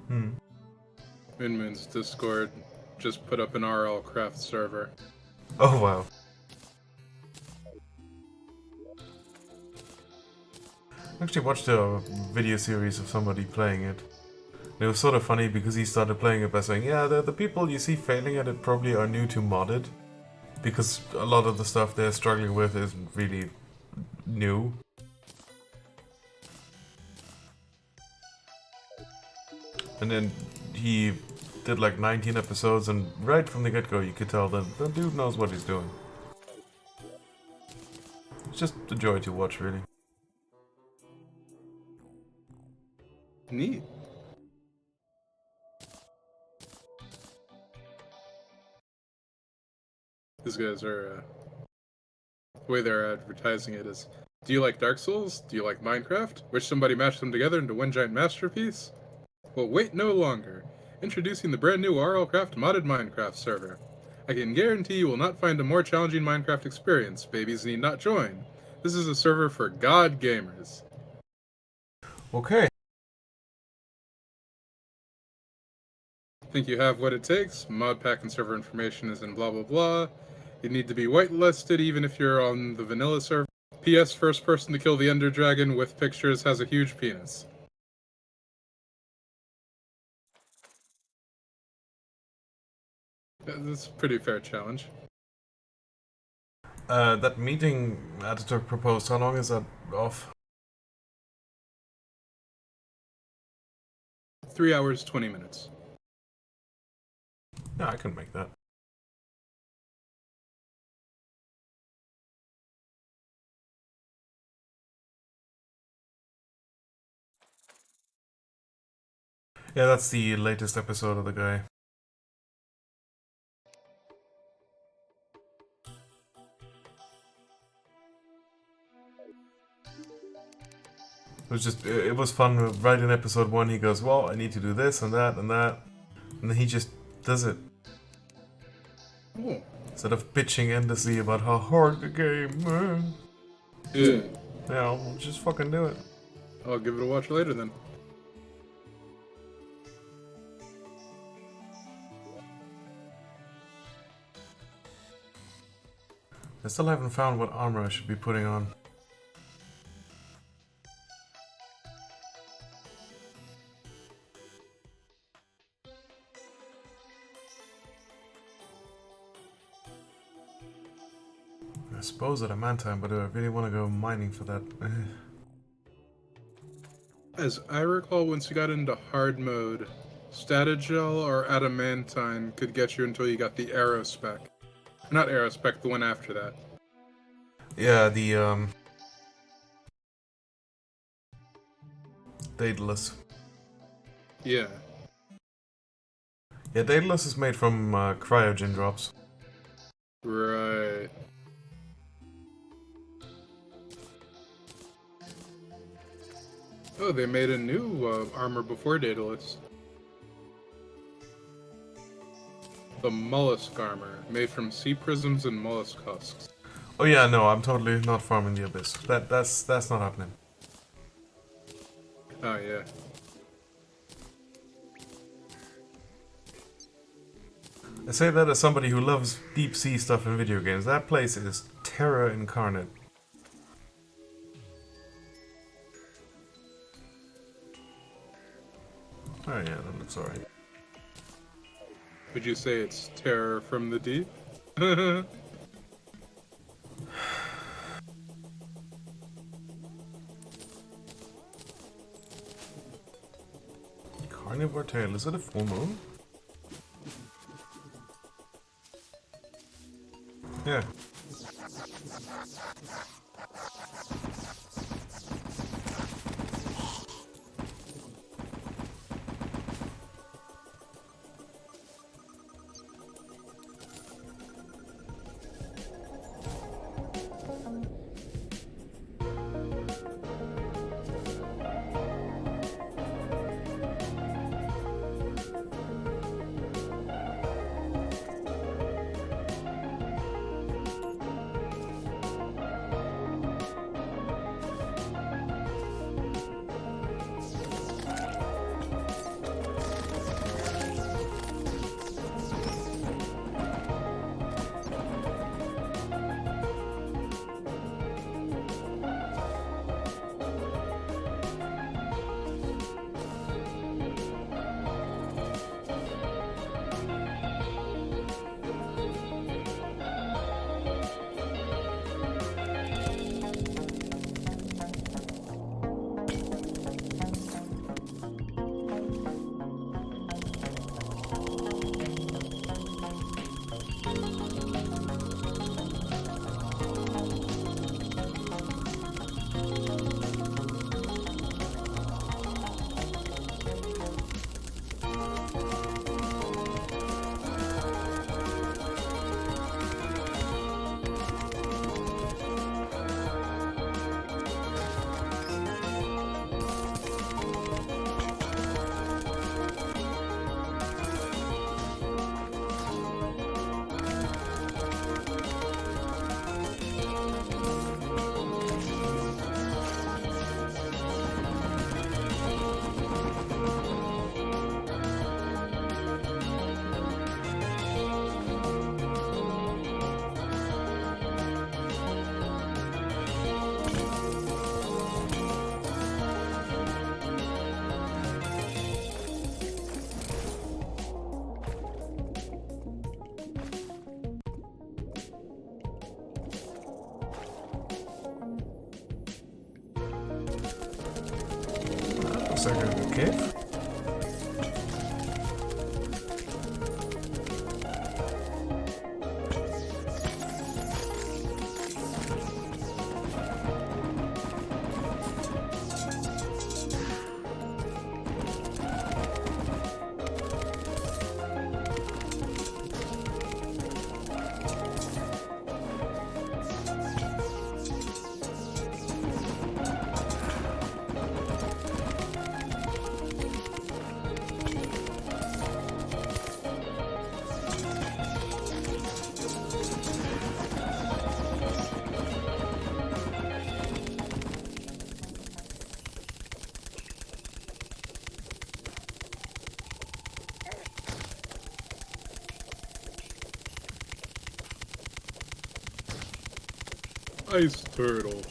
Hmm. Moon's Discord just put up an RL craft server. Oh wow. I actually watched a video series of somebody playing it. And it was sort of funny because he started playing it by saying, yeah, the people you see failing at it probably are new to modded. Because a lot of the stuff they're struggling with isn't really new. And then he did like 19 episodes, and right from the get-go you could tell that the dude knows what he's doing. It's just a joy to watch, really. Neat. These guys are, the way they're advertising it is, do you like Dark Souls? Do you like Minecraft? Wish somebody mashed them together into one giant masterpiece? Well, wait no longer. Introducing the brand new RLCraft modded Minecraft server. I can guarantee you will not find a more challenging Minecraft experience. Babies need not join. This is a server for God gamers. Okay. Think you have what it takes? Mod pack and server information is in blah blah blah. You need to be whitelisted even if you're on the vanilla server. PS, first person to kill the Ender Dragon with pictures has a huge penis. That's a pretty fair challenge. That meeting Ataturk proposed, how long is that off? 3 hours, 20 minutes. Yeah, I can make that. Yeah, that's the latest episode of the guy. It was just, it was fun. Right in episode 1, he goes, well, I need to do this and that and that. And then he just does it. Cool. Instead of bitching endlessly about how hard the game is. Yeah. Yeah, we'll just fucking do it. I'll give it a watch later then. I still haven't found what armor I should be putting on. I suppose at a man time, but do I really want to go mining for that? As I recall, once you got into hard mode, Statagel or Adamantine could get you until you got the Arrow spec. Not Arrow spec, the one after that. Yeah, the Daedalus. Yeah. Yeah, Daedalus is made from cryogen drops. Right. Oh, they made a new armor before Daedalus. The Mollusk armor, made from sea prisms and mollusk husks. Oh yeah, no, I'm totally not farming the abyss. That's not happening. Oh yeah. I say that as somebody who loves deep sea stuff in video games. That place is terror incarnate. Oh yeah, that looks alright. Would you say it's terror from the deep? Carnivore tail, is it a full moon? Yeah. Looks like a good cave. Ice turtle.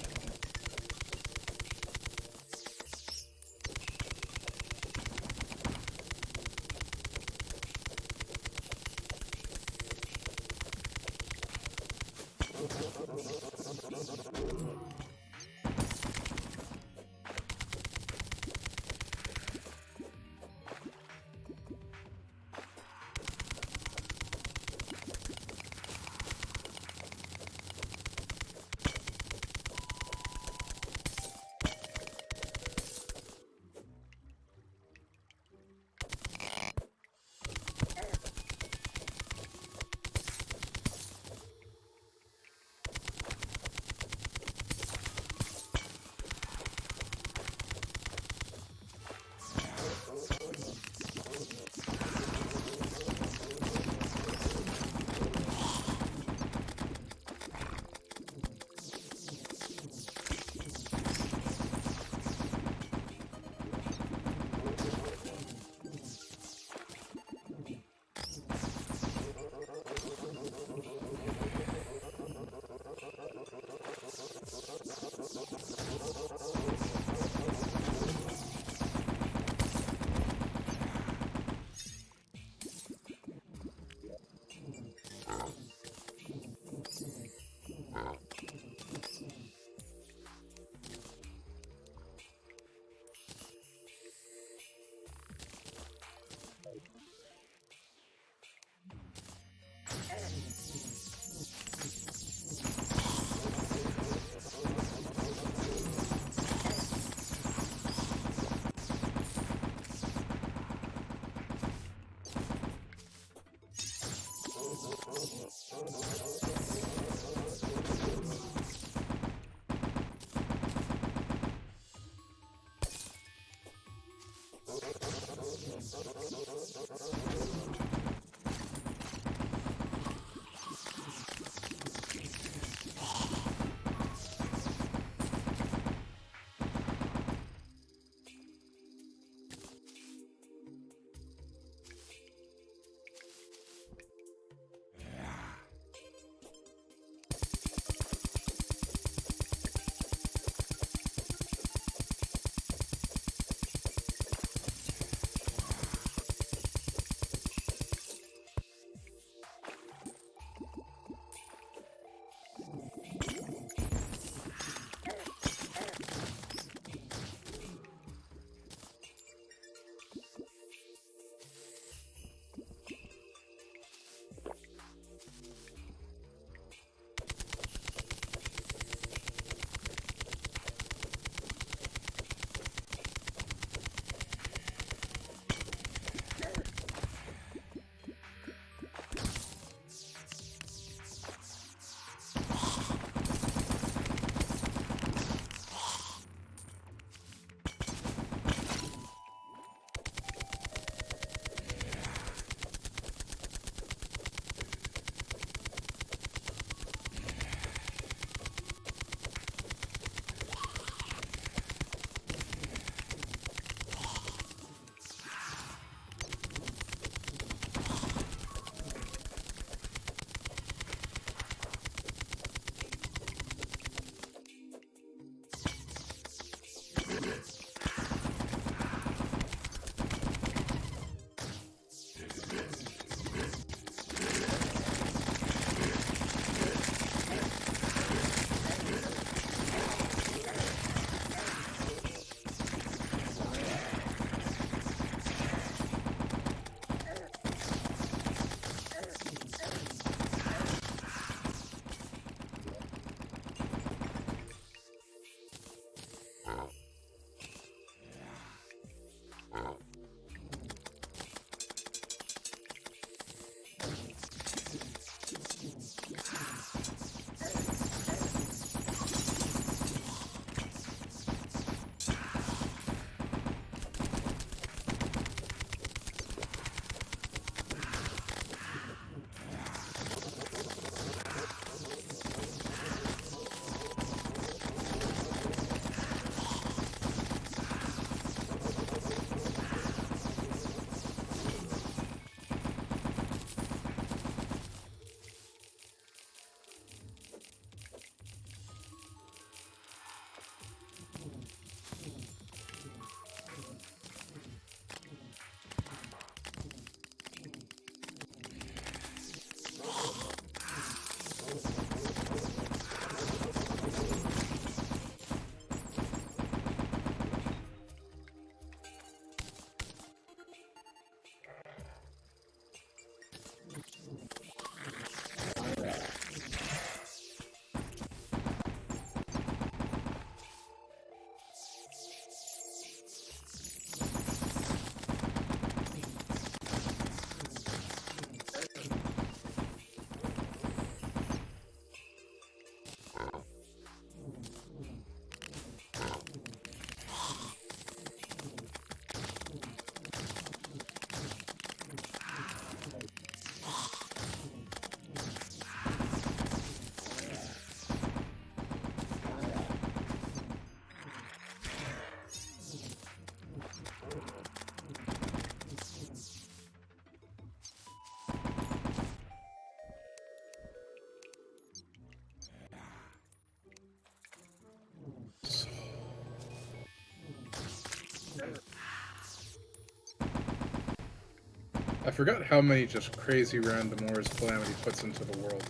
I forgot how many just crazy random ores Calamity puts into the world.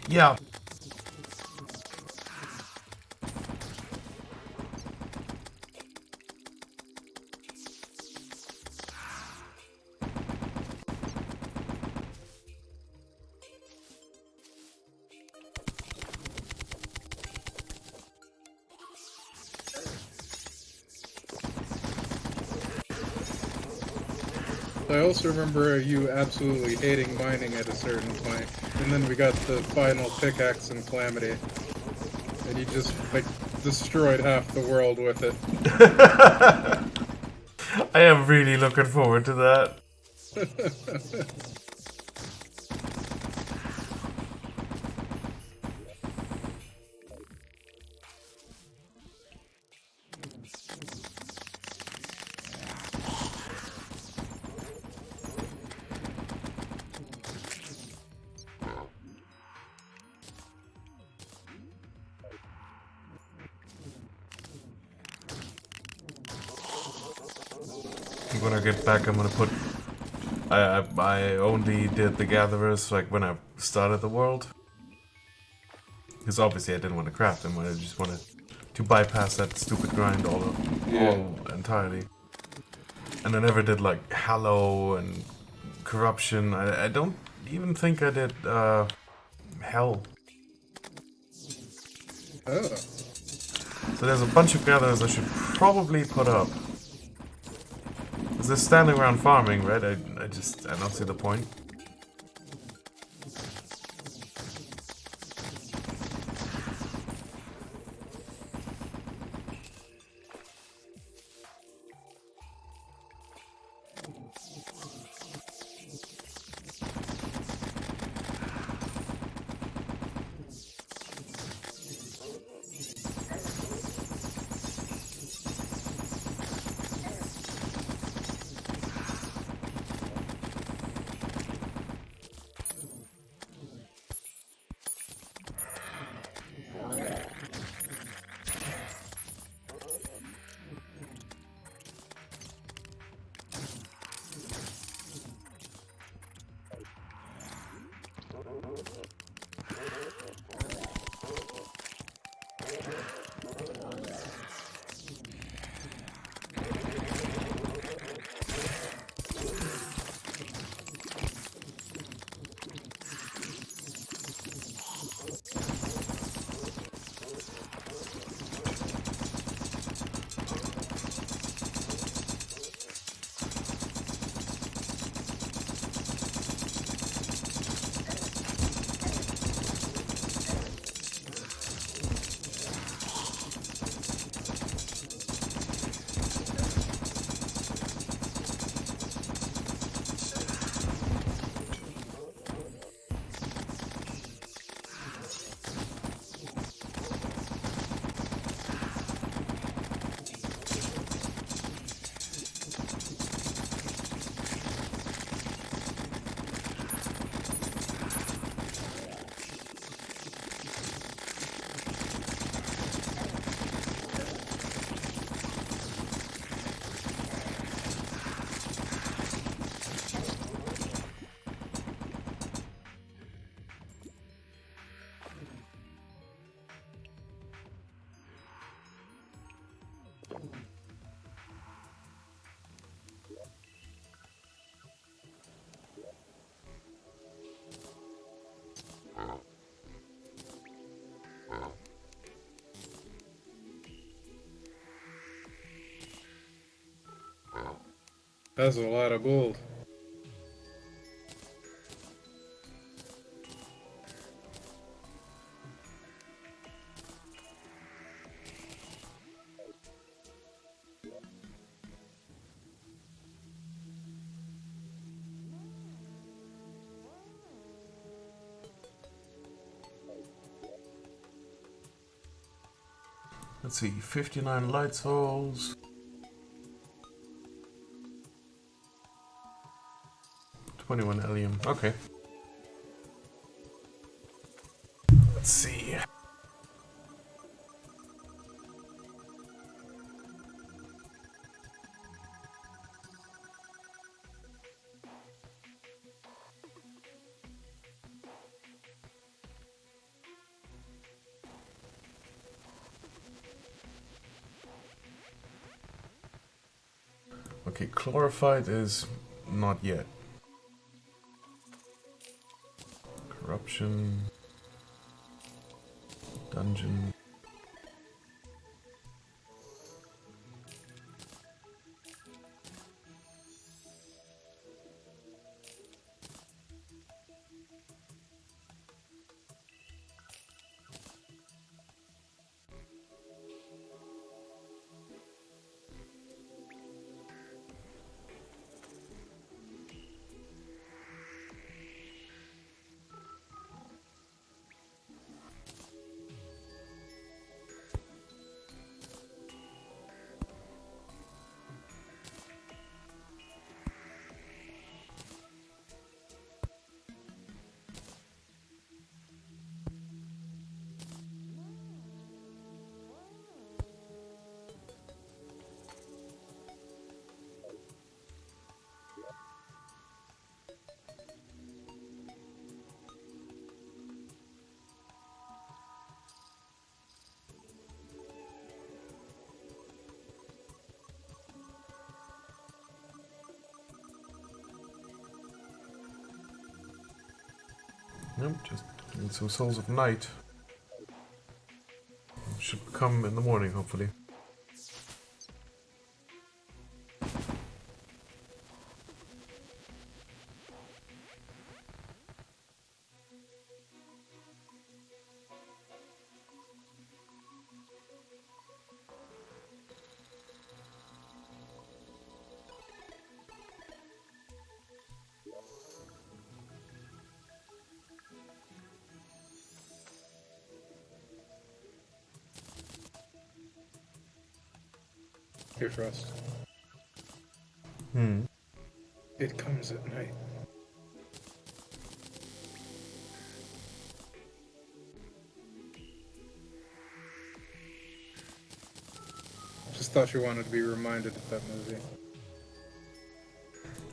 Yeah. I also remember you absolutely hating mining at a certain point, and then we got the final pickaxe in Calamity, and you just, like, destroyed half the world with it. I am really looking forward to that. When I get back, I'm gonna put... I only did the gatherers like when I started the world. Because obviously I didn't want to craft them, I just wanted to bypass that stupid grind all entirely. And I never did like Hallow and Corruption. I don't even think I did Hell. Oh. So there's a bunch of gatherers I should probably put up. Because they're standing around farming, right? I don't see the point. That's a lot of gold. Let's see, 59 light souls. 21 helium. Okay. Let's see. Okay, Chlorophyte is not yet. Corruption. Dungeon. Nope, just need some Souls of Night. Should come in the morning, hopefully. Here, Frost. Hmm. It comes at night. Just thought you wanted to be reminded of that movie.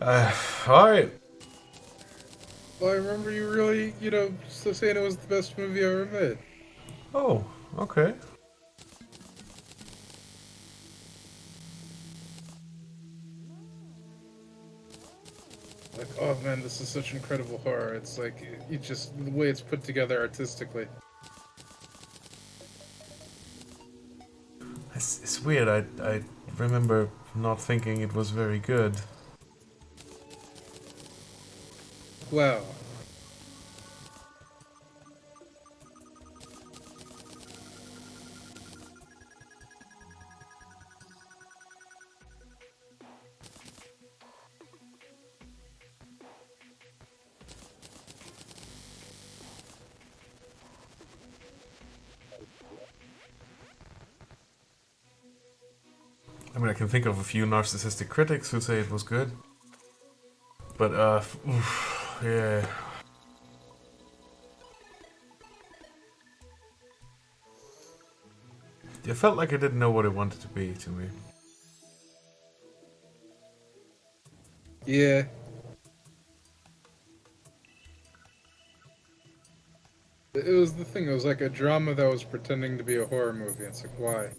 Alright. Well, I remember you really, still saying it was the best movie I ever made. Oh, okay. Like, oh man, this is such incredible horror. It's like, you just, the way it's put together artistically. It's weird, I remember not thinking it was very good. Wow. I mean, I can think of a few narcissistic critics who say it was good. But, oof, yeah. It felt like it didn't know what it wanted to be to me. Yeah. It was the thing, it was like a drama that was pretending to be a horror movie. It's like, why?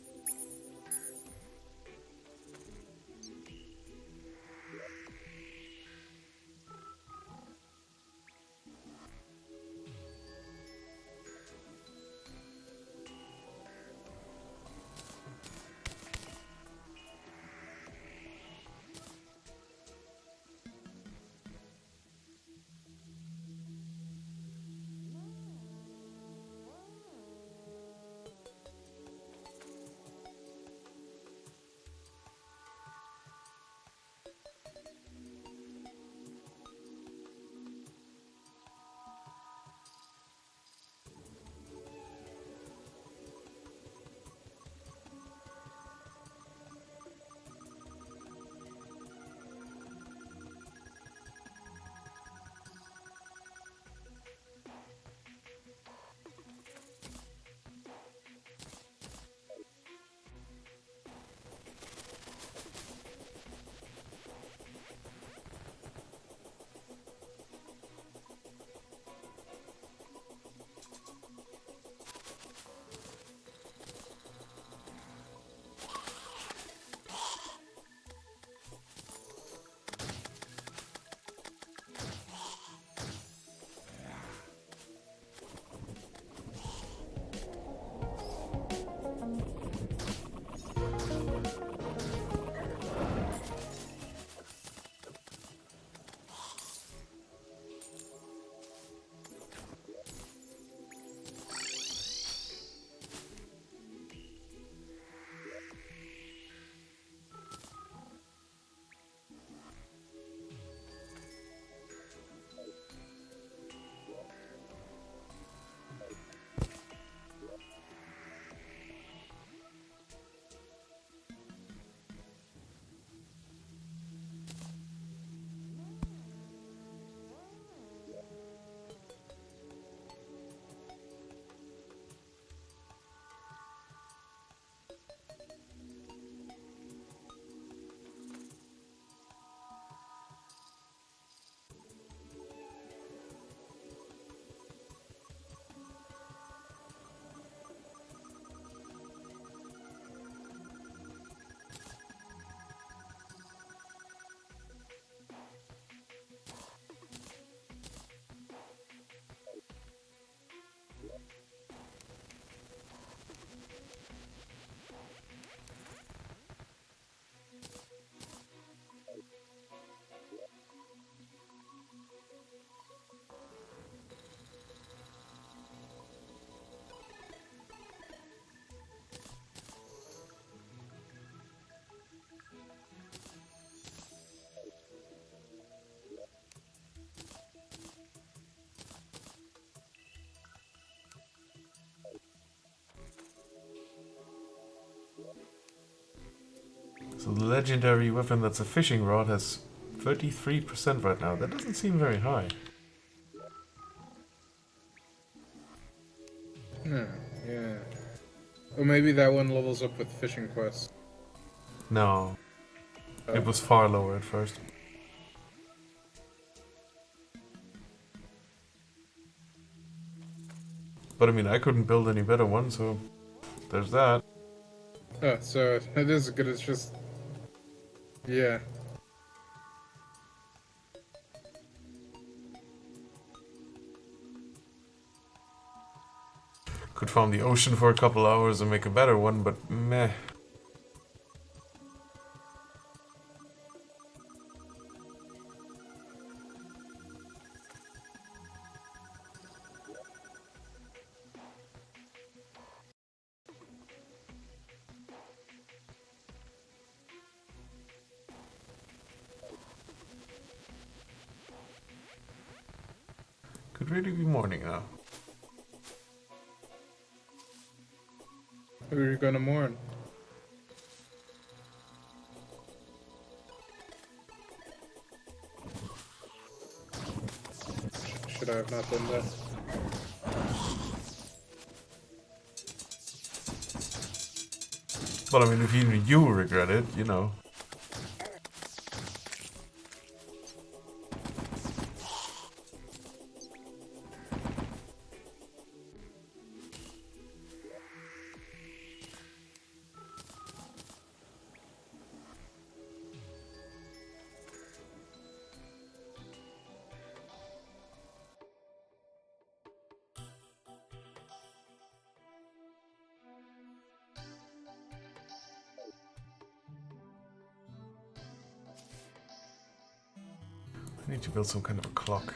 So the legendary weapon that's a fishing rod has 33% right now. That doesn't seem very high. Yeah. Or maybe that one levels up with fishing quests. No, it was far lower at first. But I mean, I couldn't build any better one, so there's that. Oh, so it is good. It's just, yeah. Could farm the ocean for a couple hours and make a better one, but meh. Could really be morning now. Who are you gonna mourn? Should I have not done that? But I mean, if even you regret it, you know. I need to build some kind of a clock.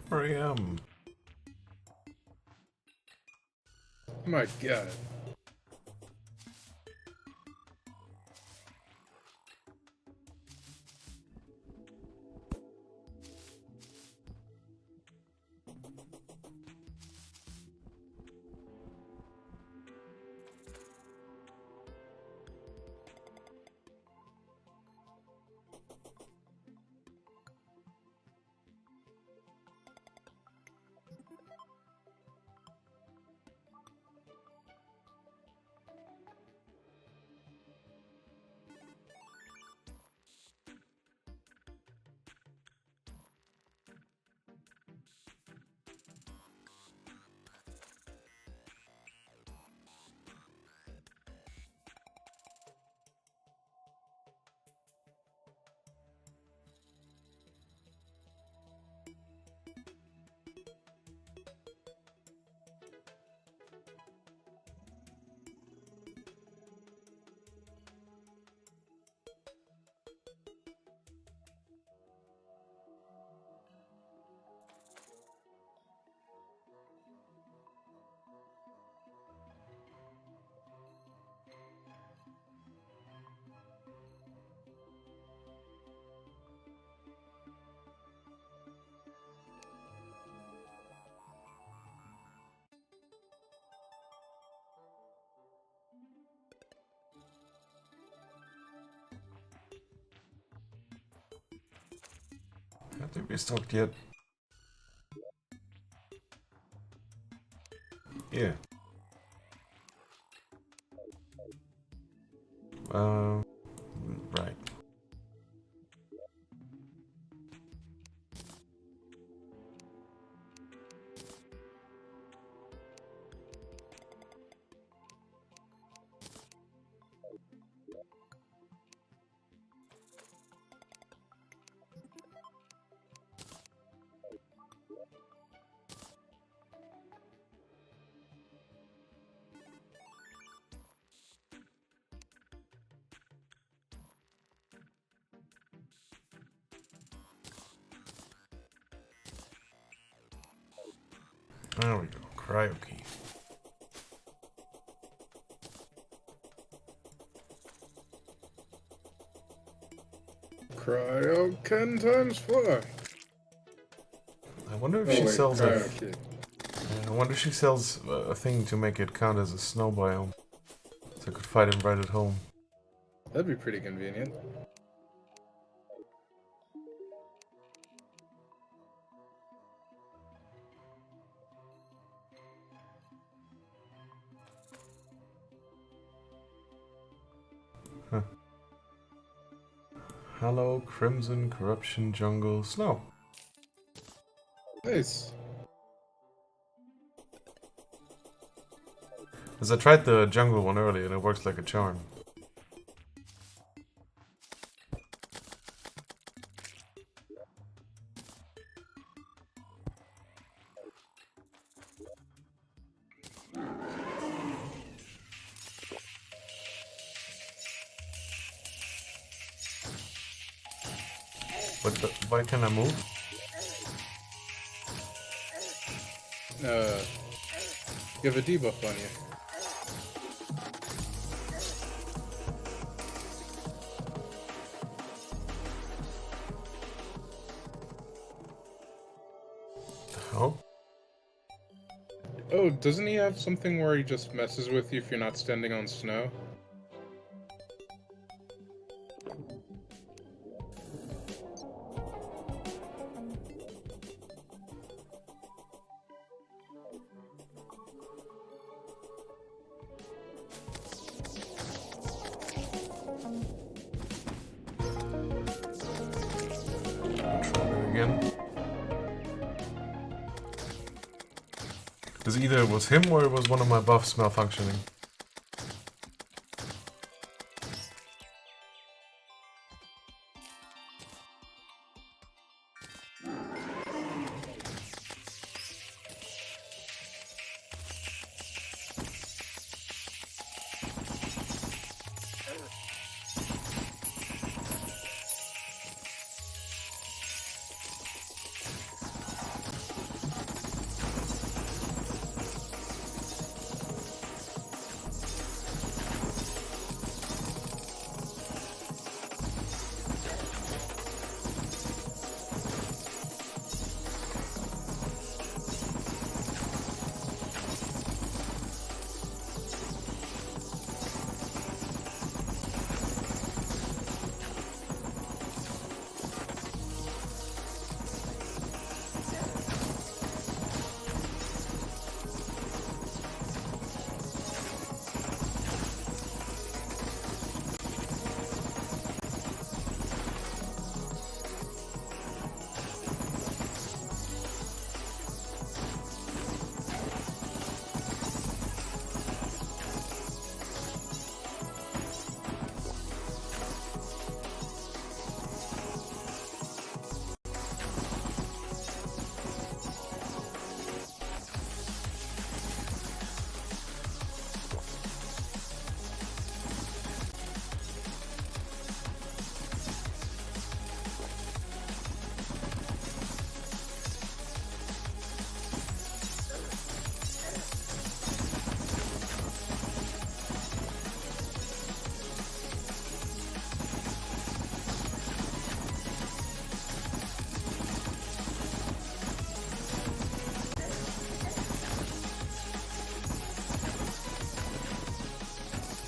Four AM. My god. Have they restocked yet? Yeah. Right. There we go. Cryo key. Cryo 10 times 4. I wonder if Oh, she wait, sells a. cryo key. I wonder if she sells a thing to make it count as a snow biome, so I could fight him right at home. That'd be pretty convenient. Huh. Hello, Crimson Corruption Jungle Snow. Nice. As I tried the jungle one earlier and it works like a charm. But why can't I move? You have a debuff on you. Oh? Oh, doesn't he have something where he just messes with you if you're not standing on snow? Try that again. Because either it was him or it was one of my buffs malfunctioning.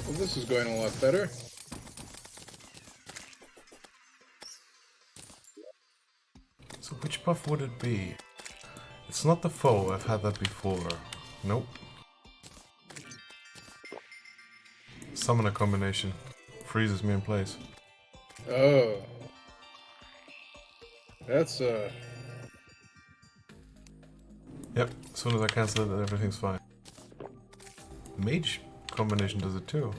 Well, this is going a lot better. So which buff would it be? It's not the foe, I've had that before. Nope. Summoner combination. Freezes me in place. Oh. That's, Yep, as soon as I cancel it, everything's fine. Mage combination does it too.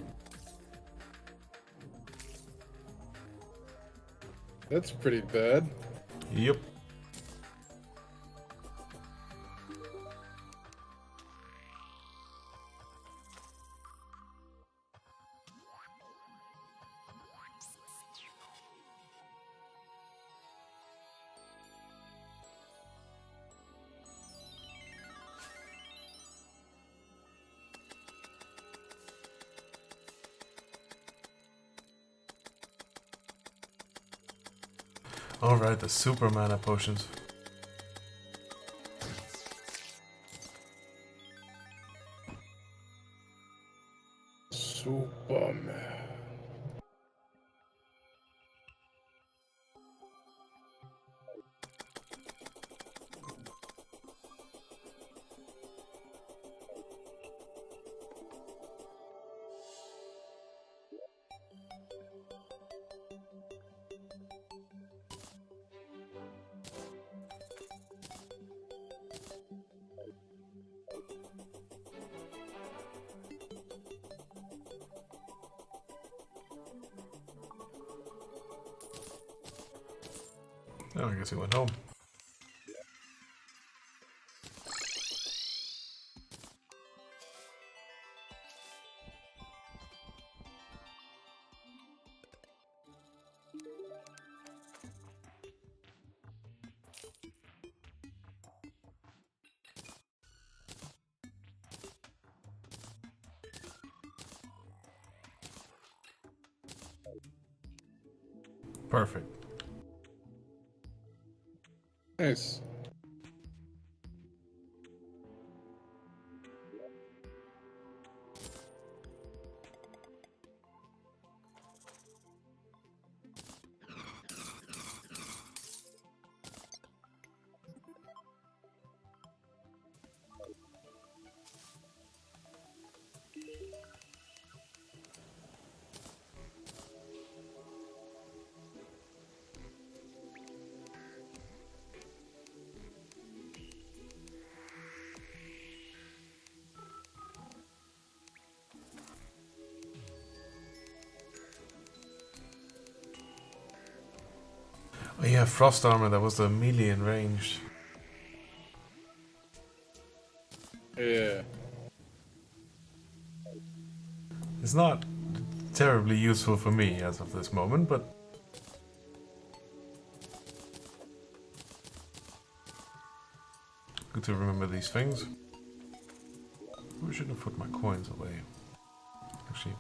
That's pretty bad. Yep. Alright, the super mana potions. Superman. Oh, I guess he went home. Perfect. Nice. Oh yeah, frost armor, that was the melee and ranged. Yeah. It's not terribly useful for me as of this moment, but good to remember these things. We should have put my coins away. Actually,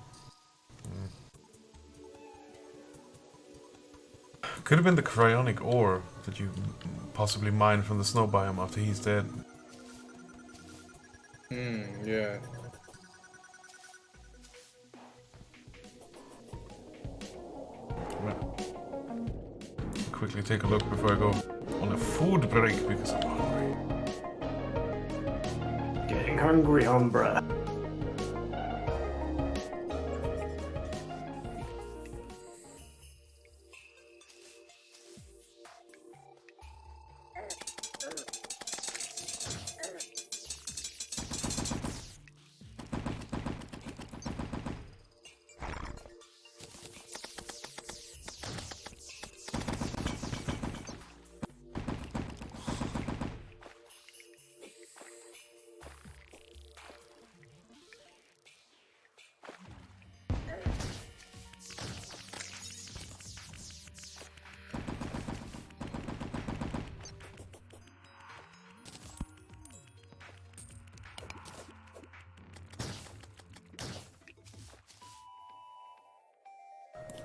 could have been the cryonic ore that you possibly mined from the snow biome after he's dead. Yeah. Right. Quickly take a look before I go on a food break because I'm hungry. Getting hungry, hombre.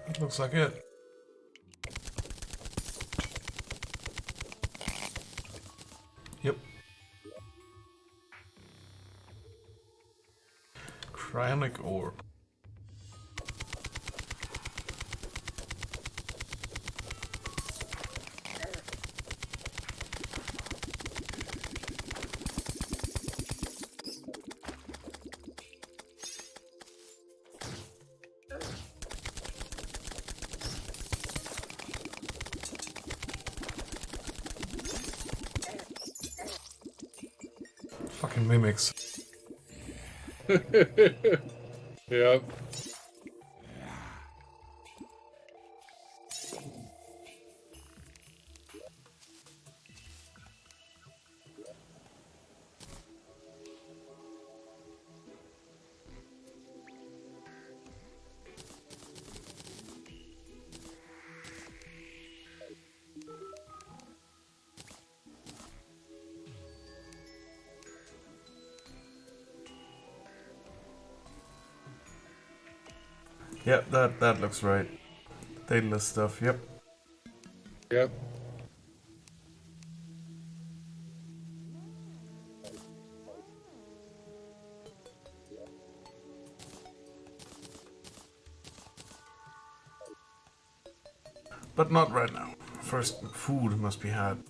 It looks like it. Yep. Cryonic ore. Fucking mimics. Yep. Yep, that looks right. Daedalus stuff, yep. Yep. But not right now. First, food must be had.